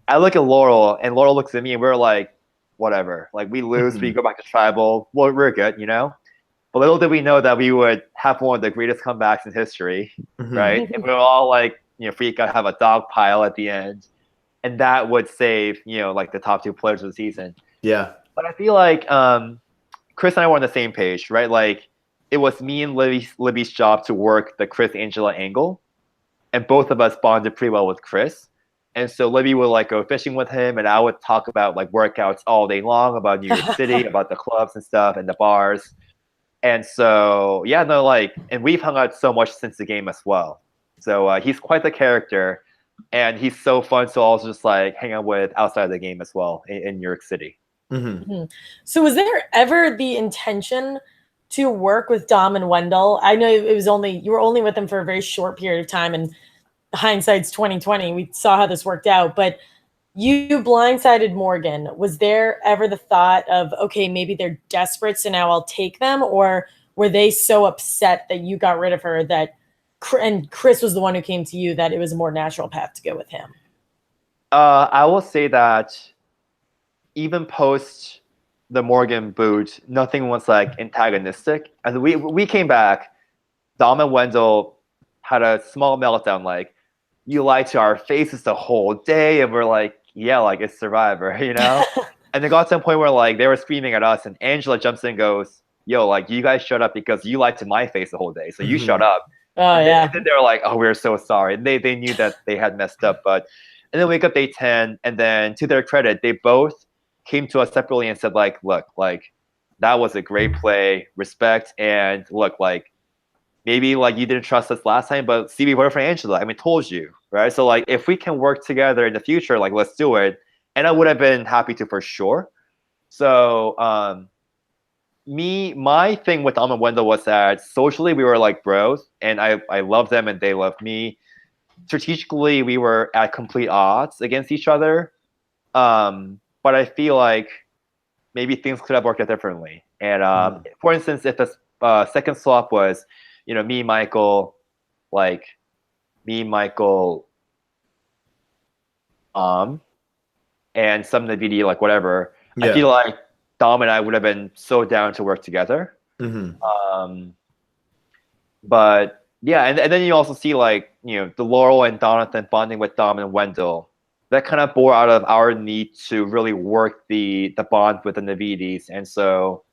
I look at Laurel, and Laurel looks at me, and we're like, whatever. Like, we lose, we go back to tribal. Well, we're good, But little did we know that we would have one of the greatest comebacks in history, right? And we were all like, freak out, have a dog pile at the end. And that would save, like the top 2 players of the season. Yeah. But I feel like Chris and I were on the same page, right? Like, it was me and Libby's job to work the Chris Angela angle. And both of us bonded pretty well with Chris. And so Libby would like go fishing with him, and I would talk about like workouts all day long about New York City, about the clubs and stuff and the bars. And so, and we've hung out so much since the game as well. So he's quite the character, and he's so fun to also just like hang out with outside of the game as well in New York City. So was there ever the intention to work with Dom and Wendell? I know it was you were only with them for a very short period of time, and hindsight's 2020. We saw how this worked out, but you blindsided Morgan. Was there ever the thought of, okay, maybe they're desperate, so now I'll take them? Or were they so upset that you got rid of her and Chris was the one who came to you, that it was a more natural path to go with him? I will say that even post the Morgan boot, nothing was like antagonistic. And we came back, Dom and Wendell had a small meltdown, like, you lied to our faces the whole day, and we're like, yeah, like it's Survivor, you know? And it got to a point where like they were screaming at us, and Angela jumps in and goes, yo, like you guys shut up because you lied to my face the whole day, so you shut up. Oh, and yeah. And then they were like, oh, we're so sorry. And they knew that they had messed up. And then wake up day 10, and then to their credit, they both came to us separately and said, like, look, like that was a great play, respect, and look, like maybe like you didn't trust us last time, but see, we voted for Angela. I mean, told you, right? So like if we can work together in the future, like let's do it. And I would have been happy to for sure. So my thing with Dom and Wendell was that socially we were like bros, and I loved them and they loved me. Strategically, we were at complete odds against each other. But I feel like maybe things could have worked out differently. And for instance, if the second swap was, you know, me, Michael, and some of the VD, like whatever, I feel like Dom and I would have been so down to work together. But yeah, and then you also see like, you know, the Laurel and Donathan bonding with Dom and Wendell. That kind of bore out of our need to really work the bond with the Navidis. And so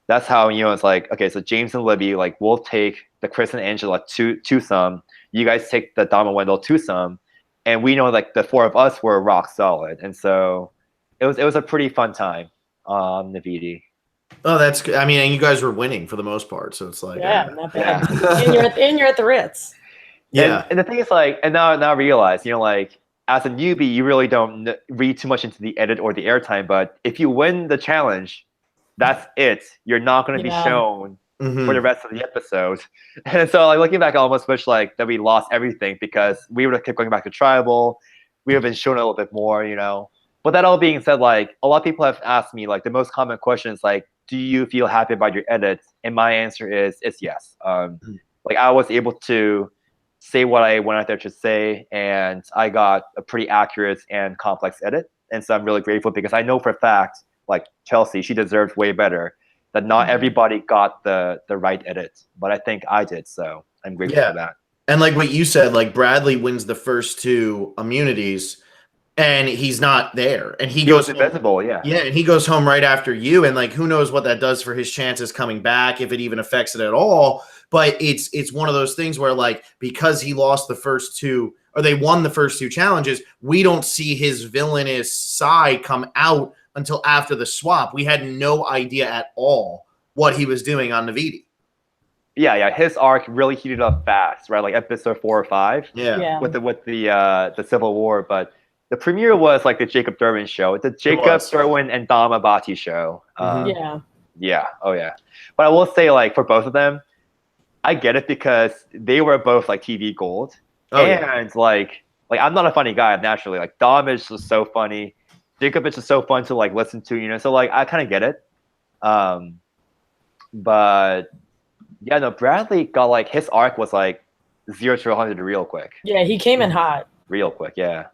that's how, you know, it's like, okay, so James and Libby, like we'll take the Chris and Angela twosome. You guys take the Dom and Wendell twosome. And we know like the four of us were rock solid. And so it was a pretty fun time on Navidi. Oh, that's good. I mean, and you guys were winning for the most part, so it's like, not bad. And you're at the Ritz. Yeah. And the thing is like, and now I realize, you know, like as a newbie, you really don't read too much into the edit or the airtime. But if you win the challenge, that's it. You're not going to be shown for the rest of the episode. And so like looking back, I almost wish like that we lost everything, because we would have kept going back to tribal. We would have been shown a little bit more, you know. But that all being said, like a lot of people have asked me, like the most common question is like, do you feel happy about your edits? And my answer is yes. Like I was able to say what I went out there to say, and I got a pretty accurate and complex edit. And so I'm really grateful, because I know for a fact, like Chelsea, she deserved way better. That not everybody got the right edit, but I think I did. So I'm grateful for that. And like what you said, like Bradley wins the first two immunities, and he's not there, and he goes invisible. Yeah, and he goes home right after you, and like who knows what that does for his chances coming back, if it even affects it at all. But it's one of those things where like, because he lost the first two, or they won the first two challenges, we don't see his villainous side come out until after the swap. We had no idea at all what he was doing on Navidi. Yeah. His arc really heated up fast, right? Like episode 4 or 5. Yeah. With the Civil War, but the premiere was like the Jacob Derwin show. The Jacob Derwin and Dom Abati show. Yeah. Oh yeah. But I will say, like for both of them, I get it, because they were both like TV gold. Like I'm not a funny guy naturally. Like Dom is just so funny. Jacob is just so fun to like listen to, you know. So like I kind of get it. But yeah, no, Bradley got like his arc was like 0 to 100 real quick. Yeah, he came in hot. Real quick, yeah.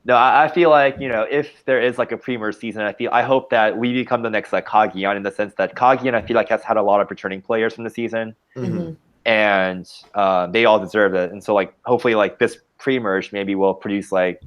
No, I feel like, you know, if there is like a pre-merge season, I hope that we become the next like Kagian, in the sense that Kagian, I feel like, has had a lot of returning players from the season, and they all deserve it. And so like hopefully like this pre-merge maybe will produce like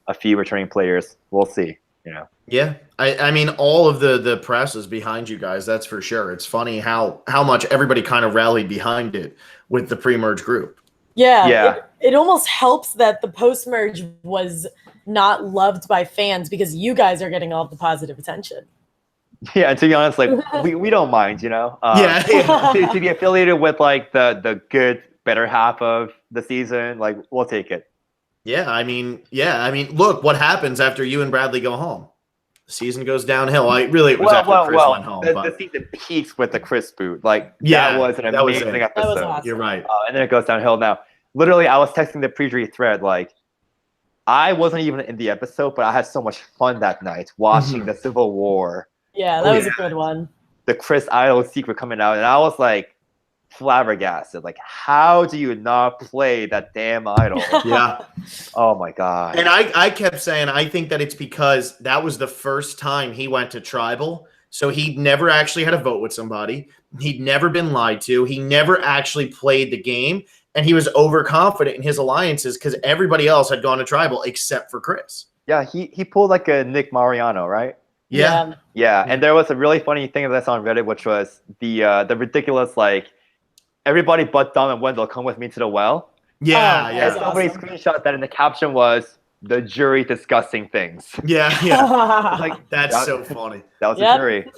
a few returning players. We'll see, you know. Yeah, I mean, all of the press is behind you guys. That's for sure. It's funny how much everybody kind of rallied behind it with the pre-merge group. Yeah. It almost helps that the post-merge was not loved by fans, because you guys are getting all the positive attention. Yeah, and to be honest, like we don't mind, you know. To be affiliated with like the good, better half of the season, like we'll take it. Yeah, I mean, look what happens after you and Bradley go home. season goes downhill. It was after Chris went home. The season peaks with the Chris boot. Like, Yeah, that was an amazing episode. That was awesome. You're right. And then it goes downhill. Now, literally, I was texting the pre-dream thread, like, I wasn't even in the episode, but I had so much fun that night watching the Civil War. Yeah, that was a good one. The Chris Idol secret coming out, and I was like flabbergasted. Like, how do you not play that damn idol? Yeah. Oh my god. And I kept saying I think that it's because that was the first time he went to tribal. So he'd never actually had a vote with somebody. He'd never been lied to. He never actually played the game. And he was overconfident in his alliances because everybody else had gone to tribal except for Chris. Yeah, he pulled like a Nick Mariano, right? Yeah. Yeah, and there was a really funny thing that's on Reddit, which was the ridiculous, like, everybody but Dom and Wendell come with me to the well. Yeah, Oh, yeah. And somebody screenshot that, and the caption was, the jury discussing things. Yeah, yeah. Like, That's so funny. that was Yep. the jury.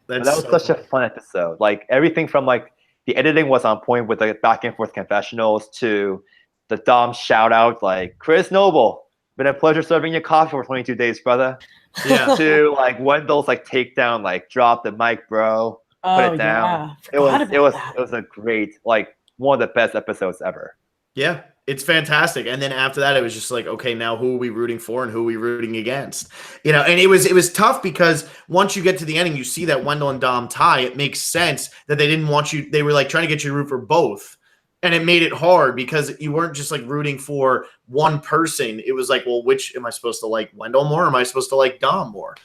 That's That was so such a fun episode. Like, everything from, like, the editing was on point with the back and forth confessionals to the Dom shout out, like, Chris Noble, been a pleasure serving your coffee for 22 days, brother. Yeah. To like Wendell's like takedown, like drop the mic, bro. Put it down. Yeah. It was a great, like, one of the best episodes ever. Yeah, it's fantastic. And then after that, it was just like, okay, now who are we rooting for and who are we rooting against? You know, and it was tough because once you get to the ending, you see that Wendell and Dom tie. It makes sense that they didn't want you. They were like trying to get you to root for both. And it made it hard because you weren't just like rooting for one person. It was like, well, which am I supposed to like, Wendell more? Or am I supposed to like Dom more?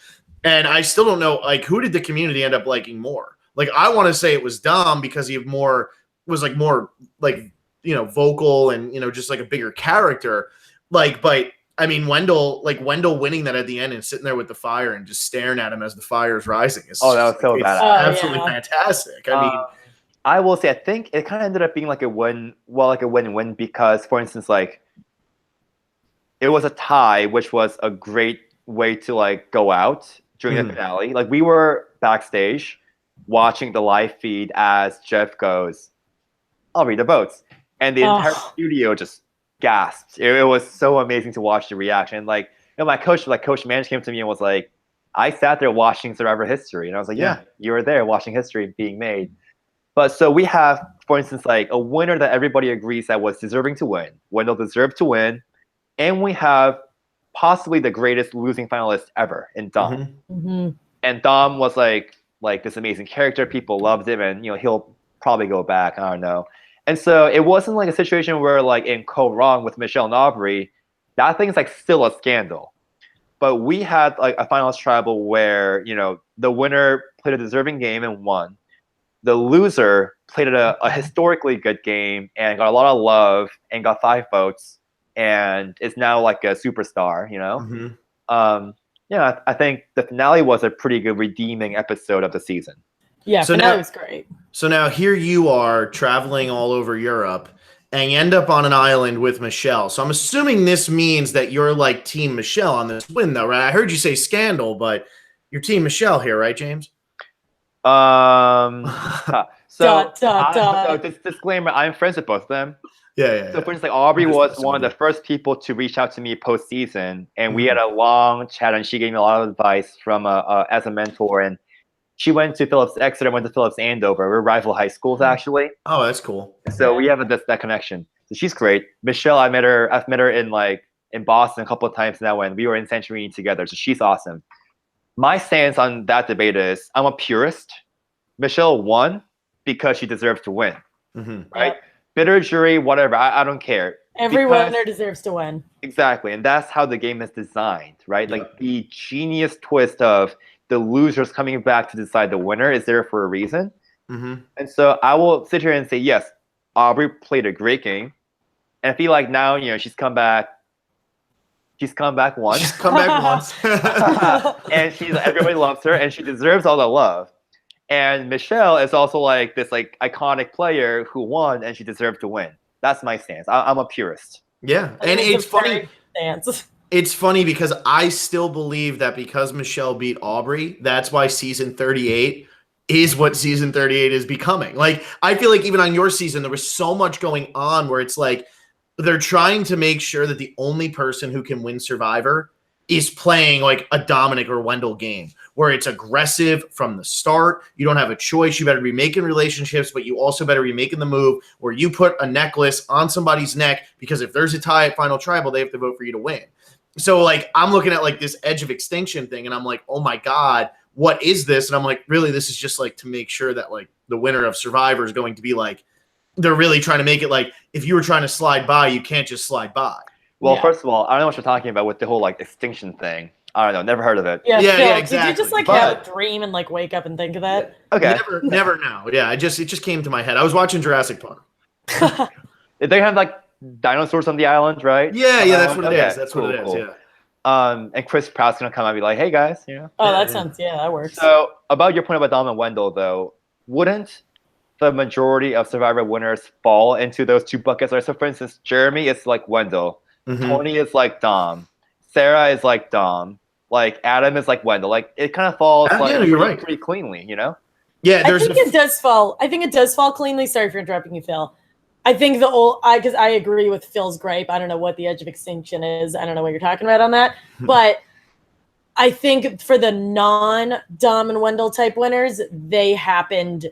And I still don't know, like, who did the community end up liking more? Like, I want to say it was Dom because he was more vocal and, just like a bigger character. Like, but I mean, Wendell winning that at the end and sitting there with the fire and just staring at him as the fire is rising. That was so badass. Absolutely fantastic. I mean, I will say, I think it kind of ended up being like a win-win because, for instance, like, it was a tie, which was a great way to like go out during the finale. Like, we were backstage watching the live feed as Jeff goes, "I'll read the votes," and the entire studio just gasped. It was so amazing to watch the reaction. Like, my coach Manch came to me and was like, "I sat there watching Survivor history," and I was like, "Yeah, you were there watching history being made." But so we have, for instance, like a winner that everybody agrees that was deserving to win. Wendell deserved to win. And we have possibly the greatest losing finalist ever in Dom. Mm-hmm. And Dom was like this amazing character. People loved him, and he'll probably go back. I don't know. And so it wasn't like a situation where, like, in Co-Wrong with Michelle and Aubrey, that thing's like still a scandal. But we had like a finalist tribal where, the winner played a deserving game and won. The loser played a historically good game and got a lot of love and got 5 votes and is now like a superstar, I think the finale was a pretty good redeeming episode of the season. Yeah, so finale was great. So now here you are traveling all over Europe and you end up on an island with Michelle. So I'm assuming this means that you're like Team Michelle on this win, though, right? I heard you say scandal, but you're Team Michelle here, right, James? So this disclaimer, I'm friends with both of them. Yeah. So for instance, like, Aubrey was one of the first people to reach out to me post-season, and we had a long chat, and she gave me a lot of advice from as a mentor, and she went to Phillips Exeter, went to Phillips Andover. We're rival high schools, actually. Oh, that's cool. So we have that connection. So she's great. Michelle, I've met her in Boston a couple of times now when we were in Santorini together. So she's awesome. My stance on that debate is I'm a purist. Michelle won because she deserves to win, right? Yep. Bitter jury, whatever. I don't care. Every winner deserves to win. Exactly, and that's how the game is designed, right? Yep. Like, the genius twist of the losers coming back to decide the winner is there for a reason. And so I will sit here and say, yes, Aubrey played a great game, and I feel like now she's come back. She's come back once. She's come back once. And everybody loves her, and she deserves all the love. And Michelle is also like this like iconic player who won, and she deserved to win. That's my stance. I'm a purist. Yeah, and it's funny. It's funny because I still believe that because Michelle beat Aubrey, that's why season 38 is what season 38 is becoming. Like, I feel like even on your season, there was so much going on where it's like, they're trying to make sure that the only person who can win Survivor is playing like a Dominic or Wendell game where it's aggressive from the start. You don't have a choice. You better be making relationships, but you also better be making the move where you put a necklace on somebody's neck, because if there's a tie at Final Tribal, they have to vote for you to win. So like I'm looking at like this Edge of Extinction thing and I'm like, oh my God, what is this? And I'm like, really, this is just like to make sure that like the winner of Survivor is going to be like, they're really trying to make it like if you were trying to slide by, you can't just slide by. Well, first of all, I don't know what you're talking about with the whole like extinction thing. I don't know, never heard of it. Yeah, Yeah, Phil, yeah, exactly. Did you just like have a dream and like wake up and think of that? Okay. Never know. Yeah, it just came to my head. I was watching Jurassic Park. They have like dinosaurs on the island, right? Yeah, that's what it is. That's what it is. Cool. Yeah. And Chris Pratt's gonna come out and be like, "Hey guys, you know." Oh, that sounds that works. So about your point about Dom and Wendell, though, wouldn't the majority of Survivor winners fall into those two buckets? Right. So, for instance, Jeremy is like Wendell, Tony is like Dom, Sarah is like Dom, like Adam is like Wendell. Like it kind of falls pretty cleanly, you know? Yeah, I think it does fall. I think it does fall cleanly. Sorry for interrupting you, Phil. I think because I agree with Phil's gripe. I don't know what the Edge of Extinction is. I don't know what you're talking about on that. But I think for the non-Dom and Wendell type winners, they happened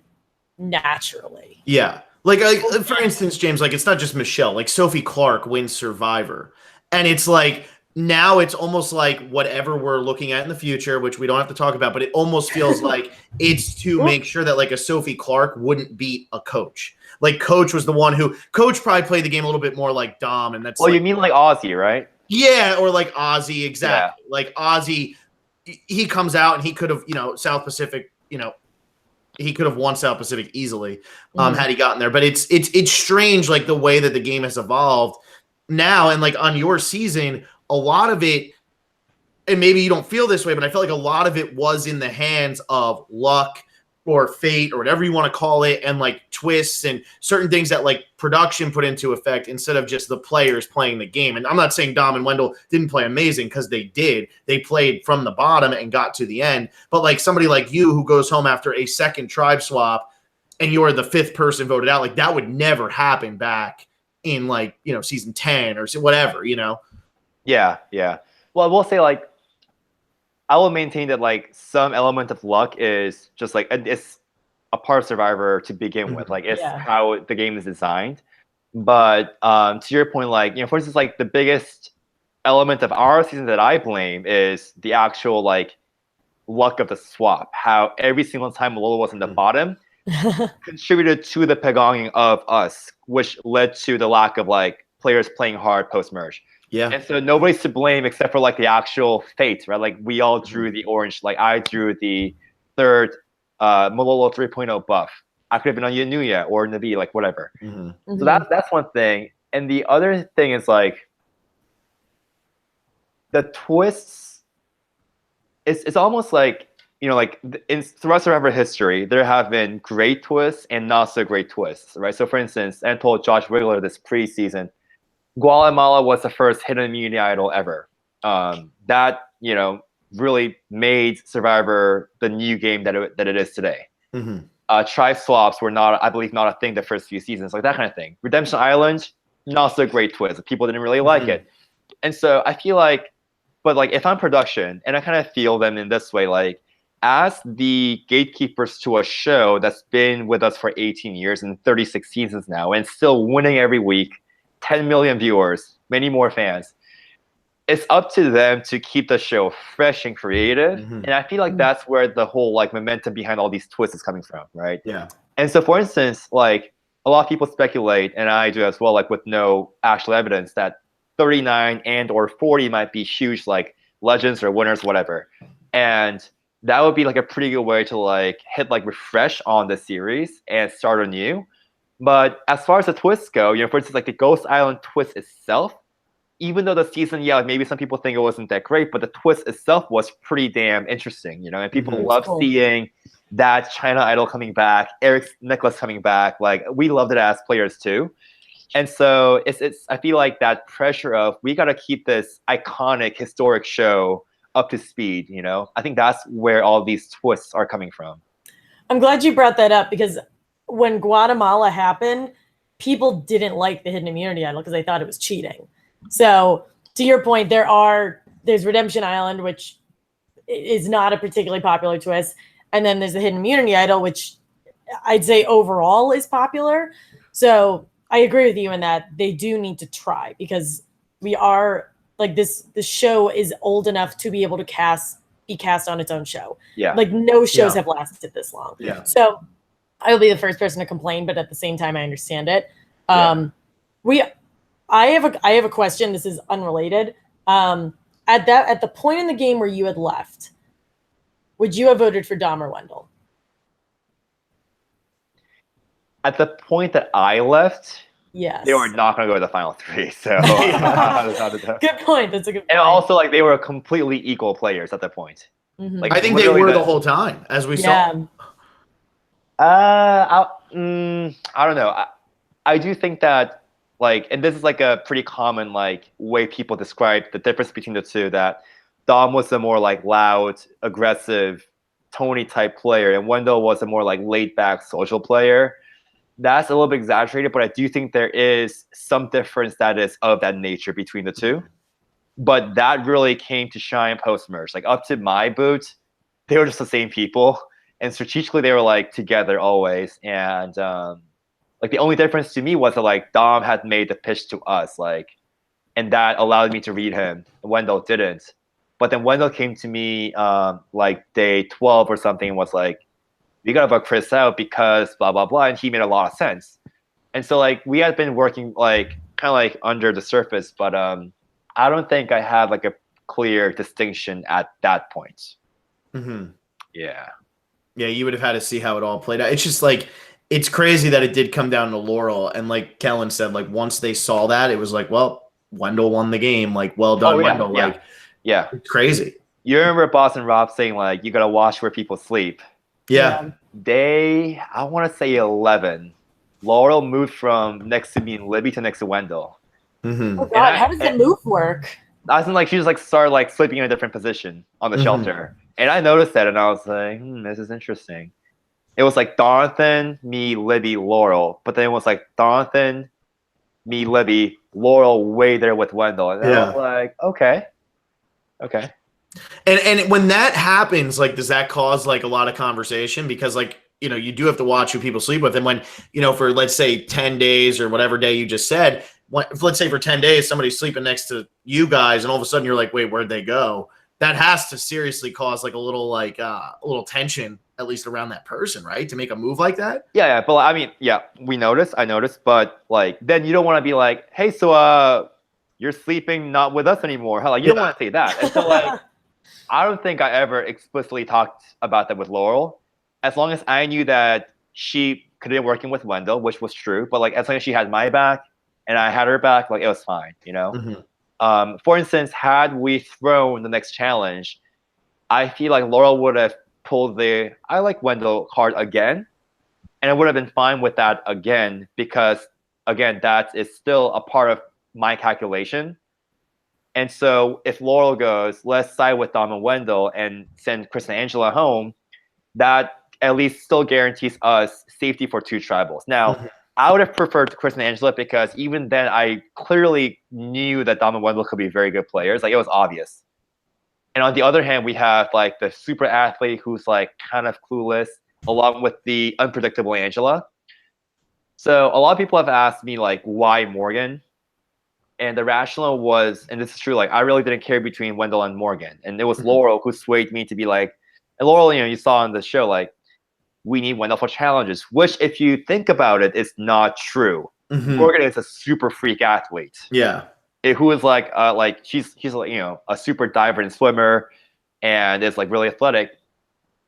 naturally. Yeah. Like for instance, James, like it's not just Michelle. Like Sophie Clark wins Survivor. And it's like now it's almost like whatever we're looking at in the future, which we don't have to talk about, but it almost feels like it's to make sure that like a Sophie Clark wouldn't beat a Coach. Like Coach was the one who Coach probably played the game a little bit more like Dom, and that's you mean like Ozzy, right? Yeah, or like Ozzy, exactly. Yeah. Like Ozzy, he comes out and he could have, South Pacific, he could have won South Pacific easily had he gotten there. But it's strange, like the way that the game has evolved now, and like on your season, a lot of it, and maybe you don't feel this way, but I feel like a lot of it was in the hands of luck or fate or whatever you want to call it, and like twists and certain things that like production put into effect instead of just the players playing the game. And I'm not saying Dom and Wendell didn't play amazing, because they did. They played from the bottom and got to the end. But like somebody like you who goes home after a second tribe swap and you're the fifth person voted out, like that would never happen back in like, season 10 or whatever, Yeah. Well, I will say like, I will maintain that like some element of luck is just like it's a part of Survivor to begin with. Like it's how the game is designed. But to your point, like for instance, like the biggest element of our season that I blame is the actual like luck of the swap. How every single time Malolo was in the bottom contributed to the pegonging of us, which led to the lack of like players playing hard post merge. Yeah. And so nobody's to blame except for like the actual fate, right? Like we all drew the orange. Like I drew the third Malolo 3.0 buff. I could have been on Yanuya or Navi, like whatever. So that's one thing. And the other thing is like the twists. It's almost like like throughout Survivor history, there have been great twists and not so great twists, right? So for instance, I told Josh Wiggler this preseason, Guatemala was the first hidden immunity idol ever. That really made Survivor the new game that it is today. Tribe swaps were not, I believe, not a thing the first few seasons, like that kind of thing. Redemption Island, not so great twist. People didn't really like it, and so I feel like, but like if I'm production, and I kind of feel them in this way, like as the gatekeepers to a show that's been with us for 18 years and 36 seasons now, and still winning every week. 10 million viewers, many more fans. It's up to them to keep the show fresh and creative. And I feel like that's where the whole like momentum behind all these twists is coming from, right? Yeah. And so for instance, like a lot of people speculate, and I do as well, like with no actual evidence, that 39 and or 40 might be huge like legends or winners, whatever. And that would be like a pretty good way to like hit like refresh on the series and start anew. But as far as the twists go, for instance, like the Ghost Island twist itself, even though the season, like maybe some people think it wasn't that great, but the twist itself was pretty damn interesting, and people love seeing that China idol coming back, Eric's necklace coming back. Like we loved it as players too. And so it's I feel like that pressure of we got to keep this iconic historic show up to speed, I think that's where all these twists are coming from. I'm glad you brought that up, because when Guatemala happened, people didn't like the hidden immunity idol because they thought it was cheating. So to your point, there are there's Redemption Island, which is not a particularly popular twist. And then there's the Hidden Immunity Idol, which I'd say overall is popular. So I agree with you in that they do need to try, because we are like this show is old enough to be able to be cast on its own show. Yeah. Like no shows have lasted this long. Yeah. So I will be the first person to complain, but at the same time I understand it. I have a question. This is unrelated. At the point in the game where you had left, would you have voted for Dom or Wendell? At the point that I left, yes, they were not going to go to the final three. So good point. That's a good point. And also, like, they were completely equal players at that point. Mm-hmm. Like, I think they were the whole time, as we saw. I don't know. I do think that, like, and this is like a pretty common like way people describe the difference between the two, that Dom was a more like loud, aggressive, Tony type player, and Wendell was a more like laid back social player. That's a little bit exaggerated, but I do think there is some difference that is of that nature between the two. But that really came to shine post-merge. Like, up to my boot, they were just the same people. And strategically, they were, like, together always. And, like, the only difference to me was that, like, Dom had made the pitch to us, like, and that allowed me to read him. Wendell didn't. But then Wendell came to me, like, day 12 or something, and was like, we gotta vote Chris out because blah blah blah, and he made a lot of sense. And so like we had been working like kind of like under the surface, but I don't think I had like a clear distinction at that point. Mm-hmm. Yeah, you would have had to see how it all played out. It's just like it's crazy that it did come down to Laurel, and like Kellen said, like once they saw that, it was like, well, Wendell won the game. Like, well done, Wendell. Like, it's crazy. You remember Boston Rob saying like, you gotta watch where people sleep. Yeah. Day, I want to say 11. Laurel moved from next to me and Libby to next to Wendell. Mm-hmm. Oh God, how does the move work? I was like, she just like started like sleeping in a different position on the shelter, and I noticed that, and I was like, this is interesting. It was like Donathan, me, Libby, Laurel, but then it was like Donathan, me, Libby, Laurel, way there with Wendell, and I was like, okay. And when that happens, like, does that cause like a lot of conversation? Because like, you know, you do have to watch who people sleep with. And when, you know, for let's say 10 days or whatever day you just said, let's say for 10 days, somebody's sleeping next to you guys and all of a sudden you're like, wait, where'd they go? That has to seriously cause like a little tension, at least around that person, right? To make a move like that. Yeah. But I mean, I noticed, but like, then you don't want to be like, hey, so you're sleeping not with us anymore. Hell, like, you don't want to say that. And so like, I don't think I ever explicitly talked about that with Laurel. As long as I knew that she could have been working with Wendell, which was true, but like as long as she had my back and I had her back, like it was fine, you know? Mm-hmm. For instance, had we thrown the next challenge, I feel like Laurel would have pulled the I like Wendell card again, and I would have been fine with that again, because again, that is still a part of my calculation. And so if Laurel goes, let's side with Dom and Wendell and send Chris and Angela home, that at least still guarantees us safety for two tribals. Now, I would have preferred Chris and Angela, because even then I clearly knew that Dom and Wendell could be very good players. Like, it was obvious. And on the other hand, we have like the super athlete who's like kind of clueless, along with the unpredictable Angela. So a lot of people have asked me like, why Morgan? And the rationale was, and this is true, like I really didn't care between Wendell and Morgan. And it was Laurel who swayed me to be like, and Laurel, you know, you saw on the show, like, we need Wendell for challenges, which if you think about it, is not true. Morgan is a super freak athlete. Yeah. Who is like she's like, you know, a super diver and swimmer and is like really athletic.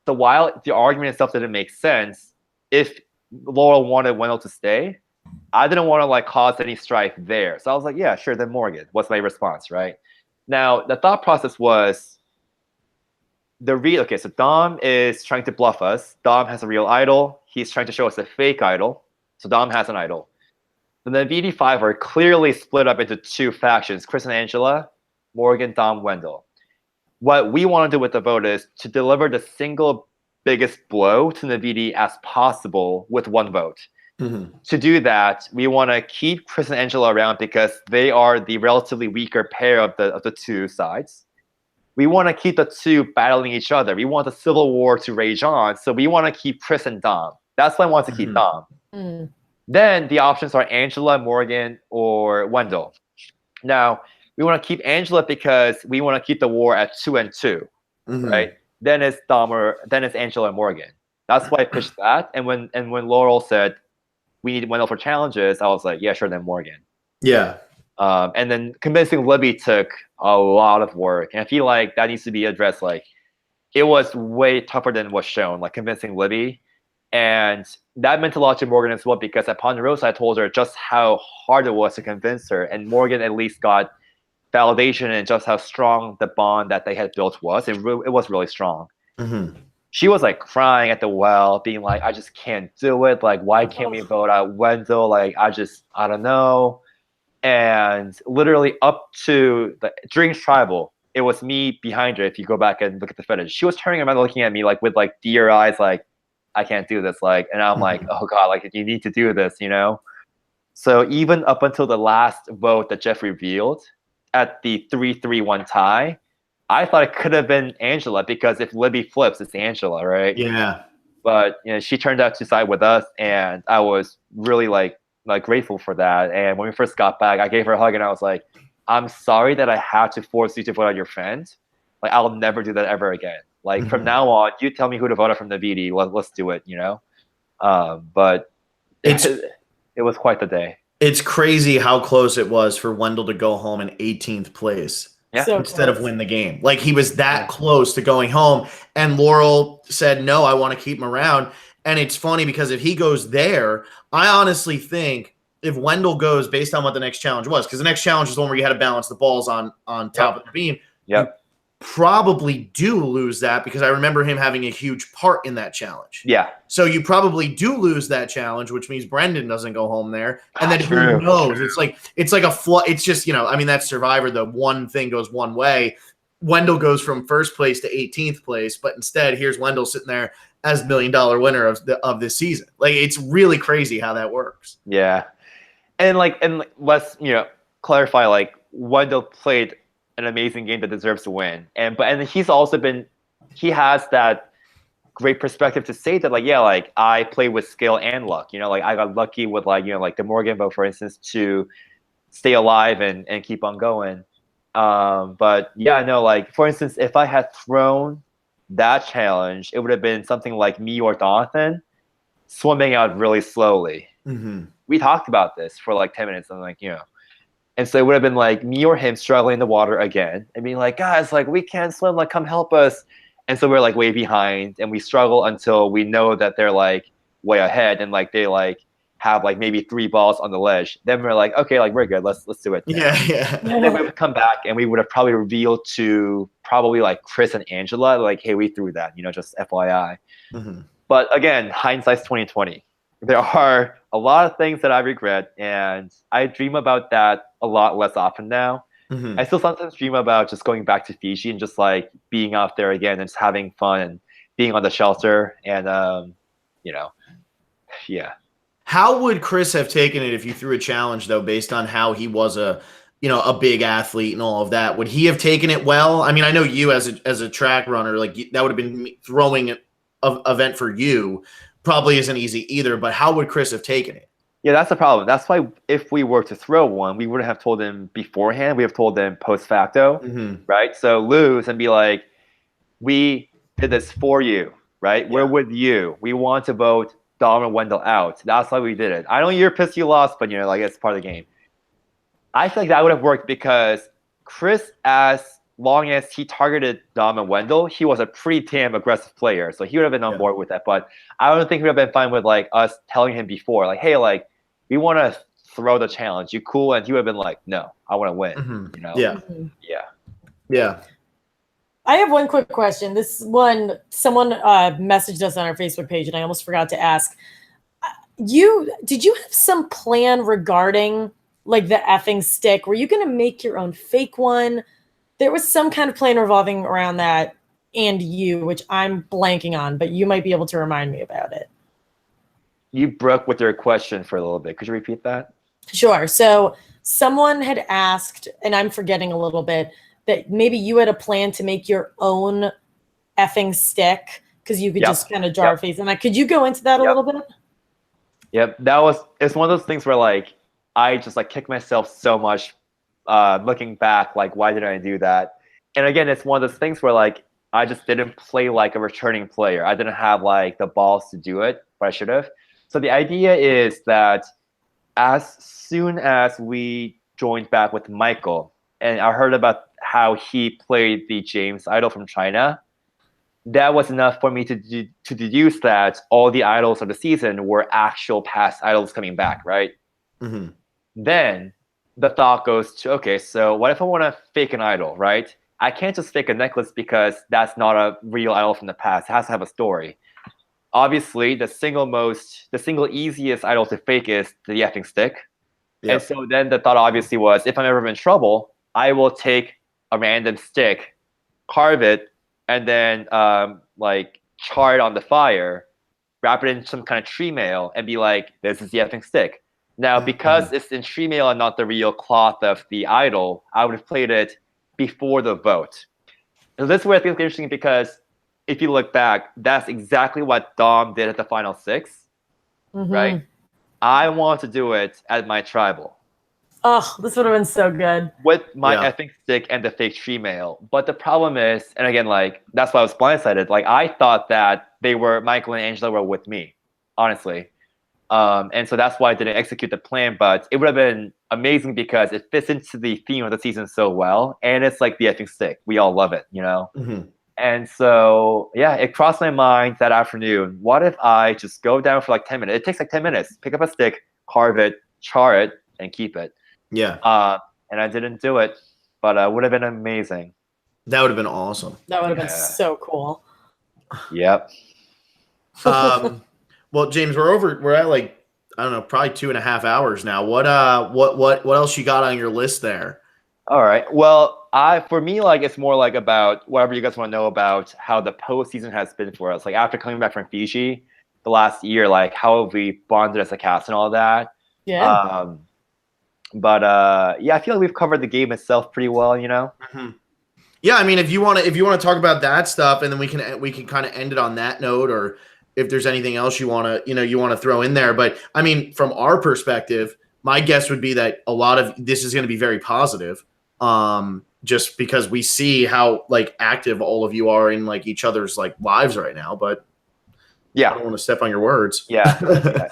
So while the argument itself didn't make sense, if Laurel wanted Wendell to stay, I didn't want to like cause any strife there. So I was like, yeah, sure, then Morgan. What's my response, right? Now, the thought process was okay, so Dom is trying to bluff us. Dom has a real idol. He's trying to show us a fake idol. So Dom has an idol. Then the VD5 are clearly split up into two factions, Chris and Angela, Morgan, Dom, Wendell. What we want to do with the vote is to deliver the single biggest blow to the VD as possible with one vote. To do that, we want to keep Chris and Angela around because they are the relatively weaker pair of the two sides. we want to keep the two battling each other. We want the civil war to rage on. So we want to keep Chris and Dom. That's why I want to keep Dom. Mm. Then the options are Angela, Morgan, or Wendell. Now, we want to keep Angela because we want to keep the war at 2-2, right? Then it's Angela and Morgan. That's why I pitched that. And when Laurel said we need Wendell for challenges, I was like, yeah, sure, then Morgan. Yeah. And then convincing Libby took a lot of work, and I feel like that needs to be addressed. Like, it was way tougher than was shown. Like convincing Libby, and that meant a lot to Morgan as well because at Ponderosa I told her just how hard it was to convince her, and Morgan at least got validation in just how strong the bond that they had built was. It was really strong. She was like crying at the well, being like, I just can't do it. Like, why can't we vote out Wendell? Like, I don't know. And literally up to during Tribal, it was me behind her. If you go back and look at the footage, she was turning around looking at me like with like deer eyes, like, I can't do this. Like, and I'm like, oh God, like you need to do this, you know? So even up until the last vote that Jeff revealed at the 3-3-1 tie, I thought it could have been Angela because if Libby flips, it's Angela, right? Yeah. But she turned out to side with us, and I was really like grateful for that. And when we first got back, I gave her a hug, and I was like, I'm sorry that I had to force you to vote out your friend. Like, I'll never do that ever again. Like, from now on, you tell me who to vote out from the VD. Let's do it, you know? But it was quite the day. It's crazy how close it was for Wendell to go home in 18th place. Yeah. So instead close. of win the game. Like, he was that close to going home, and Laurel said, no, I want to keep him around. And it's funny because if he goes there, I honestly think if Wendell goes based on what the next challenge was, because the next challenge is the one where you had to balance the balls on top of the beam. Yep. Probably do lose that because I remember him having a huge part in that challenge. Yeah. So you probably do lose that challenge, which means Brendan doesn't go home there. And then True. who knows? It's like a flood. It's just, I mean, that's Survivor. The one thing goes one way. Wendell goes from first place to 18th place, but instead here's Wendell sitting there as $1 million winner of this season. Like, it's really crazy how that works. Yeah. And let's, clarify, like, Wendell played an amazing game that deserves to win. And he has that great perspective to say that, like, yeah, like, I play with skill and luck, like, I got lucky with like the Morgan vote, for instance, to stay alive and keep on going. But yeah, no, like, for instance, if I had thrown that challenge, it would have been something like me or Jonathan swimming out really slowly. We talked about this for like 10 minutes. I'm like, and so it would have been like me or him struggling in the water again and being like, guys, like, we can't swim, like, come help us. And so we're like way behind, and we struggle until we know that they're like way ahead, and like they like have like maybe 3 balls on the ledge. Then we're like, okay, like, we're good. Let's do it. Yeah. And then we would come back, and we would have probably revealed to probably like Chris and Angela, like, hey, we threw that, just FYI. But again, hindsight's 2020. There are a lot of things that I regret, and I dream about that a lot less often now. I still sometimes dream about just going back to Fiji and just like being out there again and just having fun and being on the shelter and yeah. How would Chris have taken it if you threw a challenge, though, based on how he was a big athlete and all of that? Would he have taken it well? I mean, I know you as a track runner, like, that would have been throwing an event for you. Probably isn't easy either, but how would Chris have taken it? Yeah, that's the problem. That's why if we were to throw one, we wouldn't have told him beforehand. We have told him post facto, right? So lose and be like, we did this for you, right? Yeah. We're with you. We want to vote Dom and Wendell out. That's why we did it. I know you're pissed you lost, but like, it's part of the game. I feel like that would have worked because Chris, as long as he targeted Dom and Wendell, he was a pretty damn aggressive player. So he would have been on board with that. But I don't think he would have been fine with like us telling him before, like, hey, like, we want to throw the challenge. You cool? And he would have been like, no, I want to win. Yeah. Yeah. I have one quick question. This one, someone messaged us on our Facebook page, and I almost forgot to ask. Did you have some plan regarding like the effing stick? Were you going to make your own fake one? There was some kind of plan revolving around that and you, which I'm blanking on, but you might be able to remind me about it. You broke with your question for a little bit. Could you repeat that? Sure. So someone had asked, and I'm forgetting a little bit, that maybe you had a plan to make your own effing stick because you could just kind of draw a face. And like, could you go into that a little bit? Yep, it's one of those things where like I just like kick myself so much looking back, like why did I do that? And again, it's one of those things where like I just didn't play like a returning player. I didn't have like the balls to do it, but I should have. So the idea is that as soon as we joined back with Michael, and I heard about how he played the James idol from China, that was enough for me to deduce that all the idols of the season were actual past idols coming back, right? Mm-hmm. Then the thought goes to, okay, so what if I want to fake an idol, right? I can't just fake a necklace because that's not a real idol from the past. It has to have a story. Obviously, the single easiest idol to fake is the Effing Stick. Yep. And so then the thought obviously was, if I'm ever in trouble, I will take a random stick, carve it, and then like char it on the fire, wrap it in some kind of tree mail, and be like, this is the Effing Stick. Now, because it's in tree mail and not the real cloth of the idol, I would have played it before the vote. And this is where I think it's interesting because if you look back, that's exactly what Dom did at the final 6, right? I want to do it at my tribal. Oh, this would have been so good. With my Effing Stick and the fake tree mail. But the problem is, and again, like, that's why I was blindsided. Like, I thought that Michael and Angela were with me, honestly. And so that's why I didn't execute the plan, but it would have been amazing because it fits into the theme of the season so well. And it's like the Effing Stick. We all love it, you know? And so, yeah, it crossed my mind that afternoon. What if I just go down for like 10 minutes? It takes like 10 minutes. Pick up a stick, carve it, char it, and keep it. Yeah. And I didn't do it, but it would have been amazing. That would have been awesome. That would have been so cool. Yep. Well, James, we're at like, I don't know, probably 2.5 hours now. What else you got on your list there? All right. Well, for me, like, it's more like about whatever you guys want to know about how the postseason has been for us. Like, after coming back from Fiji the last year, like, how have we bonded as a cast and all that? Yeah. But yeah, I feel like we've covered the game itself pretty well, you know? Yeah, I mean, if you want to talk about that stuff, and then we can kind of end it on that note, or if there's anything else you want to throw in there. But I mean, from our perspective, my guess would be that a lot of this is going to be very positive, just because we see how like active all of you are in like each other's like lives right now. But yeah, I don't want to step on your words. Yeah.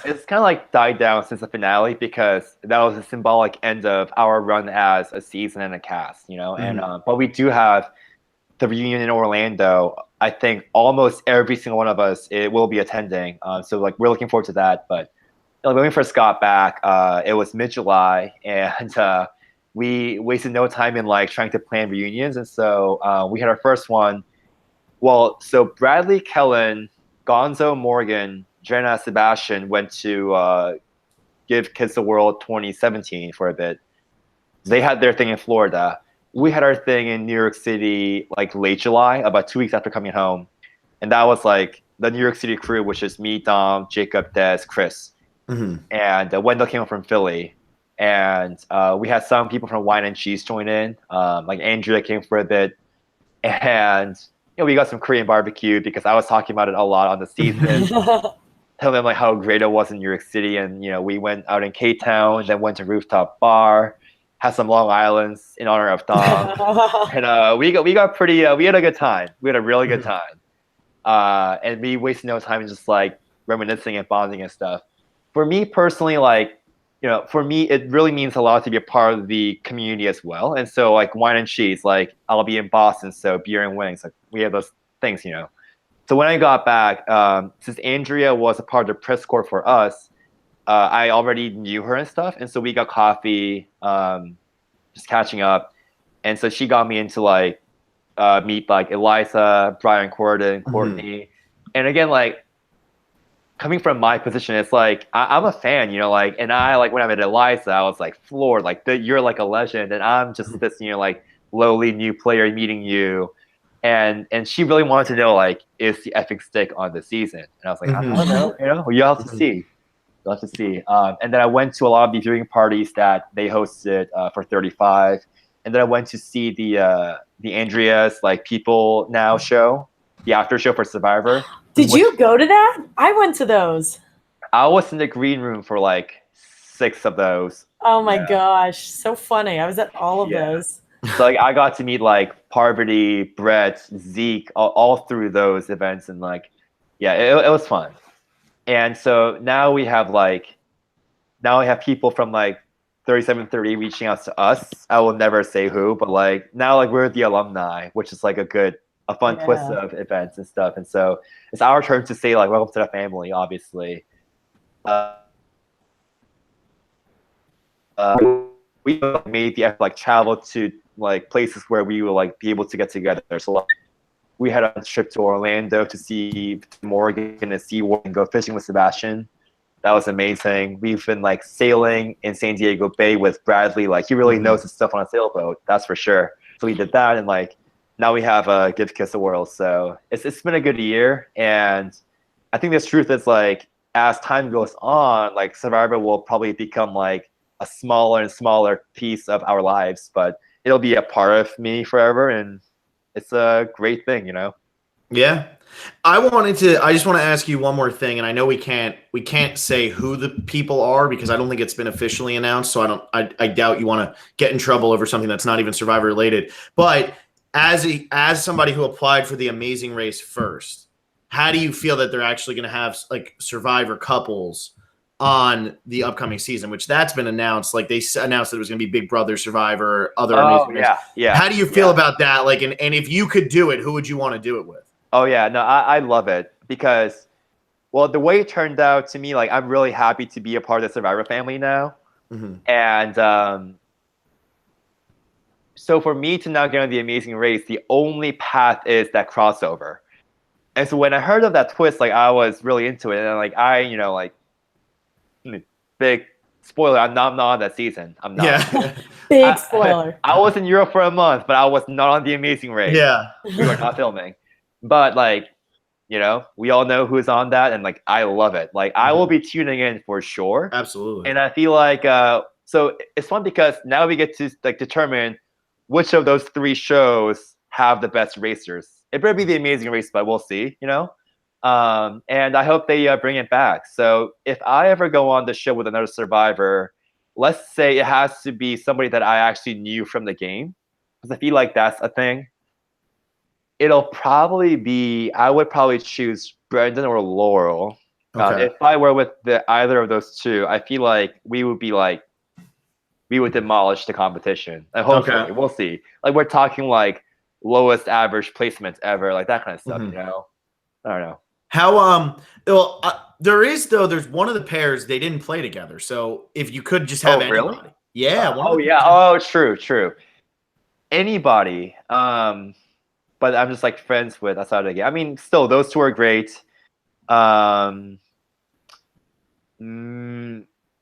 It's kind of like died down since the finale because that was a symbolic end of our run as a season and a cast, you know. And but we do have the reunion in Orlando. I think almost every single one of us will be attending. So like we're looking forward to that. But when we first got back, it was mid-July, and we wasted no time in like trying to plan reunions. And so we had our first one. Well, so Bradley, Kellen, Gonzo, Morgan, Jenna, Sebastian went to Give Kids the World 2017 for a bit. They had their thing in Florida. We had our thing in New York City like late July, about 2 weeks after coming home. And that was like the New York City crew, which is me, Dom, Jacob, Des, Chris. And Wendell came up from Philly. And we had some people from Wine and Cheese join in. Like Andrea came for a bit. And we got some Korean barbecue because I was talking about it a lot on the season. Telling them like how great it was in New York City. And, we went out in K-Town, then went to Rooftop Bar, had some Long Islands in honor of Dom. And we got pretty, we had a good time. We had a really good time. And we wasted no time in just like reminiscing and bonding and stuff. For me personally, like, for me, it really means a lot to be a part of the community as well. And so like Wine and Cheese, like I'll be in Boston, so beer and wings, like we have those things, So when I got back, since Andrea was a part of the press corps for us, I already knew her and stuff. And so we got coffee, just catching up. And so she got me into like, meet like Eliza, Brian Corden, Courtney. And again, like, coming from my position, it's like I'm a fan, like, and I like when I met Eliza, I was like floored, like you're like a legend, and I'm just this, like lowly new player meeting you, and she really wanted to know like is the Effing Stick on the season, and I was like I don't know, you have to see, you'll have to see. And then I went to a lot of the viewing parties that they hosted for 35. and then I went to see the Andrea's like People Now show, the after show for Survivor. Did you go to that? I went to those. I was in the green room for like 6 of those. Oh my gosh, so funny. I was at all of those. So like I got to meet like Parvati, Brett, Zeke, all through those events, and like, it was fun. And so now we have people from like 3730 reaching out to us. I will never say who, but like now like we're the alumni, which is like a fun twist of events and stuff. And so it's our turn to say like welcome to the family, obviously. We made the effort like travel to like places where we will like be able to get together. So like, we had a trip to Orlando to see Morgan and SeaWorld and go fishing with Sebastian. That was amazing. We've been like sailing in San Diego Bay with Bradley. Like he really knows his stuff on a sailboat, that's for sure. So we did that, and like now we have a Give Kiss the World. So it's been a good year, and I think the truth is like as time goes on, like Survivor will probably become like a smaller and smaller piece of our lives, but it'll be a part of me forever, and it's a great thing, you know? Yeah. I just want to ask you one more thing, and I know we can't say who the people are because I don't think it's been officially announced, so I doubt you want to get in trouble over something that's not even Survivor related. But as somebody who applied for the Amazing Race first, how do you feel that they're actually going to have like Survivor couples on the upcoming season, which that's been announced? Like they announced that it was going to be Big Brother, Survivor, other Amazing Race. Yeah. How do you feel about that? Like, and if you could do it, who would you want to do it with? Oh yeah, no, I love it because, well, the way it turned out to me, like I'm really happy to be a part of the Survivor family now, and so for me to now get on the Amazing Race, the only path is that crossover. And so when I heard of that twist, like I was really into it, and like big spoiler, I'm not on that season. I'm not. Yeah. Big spoiler. I was in Europe for a month, but I was not on the Amazing Race. Yeah. We were not filming. But like, we all know who's on that, and like I love it. Like I will be tuning in for sure. Absolutely. And I feel like so it's fun because now we get to like determine which of those 3 shows have the best racers. It better be the Amazing Race, but we'll see, and I hope they bring it back. So if I ever go on the show with another Survivor, let's say it has to be somebody that I actually knew from the game, because I feel like that's a thing. It'll probably be, I would probably choose Brendan or Laurel. Okay. If I were with either of those 2, I feel like we would demolish the competition. And hopefully, we'll see. Like we're talking like lowest average placements ever, like that kind of stuff. I don't know. How there's one of the pairs they didn't play together. So if you could just have anybody. Really? Yeah. True. Anybody. But I'm just like friends with outside of the game. I mean, still those 2 are great.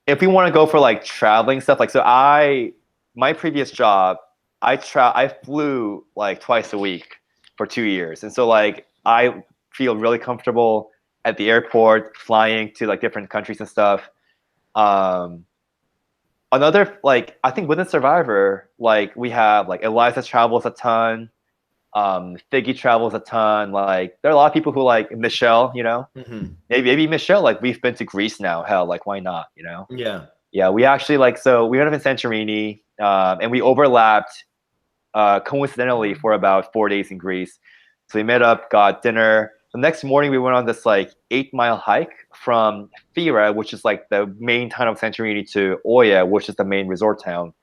If we want to go for like traveling stuff, like my previous job, I flew like twice a week for 2 years, and so like I feel really comfortable at the airport flying to like different countries and stuff. Another like I think within Survivor, like we have like Eliza travels a ton. Figgy travels a ton. Like there are a lot of people who like Michelle, maybe Michelle, like we've been to Greece now. Hell, like why not? Yeah, we actually we went up in Santorini, and we overlapped coincidentally for about 4 days in Greece. So we met up, got dinner. The next morning we went on this like 8-mile hike from Fira, which is like the main town of Santorini, to Oia, which is the main resort town.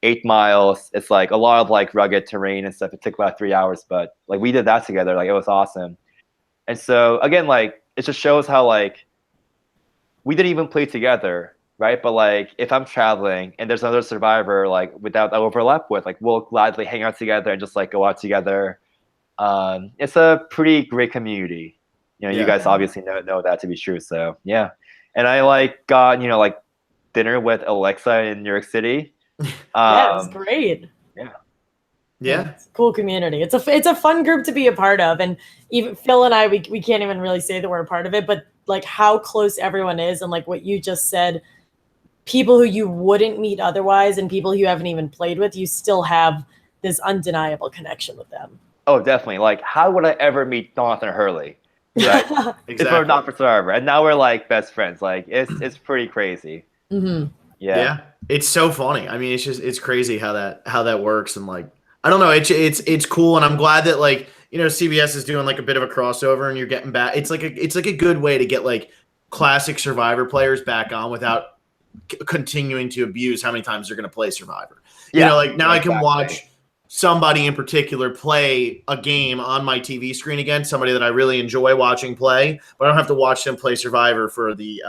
8 miles. It's like a lot of like rugged terrain and stuff. It took about 3 hours, but like we did that together. Like it was awesome. And so again, like it just shows how like we didn't even play together, right? But like if I'm traveling and there's another Survivor like without that overlap with, like we'll gladly hang out together and just like go out together. It's a pretty great community. You guys obviously know that to be true. So yeah. And I like got like dinner with Alexa in New York City. Yeah, it's great. Yeah. It's a cool community. It's a fun group to be a part of, and even Phil and I, we can't even really say that we're a part of it, but like how close everyone is, and like what you just said, people who you wouldn't meet otherwise and people you haven't even played with, you still have this undeniable connection with them. Oh, definitely. Like, how would I ever meet Jonathan Hurley? Right? If we're not for Survivor, and now we're like best friends. Like, it's pretty crazy. Mm-hmm. Yeah, it's so funny. I mean, it's crazy how that works, and like I don't know, it's cool, and I'm glad that like CBS is doing like a bit of a crossover, and you're getting back. It's like a good way to get like classic Survivor players back on without continuing to abuse how many times they're going to play Survivor. Like now I can watch somebody in particular play a game on my TV screen again, somebody that I really enjoy watching play, but I don't have to watch them play Survivor for the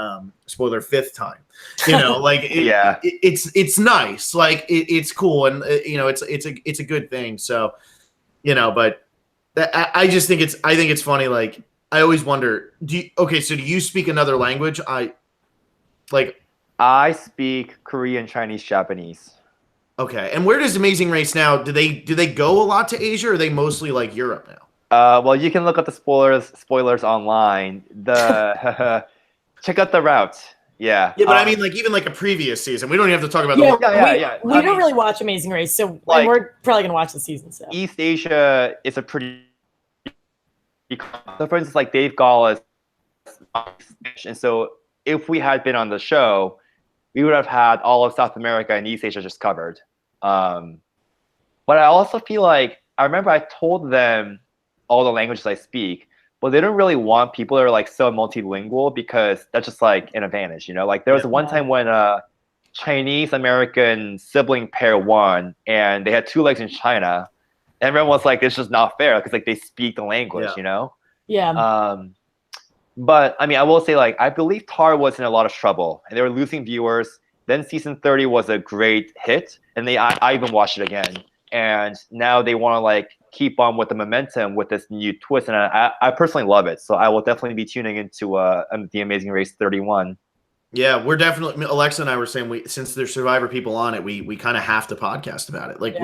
spoiler 5th time. It's nice. Like it's cool, and it's a good thing. So, but I just think it's funny. Like I always wonder, so do you speak another language? I speak Korean, Chinese, Japanese. Okay, and where does Amazing Race now? Do they go a lot to Asia, or are they mostly like Europe now? Well, you can look up the spoilers online. Check out the route. Yeah. Yeah, but I mean, like even like a previous season, we don't even have to talk about We don't really watch Amazing Race, so like, we're probably gonna watch the season. So East Asia is a pretty. So, for instance, like Dave Gall is, and so if we had been on the show, we would have had all of South America and East Asia just covered. But I also feel like I remember I told them all the languages I speak, but they don't really want people that are like so multilingual because that's just like an advantage, Like there was one time when a Chinese American sibling pair won, and they had 2 legs in China, and everyone was like, "It's just not fair," because like they speak the language, Yeah. But I mean, I will say, like, I believe Tar was in a lot of trouble, and they were losing viewers. Then season 30 was a great hit, and I even watched it again. And now they want to like keep on with the momentum with this new twist, and I personally love it. So I will definitely be tuning into the Amazing Race 31. Yeah, we're definitely. Alexa and I were saying since there's Survivor people on it, we kind of have to podcast about it. Like,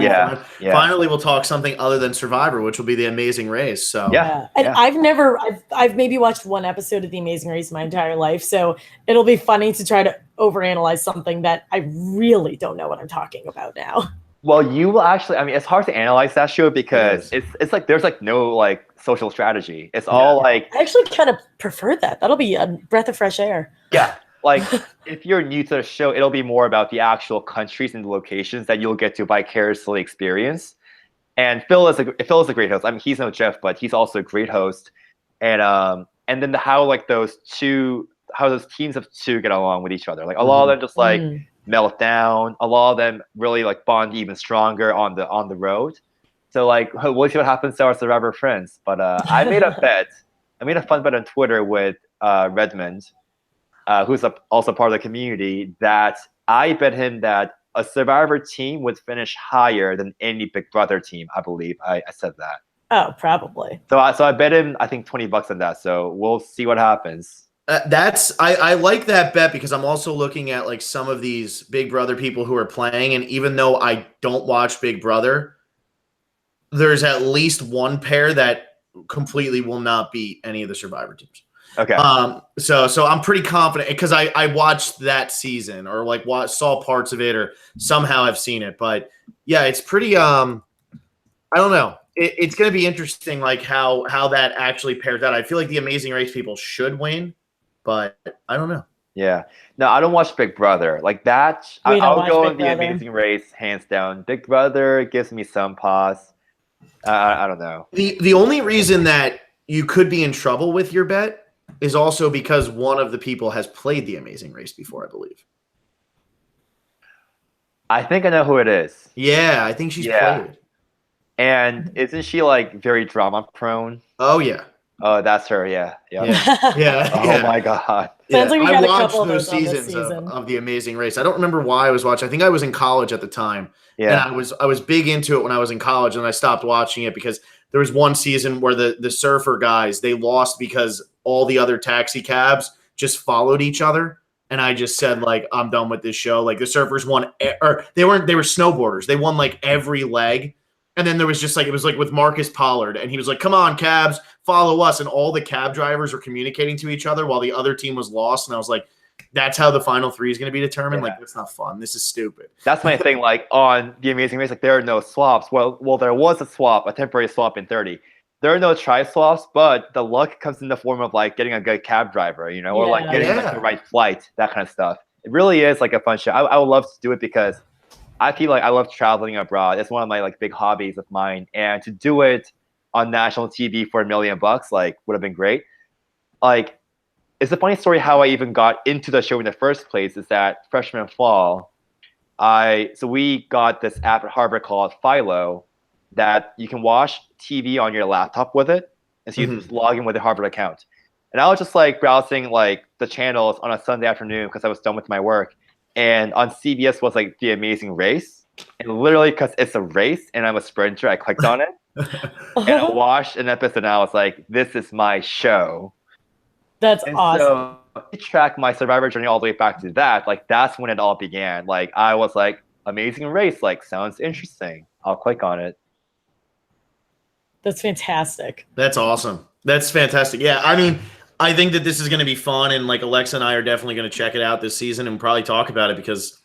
finally we'll talk something other than Survivor, which will be the Amazing Race. So and I've maybe watched one episode of the Amazing Race my entire life, so it'll be funny to try to overanalyze something that I really don't know what I'm talking about now. Well, you will actually. I mean, it's hard to analyze that show because it's like there's like no like social strategy. It's all like. I actually kind of prefer that. That'll be a breath of fresh air. Yeah. Like, if you're new to the show, it'll be more about the actual countries and the locations that you'll get to vicariously experience. And Phil is a great host. I mean, he's no Jeff, but he's also a great host. And then how those teams of 2 get along with each other. Like a lot of them just like melt down. A lot of them really like bond even stronger on the road. So like, we'll see what happens to our Survivor friends. But I made a bet. I made a fun bet on Twitter with Redmond. Who's also part of the community, that I bet him that a Survivor team would finish higher than any Big Brother team. I believe I said that. Oh, probably. So I bet him, I think, $20 on that. So we'll see what happens. I like that bet because I'm also looking at like some of these Big Brother people who are playing, and even though I don't watch Big Brother, there's at least one pair that completely will not beat any of the Survivor teams. Okay. So I'm pretty confident because I watched that season or like saw parts of it or somehow have seen it. But yeah, it's pretty. I don't know. It's going to be interesting, like how that actually pairs out. I feel like the Amazing Race people should win, but I don't know. Yeah. No, I don't watch Big Brother like that. I'll go on the Amazing Race hands down. Big Brother gives me some pause. I don't know. The only reason that you could be in trouble with your bet is also because one of the people has played the Amazing Race before, I believe. I think I know who it is. Yeah, I think she's played. And isn't she like very drama prone? Oh yeah. Oh, that's her. Yeah. Oh my god. Sounds like we got I watched couple those seasons of the Amazing Race. I don't remember why I was watching. I think I was in college at the time. Yeah. And I was big into it when I was in college, and I stopped watching it because there was one season where the surfer guys, they lost because all the other taxi cabs just followed each other. And I just said, like, I'm done with this show. Like the surfers won, or they were snowboarders. They won like every leg. And then there was just like, it was like with Marcus Pollard, and he was like, come on, cabs, follow us. And all the cab drivers were communicating to each other while the other team was lost. And I was like, that's how the final 3 is going to be determined. Yeah. Like, that's not fun. This is stupid. That's my thing. Like on The Amazing Race, like there are no swaps. Well, there was a temporary swap in 30. There are no tri-swaps, but the luck comes in the form of like getting a good cab driver, or like getting like the right flight, that kind of stuff. It really is like a fun show. I would love to do it because I feel like I love traveling abroad. It's one of my like big hobbies of mine, and to do it on national TV for $1 million like would have been great. Like, it's a funny story how I even got into the show in the first place. Is that freshman fall, we got this app at Harvard called Philo that you can watch TV on your laptop with it, and so you just log in with a Harvard account. And I was just like browsing like the channels on a Sunday afternoon because I was done with my work, and on CBS was like The Amazing Race, and literally because it's a race and I'm a sprinter, I clicked on it and I watched an episode, and I was like, "This is my show." That's awesome. So I track my Survivor journey all the way back to that. Like, that's when it all began. Like, I was like, Amazing Race, like, sounds interesting. I'll click on it. That's fantastic. That's awesome. That's fantastic. Yeah, I mean, I think that this is going to be fun, and like Alexa and I are definitely going to check it out this season and probably talk about it because,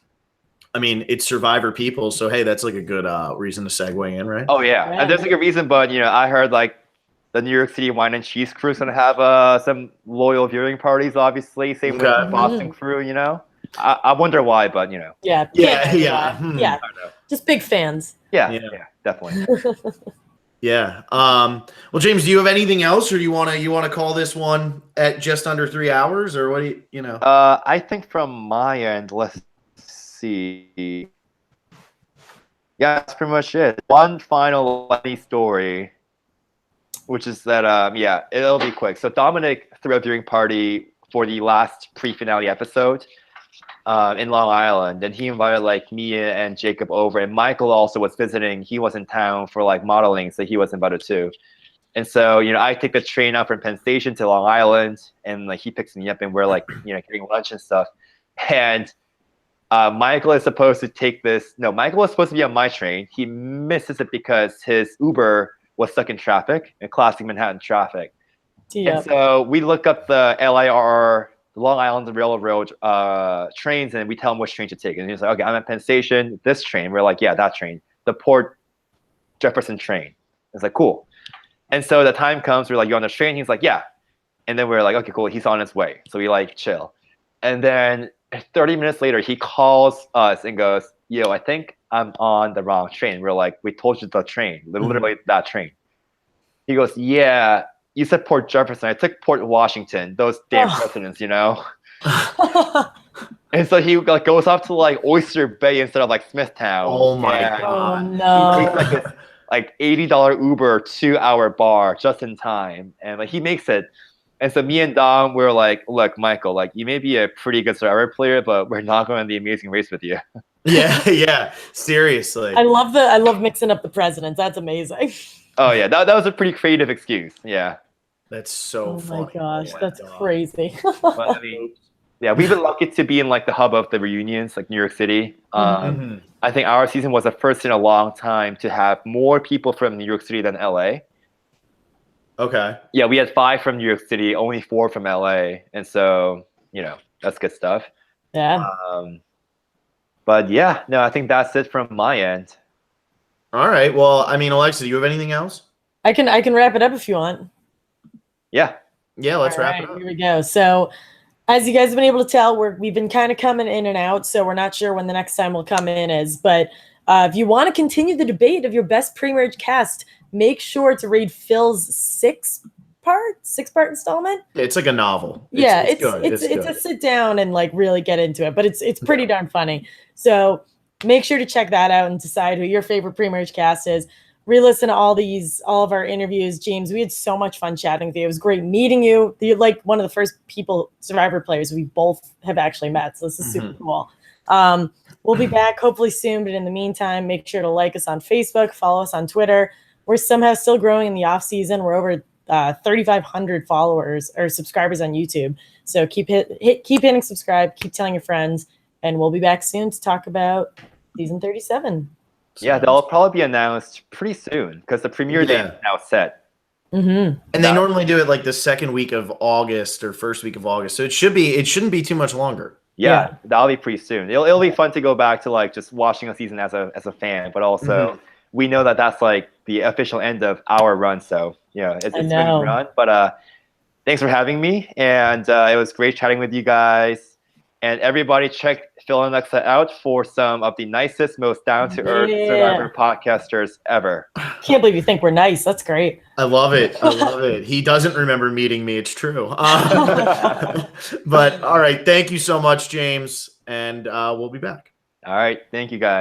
I mean, it's Survivor people. So, hey, that's like a good reason to segue in, right? Oh, yeah. And there's like a reason, but, I heard like the New York City Wine and Cheese crew is going to have some loyal viewing parties, obviously. Same with the Boston crew, I wonder why, but, Yeah. Yeah. Just big fans. Yeah, definitely. Yeah. Well, James, do you have anything else, or do you want to call this one at just under 3 hours, or what do you know? I think from my end, let's see. Yeah, that's pretty much it. One final funny story, which is that it'll be quick. So Dominic threw a viewing party for the last pre-finale episode in Long Island, and he invited like me and Jacob over, and Michael also was visiting. He was in town for like modeling, so he was invited too. And so I take the train out from Penn Station to Long Island, and like he picks me up, and we're like getting lunch and stuff. And Michael is supposed to take this. No, Michael was supposed to be on my train. He misses it because his Uber was stuck in traffic, in classic Manhattan traffic. Yep. And so we look up the LIRR, the Long Island Railroad trains, and we tell him which train to take. And he's like, okay, I'm at Penn Station, this train. We're like, yeah, that train, the Port Jefferson train. It's like, cool. And so the time comes, we're like, you're on the train? He's like, yeah. And then we're like, okay, cool, he's on his way. So we like chill. And then 30 minutes later, he calls us and goes, yo, I think I'm on the wrong train. We're like, we told you the train, literally that train. He goes, yeah, you said Port Jefferson. I took Port Washington, those damn presidents, And so he like goes off to like Oyster Bay instead of like Smithtown. Oh my God. Oh no. He takes like this like $80 Uber 2-hour bar just in time. And like he makes it. And so me and Dom were like, look, Michael, like you may be a pretty good Survivor player, but we're not going on The Amazing Race with you. Yeah. Seriously. I love mixing up the presidents. That's amazing. Oh yeah, that was a pretty creative excuse. Yeah. That's so funny. Oh my gosh, that's crazy. But, I mean, yeah, we've been lucky to be in like the hub of the reunions, like New York City. I think our season was the first in a long time to have more people from New York City than LA. Okay. Yeah, we had 5 from New York City, only 4 from LA, and so that's good stuff. Yeah. But yeah, no, I think that's it from my end. All right. Well, I mean, Alexa, do you have anything else? I can wrap it up if you want. Yeah. Yeah, let's wrap it All up. right, here we go. So, as you guys have been able to tell, we've been kind of coming in and out, so we're not sure when the next time we'll come in is. But if you want to continue the debate of your best pre-merge cast, make sure to read Phil's six-part installment. It's like a novel. It's good. It's a sit down and like really get into it, but it's pretty darn funny. So make sure to check that out and decide who your favorite pre-merge cast is. Re-listen to all of our interviews. James, we had so much fun chatting with you. It was great meeting you. You're like one of the first Survivor players we both have actually met. So this is super cool. We'll be back hopefully soon. But in the meantime, make sure to like us on Facebook, follow us on Twitter. We're somehow still growing in the off season. We're over 3,500 followers or subscribers on YouTube. So keep hitting subscribe, keep telling your friends, and we'll be back soon to talk about season 37. Yeah, they'll probably be announced pretty soon because the premiere date is now set. Mm-hmm. And they normally do it like the second week of August or first week of August. So it shouldn't be too much longer. Yeah, that'll be pretty soon. It'll be fun to go back to like just watching a season as a fan, but also we know that that's like the official end of our run. So yeah, it's been a run. But thanks for having me, and it was great chatting with you guys. And everybody, check Phil and Alexa out for some of the nicest, most down-to-earth Survivor podcasters ever. Can't believe you think we're nice. That's great. I love it. I love it. He doesn't remember meeting me. It's true. But all right. Thank you so much, James. And we'll be back. All right. Thank you, guys.